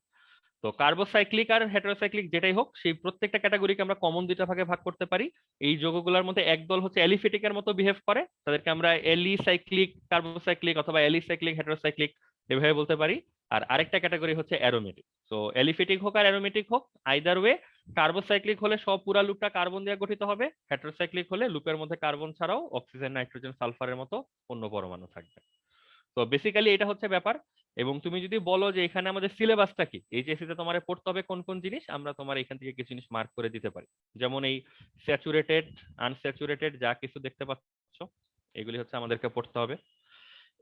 S2: তো কার্বোসাইক্লিক আর হেটারোসাইক্লিক যেটাই হোক, সেই প্রত্যেকটা ক্যাটাগরিকে আমরা কমন দুইটা ভাগে ভাগ করতে পারি। এই যৌগগুলোর মধ্যে একদল হচ্ছে অ্যালিফেটিকের মতো বিহেভ করে, তাদেরকে আমরা অ্যালিসাইক্লিক কার্বোসাইক্লিক অথবা অ্যালিসাইক্লিক হেটারোসাইক্লিক এভাবে বলতে পারি। আর আরেকটা ক্যাটাগরি হচ্ছে অ্যারোমেটিক। তো অ্যালিফেটিক হোক আর অ্যারোমেটিক হোক, আইদার ওয়ে কার্বোসাইক্লিক হলে সব পুরা লুপটা কার্বন দিয়ে গঠিত হবে, হেটারোসাইক্লিক হলে লুপের মধ্যে কার্বন ছাড়াও অক্সিজেন, নাইট্রোজেন, সালফারের মতো অন্য পরমাণু থাকবে। তো বেসিক্যালি এটা হচ্ছে ব্যাপার। এবং তুমি যদি বলো যে এখানে আমাদের সিলেবাসটা কি, এইচএসসি তে তোমার পড়তে হবে কোন কোন জিনিস, আমরা তোমার এখান থেকে কিছু জিনিস মার্ক করে দিতে পারি। যেমন এই স্যাচুরেটেড, আনস্যাচুরেটেড যা কিছু দেখতে পাচ্ছ এগুলি হচ্ছে আমাদেরকে পড়তে হবে।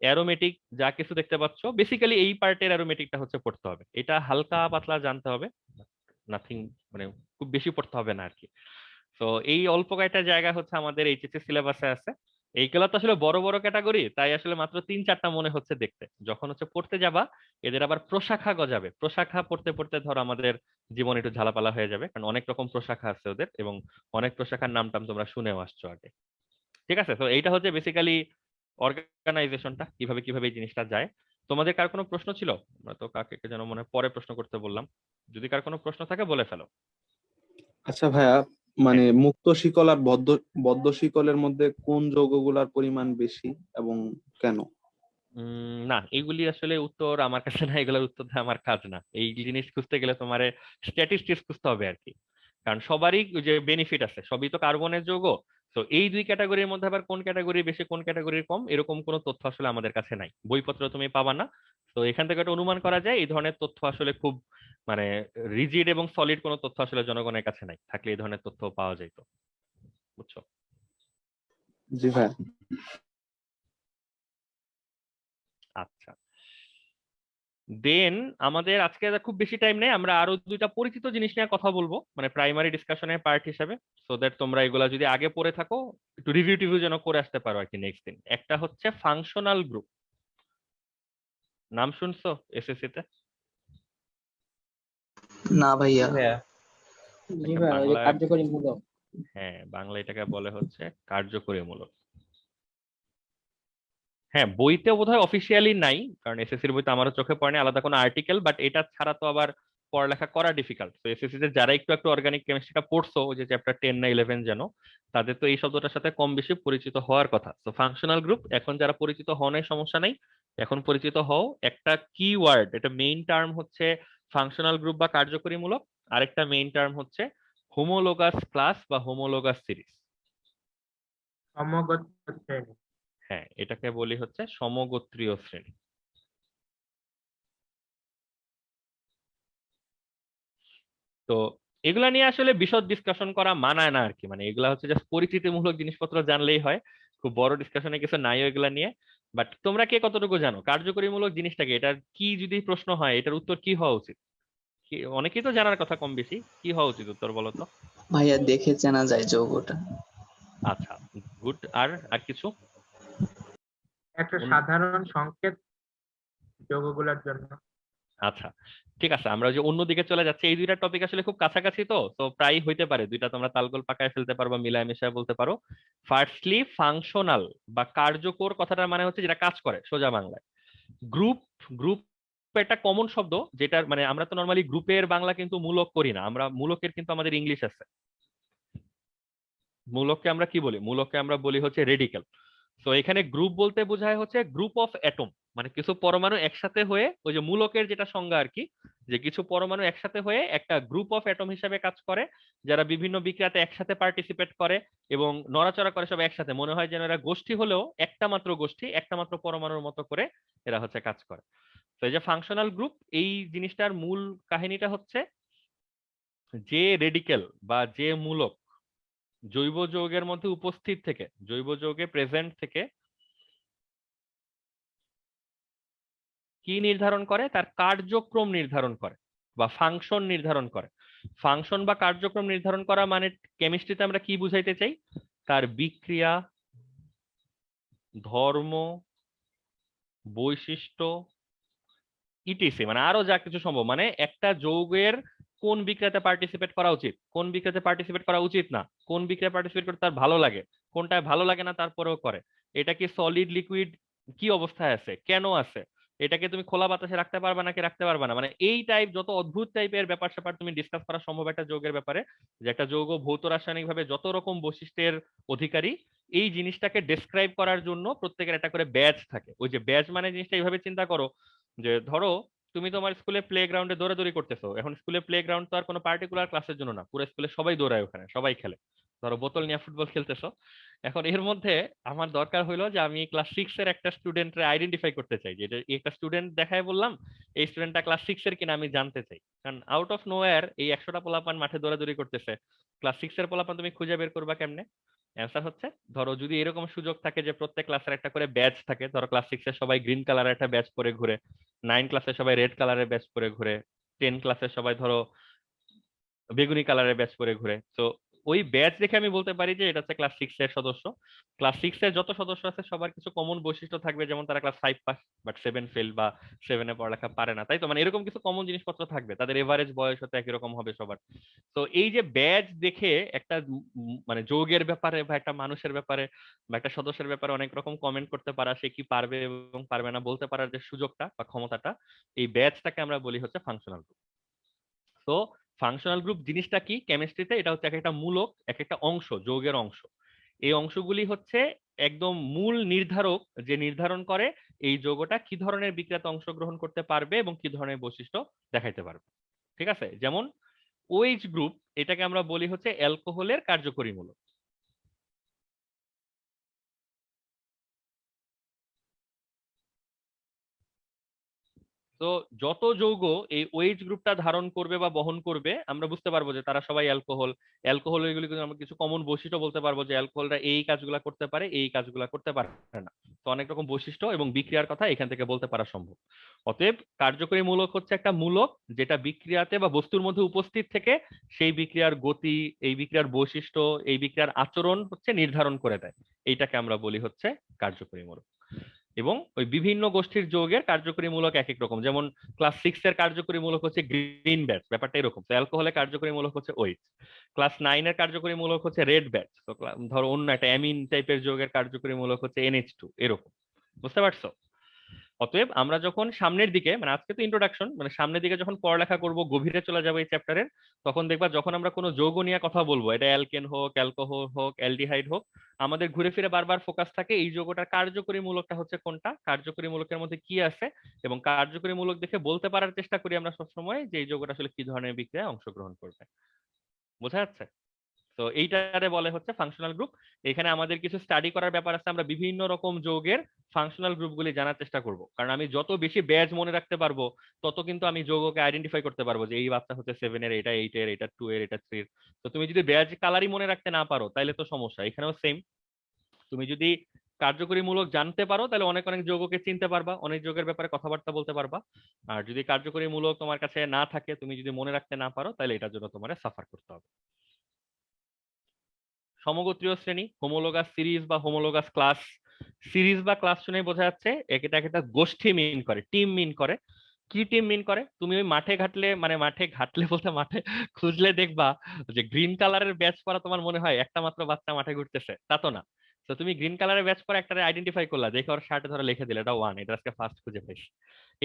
S2: অ্যারোমেটিক যা কিছু দেখতে পাচ্ছ, বেসিক্যালি এই পার্টের অ্যারোমেটিকটা হচ্ছে পড়তে হবে, এটা হালকা পাতলা জানতে হবে, নাথিং মানে খুব বেশি পড়তে হবে না আর কি। তো এই অল্প কয়েকটা জায়গা হচ্ছে আমাদের এইচএসসি সিলেবাসে আছে। এইগুলা তো আসলে বড় বড় ক্যাটাগরি, তাই আসলে মাত্র 3-4টা মনে হচ্ছে দেখতে। যখন হচ্ছে পড়তে যাবা এদের আবার প্রশাখা গজাবে, প্রশাখা পড়তে পড়তে ধরো আমাদের জীবন একটু ঝালাপালা হয়ে যাবে, কারণ অনেক রকম প্রশাখা আছে ওদের, এবং অনেক প্রশাখার নাম টাম তোমরা শুনেও আসছো আগে। ঠিক আছে, তো এইটা হচ্ছে বেসিক্যালি অর্গানাইজেশনটা, কিভাবে কিভাবে এই জিনিসটা যায়। তোমাদের কার কোনো প্রশ্ন ছিল? আমরা তো কাকে কে যেন মনে হয় পরে প্রশ্ন করতে বললাম, যদি কার কোনো প্রশ্ন থাকে বলে ফেলো।
S5: আচ্ছা ভাইয়া, মানে মুক্ত শিকল আর বদ্ধ বদ্ধ শিকলের মধ্যে কোন যৌগগুলার পরিমাণ বেশি এবং কেন?
S2: না, এগুলি আসলে উত্তর আমার কাছে না, এগুলোর উত্তর দেওয়া আমার কাজ না। এই জিনিস খুঁজতে গেলে তোমার স্ট্যাটিস্টিক্স খুঁজতে হবে আর কি, কারণ সবারই ওই যে বেনিফিট আছে, সবই তো কার্বনের যৌগ। তো এই দুই ক্যাটাগরির মধ্যে আবার কোন ক্যাটাগরি বেশি কোন ক্যাটাগরি কম এরকম কোনো তথ্য আসলে আমাদের কাছে নাই, বইপত্র তুমি পাবা না। তো এখান থেকে একটা অনুমান করা যায় এই ধরনের তথ্য আসলে খুব মানে রিজিড এবং সলিড কোনো তথ্য আসলে জনগণের কাছে নাই, থাকলে এই ধরনের তথ্য পাওয়া যেত। বুঝছো?
S5: জি ভাইয়া।
S2: আচ্ছা, দেন আমাদের আজকে আর খুব বেশি টাইম নেই, আমরা আরো দুইটা পরিচিত জিনিস নিয়ে কথা বলবো, মানে প্রাইমারি ডিসকাশনের পার্ট হিসেবে, সো দ্যাট তোমরা এগুলা যদি আগে পড়ে থাকো একটু রিভিউ টিভিউ যেন করে আসতে পারো আর কি নেক্সট দিন। একটা হচ্ছে ফাংশনাল গ্রুপ, নাম শুনছো এসএসসি তে?
S7: না ভাইয়া।
S6: ভাইয়া
S2: একটা বাংলা, হ্যাঁ বাংলা এটাকে বলে হচ্ছে কার্যকরী মূলক। হ্যাঁ, বইতে বোধহয় অফিসিয়ালি নাই, কারণ এসএসসির বইতে আমারও চোখে পড়েনি আলাদা কোনো আর্টিকেল, বাট এটা ছাড়া তো আবার পড়ালেখা করা ডিফিকাল্ট। তো এসএসসি তে যারা একটু একটু অর্গানিক কেমিস্ট্রিটা পড়ছো, ওই যে চ্যাপ্টার 10 না 11 যেন, তাদের তো এই শব্দটার সাথে কম বেশি পরিচিত হওয়ার কথা। তো ফাংশনাল গ্রুপ এখন যারা পরিচিত হন এই সমস্যা নাই, এখন পরিচিত হও। একটা কিওয়ার্ড, এটা মেইন টার্ম হচ্ছে ফাংশনাল গ্রুপ বা কার্যকরী মূলক, আরেকটা মেইন টার্ম হচ্ছে হোমোলোগাস ক্লাস বা হোমোলোগাস সিরিজ।
S4: সমগত শ্রেণী।
S2: হ্যাঁ, এটাকে বলি হচ্ছে সমগোত্রীয় শ্রেণী। তো এগুলা নিয়ে আসলে বিশদ ডিসকাশন করা মানায় না আর কি, মানে এগুলা হচ্ছে জাস্ট পরিচিতিমূলক জিনিসপত্র জানলেই হয়, খুব বড় ডিসকাশনে কিছু নাই এগুলা নিয়ে। বাট তোমরা কে কতটুকু জানো কার্যকরীমূলক জিনিসটাকে, এটার কি যদি প্রশ্ন হয় এটার উত্তর কি হওয়া উচিত? অনেকেই তো জানার কথা কম বেশি, কি হওয়া উচিত উত্তর বলো তো?
S7: ভাইয়া দেখে চেনা যায় যৌগটা।
S2: আচ্ছা, গুড। আর আর কিছু?
S4: একটা সাধারণ সংকেত যৌগগুলোর জন্য।
S2: আচ্ছা, ঠিক আছে, আমরা যে অন্যদিকে চলে যাচ্ছি, এই দুইটা টপিক আসলে খুব কাছাকাছি, তো তো প্রায় হইতে পারে দুইটা তোমরা তালগোল পাকায় ফেলতে পারো বা মিলায় মিশায় বলতে পারো। ফার্স্টলি ফাংশনাল বা কার্যকর কথাটার মানে হচ্ছে যেটা কাজ করে, সোজা বাংলায়। গ্রুপ, গ্রুপ একটা কমন শব্দ, যেটার মানে আমরা তো নর্মালি গ্রুপের বাংলা কিন্তু মূলক করি না, আমরা মূলকের কিন্তু আমাদের ইংলিশ আছে। মূলককে আমরা কি বলি? মূলককে আমরা বলি হচ্ছে রেডিক্যাল। তো এখানে গ্রুপ বলতে বোঝায় হচ্ছে গ্রুপ অফ অ্যাটম, মানে কিছু পরমাণু একসাথে হয়ে, ওই যে মূলকের যেটা সংজ্ঞা আর কি, যে কিছু পরমাণু একসাথে হয়ে একটা গ্রুপ অফ অ্যাটম হিসেবে কাজ করে, যারা বিভিন্ন বিক্রিয়াতে একসাথে পার্টিসিপেট করে এবং নড়াচড়া করে সব একসাথে, মনে হয় যেন এরা গোষ্ঠী হলেও একটা মাত্র গোষ্ঠী, একটা মাত্র পরমাণুর মতো করে এরা হচ্ছে কাজ করে। তো এই যে ফাংশনাল গ্রুপ, এই জিনিসটার মূল কাহিনীটা হচ্ছে যে রেডিক্যাল বা যে মূলক জৈব যৌগের মধ্যে উপস্থিত থেকে, জৈব যৌগে প্রেজেন্ট থেকে কি নির্ধারণ করে? তার কার্যক্রম নির্ধারণ করে বা ফাংশন নির্ধারণ করে। ফাংশন বা কার্যক্রম নির্ধারণ করা মানে কেমিস্ট্রিতে আমরা কি বুঝাইতে চাই? তার বিক্রিয়া, ধর্ম, বৈশিষ্ট্য, ইটিসি, মানে আরো যা কিছু সম্ভব, মানে একটা যৌগের কোন বিক্রিয়াতে পার্টিসিপেট করা উচিত, কোন বিক্রিয়াতে পার্টিসিপেট করা উচিত না, কোন বিক্রিয়ায় পার্টিসিপেট করতে তার ভালো লাগে, কোনটায় ভালো লাগে না তারপরেও করে, এটা কি সলিড লিকুইড কি অবস্থায় আছে, কেন আছে, এটাকে তুমি খোলা বাতাসে রাখতে পারবে নাকি রাখতে পারবে না, মানে এই টাইপ যত অদ্ভুত টাইপের ব্যাপার স্যাপার তুমি ডিসকাস করা সম্ভব একটা যৌগের ব্যাপারে, যে একটা যৌগ ভৌত রাসায়নিক ভাবে যত রকম বৈশিষ্ট্যের অধিকারী, এই জিনিসটাকে ডেসক্রাইব করার জন্য প্রত্যেকের একটা করে ব্যাচ থাকে। ওই যে ব্যাচ মানে জিনিসটা এইভাবে চিন্তা করো, যে ধরো তুমি তোমার স্কুলে প্লে গ্রাউন্ডে দৌড়াদৌড়ি করতেছো, এখন স্কুলে প্লে গ্রাউন্ড তো আর কোনো পার্টিকুলার ক্লাসের জন্য না, পুরো স্কুলে সবাই দৌড়ায়, ওখানে সবাই খেলে, ধরো বোতল নিয়ে ফুটবল খেলতেছো। এখন এর মধ্যে আমার দরকার হইলো যে আমি ক্লাস 6 এর একটা স্টুডেন্টরে আইডেন্টিফাই করতে চাই, যে এটা একটা স্টুডেন্ট দেখায় বললাম এই স্টুডেন্টটা ক্লাস 6 এর কিনা আমি জানতে চাই, কারণ আউট অফ নোয়ার এই 100টা পোলাপান মাঠে দৌড়াদৌড়ি করতেছে, ক্লাস 6 এর পোলাপান তুমি খুঁজে বের করবা কেমনে? অ্যান্সার হচ্ছে, ধরো যদি এরকম সুযোগ থাকে যে প্রত্যেক ক্লাসের একটা করে ব্যাচ থাকে, ধরো ক্লাস 6 এর সবাই গ্রিন কালারের একটা ব্যাচ পরে ঘুরে, 9 ক্লাসে সবাই রেড কালারের ব্যাচ পরে ঘুরে, 10 ক্লাসে সবাই ধরো বেগুনি কালারের ব্যাচ পরে ঘুরে, তো ওই ব্যাচ দেখে আমি বলতে পারি যে এটা হচ্ছে ক্লাস 6 এর সদস্য। ক্লাস 6 এর যত সদস্য আছে সবার কিছু কমন বৈশিষ্ট্য থাকবে, যেমন তারা ক্লাস 5 পাস বাট 7 ফেল বা 7 এ পড়ালেখা পারে না, তাই তো? মানে এরকম কিছু কমন জিনিসপত্র থাকবে, তাদের এভারেজ বয়স হতে একই রকম হবে সবার। তো এই যে ব্যাচ দেখে একটা মানে যৌগের ব্যাপারে বা একটা মানুষের ব্যাপারে বা একটা সদস্যের ব্যাপারে অনেক রকম কমেন্ট করতে পারা, সে কি পারবে এবং পারবে না বলতে পারার যে সুযোগটা বা ক্ষমতাটা, এই ব্যাচটাকে আমরা বলি হচ্ছে ফাংশনাল গ্রুপ। তো ফাংশনাল গ্রুপ জিনিসটা কি কেমিস্ট্রিতে? এটা হচ্ছে এক একটা মূলক, এক একটা অংশ, যৌগের অংশ। এই অংশগুলি হচ্ছে একদম মূল নির্ধারক, যে নির্ধারণ করে এই যৌগটা কি ধরনের বিক্রিয়াতে অংশগ্রহণ করতে পারবে এবং কি ধরনের বৈশিষ্ট্য দেখাইতে পারবে। ঠিক আছে? যেমন ওএইচ গ্রুপ, এটাকে আমরা বলি হচ্ছে অ্যালকোহলের কার্যকরী মূলক। তো যত যৌগ এই ওএইচ গ্রুপটা ধারণ করবে বা বহন করবে, আমরা বুঝতে পারবো যে তারা সবাই অ্যালকোহল। অ্যালকোহল এগুলি কিন্তু আমরা কিছু কমন বৈশিষ্ট্য বলতে পারবো যে অ্যালকোহলটা এই কাজগুলা করতে পারে, এই কাজগুলা করতে পারে না। তো অনেক রকম বৈশিষ্ট্য এবং বিক্রিয়ার কথা এখান থেকে বলতে পারা সম্ভব। অতএব কার্যকরী মূলক হচ্ছে একটা মূলক যেটা বিক্রিয়াতে বা বস্তুর মধ্যে উপস্থিত থেকে সেই বিক্রিয়ার গতি, এই বিক্রিয়ার বৈশিষ্ট্য, এই বিক্রিয়ার আচরণ হচ্ছে নির্ধারণ করে দেয়। এইটাকে আমরা বলি হচ্ছে কার্যকরী মূলক। এবং ওই বিভিন্ন গোষ্ঠীর যৌগের কার্যকরী মূলক এক এক রকম, যেমন ক্লাস 6 এর কার্যকরী মূলক হচ্ছে গ্রিন ব্যাচ, ব্যাপারটা এরকম। তো অ্যালকোহলের কার্যকরী মূলক হচ্ছে ওইচ। ক্লাস 9 এর কার্যকরী মূলক হচ্ছে রেড ব্যাচ। তো ধরো অন্য একটা অ্যামিন টাইপের যৌগের কার্যকরী মূলক হচ্ছে NH2, এরকম। বুঝতে পারছো? অতএব আমরা যখন সামনের দিকে, মানে আজকে তো ইন্ট্রোডাকশন, মানে সামনের দিকে যখন পড়ালেখা করব, গভীরে চলে যাবো এই চ্যাপ্টারের, তখন দেখবা যখন আমরা কোনো যৌগ নিয়ে কথা বলবো, এটা অ্যালকেন হোক, অ্যালকোহল হোক, অ্যালডিহাইড হোক, আমাদের ঘুরে ফিরে বারবার ফোকাস থাকে এই যৌগটার কার্যকরী মূলকটা হচ্ছে কোনটা, কার্যকরী মূলকের মধ্যে কি আছে, এবং কার্যকরী মূলক দেখে বলতে পারার চেষ্টা করি আমরা সবসময় যে এই যৌগটা আসলে কি ধরনের বিক্রিয়ায় অংশগ্রহণ করবে। বোঝা যাচ্ছে? তো এইটারে বলে হচ্ছে ফাংশনাল গ্রুপ। এখানে আমাদের কিছু স্টাডি করার ব্যাপার আছে, আমরা বিভিন্ন রকম যৌগের ফাংশনাল গ্রুপগুলি জানার চেষ্টা করব, কারণ আমি যত বেশি ব্যাচ মনে রাখতে পারবো তত কিন্তু আমি যৌগকে আইডেন্টিফাই করতে পারবো যে এই বাচ্চা হচ্ছে 7 এর, এটা 8 এর, এটা 2 এর, এটা 3 এর। তো তুমি যদি ব্যাচ কালারই মনে রাখতে না পারো তাহলে তো সমস্যা। এখানেও সেম, তুমি যদি কার্যকরী মূলক জানতে পারো তাহলে অনেক অনেক যৌগকে চিনতে পারবা, অনেক যৌগের ব্যাপারে কথাবার্তা বলতে পারবা। আর যদি কার্যকরী মূলক তোমার কাছে না থাকে, তুমি যদি মনে রাখতে না পারো, তাহলে এটার জন্য তোমার সাফার করতে হবে। সমগোত্রীয় শ্রেণী, হোমোলোগাস সিরিজ বা হোমোলোগাস ক্লাস। সিরিজ বা ক্লাস শুনে বোঝা যাচ্ছে এটা একটা গোষ্ঠী মিন করে, টিম মিন করে। কি টিম মিন করে? তুমি ওই মাঠে ঘাটলে, মানে মাঠে ঘাটলে বলতে মাঠে খুঁজলে দেখবা যে গ্রিন কালারের ব্যাচ পরা তোমার মনে হয় একটা মাত্র বাচ্চা মাঠে ঘুরতেছে, তা তো না। তো তুমি গ্রিন কালারের ব্যাচ পরে একটা আইডেন্টিফাই করলা, দেখে ওর শার্টে ধরে লিখে দিলে এটা 1, এটা আজকে ফার্স্ট খুঁজে পাইছি।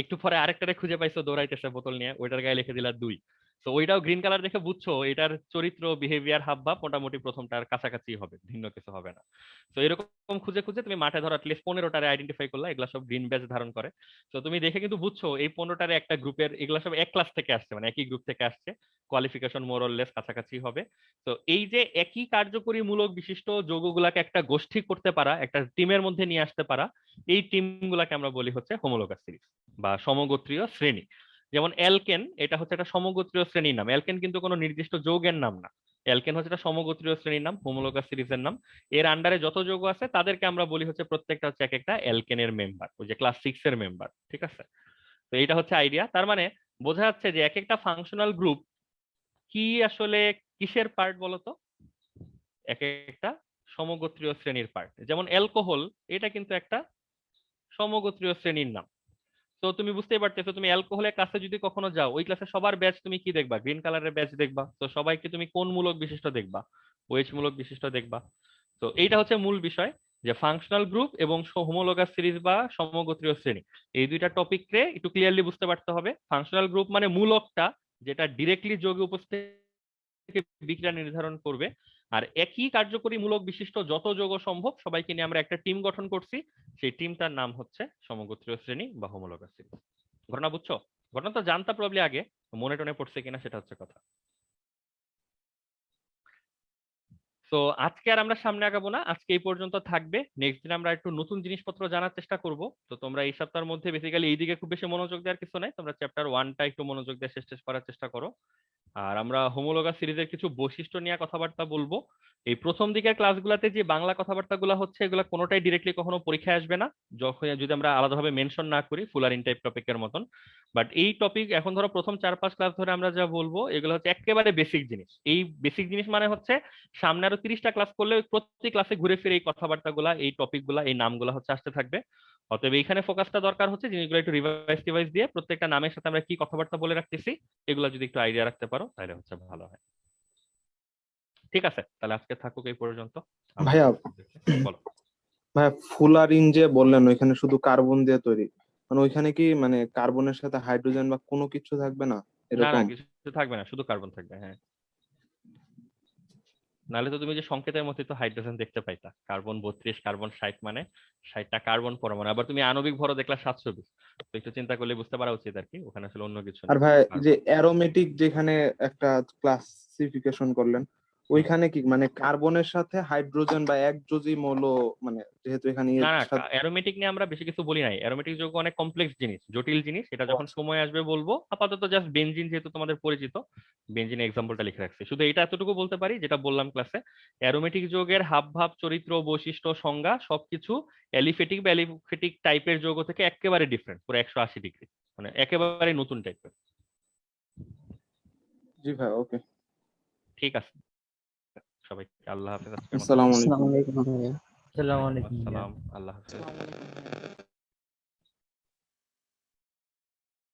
S2: একটু পরে আরেকটারে খুঁজে পাইছো দৌড়াইতেছে বোতল নিয়ে, ওইটার গায়ে লিখে দিলা 2। তো ওইটাও গ্রিন কালার দেখে বুঝছো এটার চরিত্র, বিহেভিয়ার, হাবভাব মোটামুটি প্রথমটার কাছাকাছি হবে, ভিন্ন কিছু হবে না। তো এরকম খুঁজে খুঁজে তুমি মাঠে ধরো অ্যাটলিস্ট 15টারে আইডেন্টিফাই করলা, এগুলা সব গ্রিন ব্যাচ ধারণ করে। তো তুমি দেখে কিন্তু বুঝছো এই 15টারে একটা গ্রুপের, এগুলা সব এক ক্লাস থেকে আসছে, মানে একই গ্রুপ থেকে আসছে, কোয়ালিফিকেশন মোরলেস কাছাকাছি হবে। তো এই যে একই কার্যকরী মূলক বিশিষ্ট যৌগগুলাকে একটা গোষ্ঠী করতে পারা, একটা টিমের মধ্যে নিয়ে আসতে পারা, এই টিম গুলাকে আমরা বলি হচ্ছে হোমোলোগাস সিরিজ বা সমগোত্রীয় শ্রেণী। যেমন অ্যালকেন, এটা হচ্ছে একটা সমগোত্রীয় শ্রেণীর নাম। অ্যালকেন কিন্তু কোনো নির্দিষ্ট যৌগের নাম না, অ্যালকেন হচ্ছে একটা সমগোত্রীয় শ্রেণীর নাম, হোমোলোগাস সিরিজের নাম। এর আন্ডারে যত যৌগ আছে তাদেরকে আমরা বলি হচ্ছে প্রত্যেকটা হচ্ছে এক একটা অ্যালকেনের মেম্বার, ওই যে ক্লাস 6 এর মেম্বার। ঠিক আছে? তো এইটা হচ্ছে আইডিয়া। তার মানে বোঝা যাচ্ছে যে এক একটা ফাংশনাল গ্রুপ কি আসলে কিসের পার্ট বলতো? এক একটা সমগোত্রীয় শ্রেণীর পার্ট। যেমন অ্যালকোহল, এটা কিন্তু একটা সমগোত্রীয় শ্রেণীর নাম। তো তুমি বুঝতেই পারতেছো, তুমি অ্যালকোহলের ক্লাসে যদি কখনো যাও, ওই ক্লাসে সবার ব্যাচ তুমি কি দেখবা? গ্রিন কালারের ব্যাচ দেখবা। তো সবাইকে তুমি কোন মূলক বিশিষ্ট দেখবা? ওএইচ মূলক বিশিষ্ট দেখবা। তো এইটা হচ্ছে মূল বিষয়, যে ফাংশনাল গ্রুপ এবং হোমোলোগাস সিরিজ বা সমগোত্রীয় শ্রেণী, এই দুইটা টপিককে একটু ক্লিয়ারলি বুঝতে পারতে হবে। ফাংশনাল গ্রুপ মানে মূলকটা যেটা ডিরেক্টলি যৌগে উপস্থিত থেকে বিক্রিয়া নির্ধারণ করবে। আর একই কার্যকরী মূলক বিশিষ্ট যত যৌগ সম্ভব সবাইকে নিয়ে আমরা একটা টিম গঠন করছি, সেই টিমটার নাম হচ্ছে সমগোত্রীয় শ্রেণী বা হোমোলোগাস সিরিজ। ঘটনা বুঝছো? ঘটনা তো জানতা প্রবলি আগে, মনে টনে পড়ছে কিনা সেটা হচ্ছে কথা। তো আজকে আর আমরা সামনে আগাবো না, আজকে এই পর্যন্ত থাকবে। নেক্সট দিন আমরা একটু নতুন জিনিসপত্র জানার চেষ্টা করব। তো তোমরা এই সপ্তাহের মধ্যে বেসিক্যালি এই দিকে খুব বেশি মনোযোগ দেওয়ার কিছু নাই, তোমরা চ্যাপ্টার 1টা একটু মনোযোগ দিয়ে শেষ করার চেষ্টা করো। আর আমরা হোমোলোগাস সিরিজের কিছু বৈশিষ্ট্য নিয়ে কথাবার্তা বলবো। এই প্রথম দিকের ক্লাসগুলোতে যে বাংলা কথাবার্তাগুলো হচ্ছে এগুলো কোনোটাই ডিরেক্টলি কখনো পরীক্ষায় আসবে না, যখন যদি আমরা আলাদাভাবে মেনশন না করি ফুলার ইন টাইপ টপিকের মতন। বাট এই টপিক এখন ধরো প্রথম 4-5 ক্লাস ধরে আমরা যা বলবো এগুলো হচ্ছে একেবারে বেসিক জিনিস। এই বেসিক জিনিস মানে হচ্ছে সামনে আরো 30টা ক্লাস করলে প্রতি ক্লাসে ঘুরে ফিরে এই কথাবার্তাগুলা, এই টপিকগুলা, এই নামগুলা হচ্ছে আসতে থাকবে। অতএব এইখানে ফোকাসটা দরকার হচ্ছে জিনিসগুলো একটু রিভাইজ টিভাইজ দিয়ে প্রত্যেকটা নামের সাথে আমরা কি কথাবার্তা বলে রাখতেছি এগুলো যদি একটু আইডিয়া রাখতে পারো তাহলে হচ্ছে ভালো হয়। ঠিক আছে, তাহলে আজকে থাকুক এই পর্যন্ত।
S5: ভাইয়া
S2: বলো।
S5: ভাইয়া ফুলারিন যে বললেন ওইখানে শুধু কার্বন দিয়ে তৈরি, মানে ওইখানে কি মানে কার্বনের সাথে হাইড্রোজেন বা কোনো কিছু থাকবে না
S2: না না,
S5: এরকম?
S2: কিছু থাকবে না, শুধু কার্বন থাকবে। হ্যাঁ, নাহলে তো তুমি যে সংকেতের মধ্যে তো হাইড্রোজেন দেখতে পাইতা, কার্বন 32, কার্বন 60, মানে 60টা কার্বন পরমাণু। আবার তুমি আণবিক ভরও দেখলা 720, তো একটু চিন্তা করলে বুঝতে পারা উচিত আর কি ওখানে আসলে অন্য কিছু
S5: আর
S2: নেই।
S5: ভাই যে অ্যারোমেটিক যেখানে একটা ক্লাসিফিকেশন করলেন ওইখানে কি মানে কার্বনের সাথে হাইড্রোজেন বা একযোজী মৌল, মানে যেহেতু এখানে
S2: না না, অ্যারোমেটিক নিয়ে আমরা বেশি কিছু বলি নাই। অ্যারোমেটিক যৌগ অনেক কমপ্লেক্স জিনিস, জটিল জিনিস, এটা যখন সময় আসবে বলবো। আপাতত জাস্ট বেনজিন যেহেতু তোমাদের পরিচিত, বেনজিন এক্সাম্পলটা লিখে রাখছি। শুধু এটা এতটুকু বলতে পারি যেটা বললাম ক্লাসে, অ্যারোমেটিক যৌগের হাবভাব, চরিত্র, বৈশিষ্ট্য, সংজ্ঞা সবকিছু অ্যালিফেটিক বা অ্যালিফেটিক টাইপের যৌগ থেকে একেবারে ডিফারেন্ট, পুরো 180 ডিগ্রি, মানে একেবারে নতুন টাইপের।
S5: জি ভাই, ওকে,
S2: ঠিক আছে, সবাইকে আল্লাহ হাফেজ। আজকের মতো।
S5: আসসালামু আলাইকুম।
S7: আসসালামু আলাইকুম ভাইয়া।
S6: আসসালামু আলাইকুম ভাইয়া।
S2: আসসালাম, আল্লাহ হাফেজ।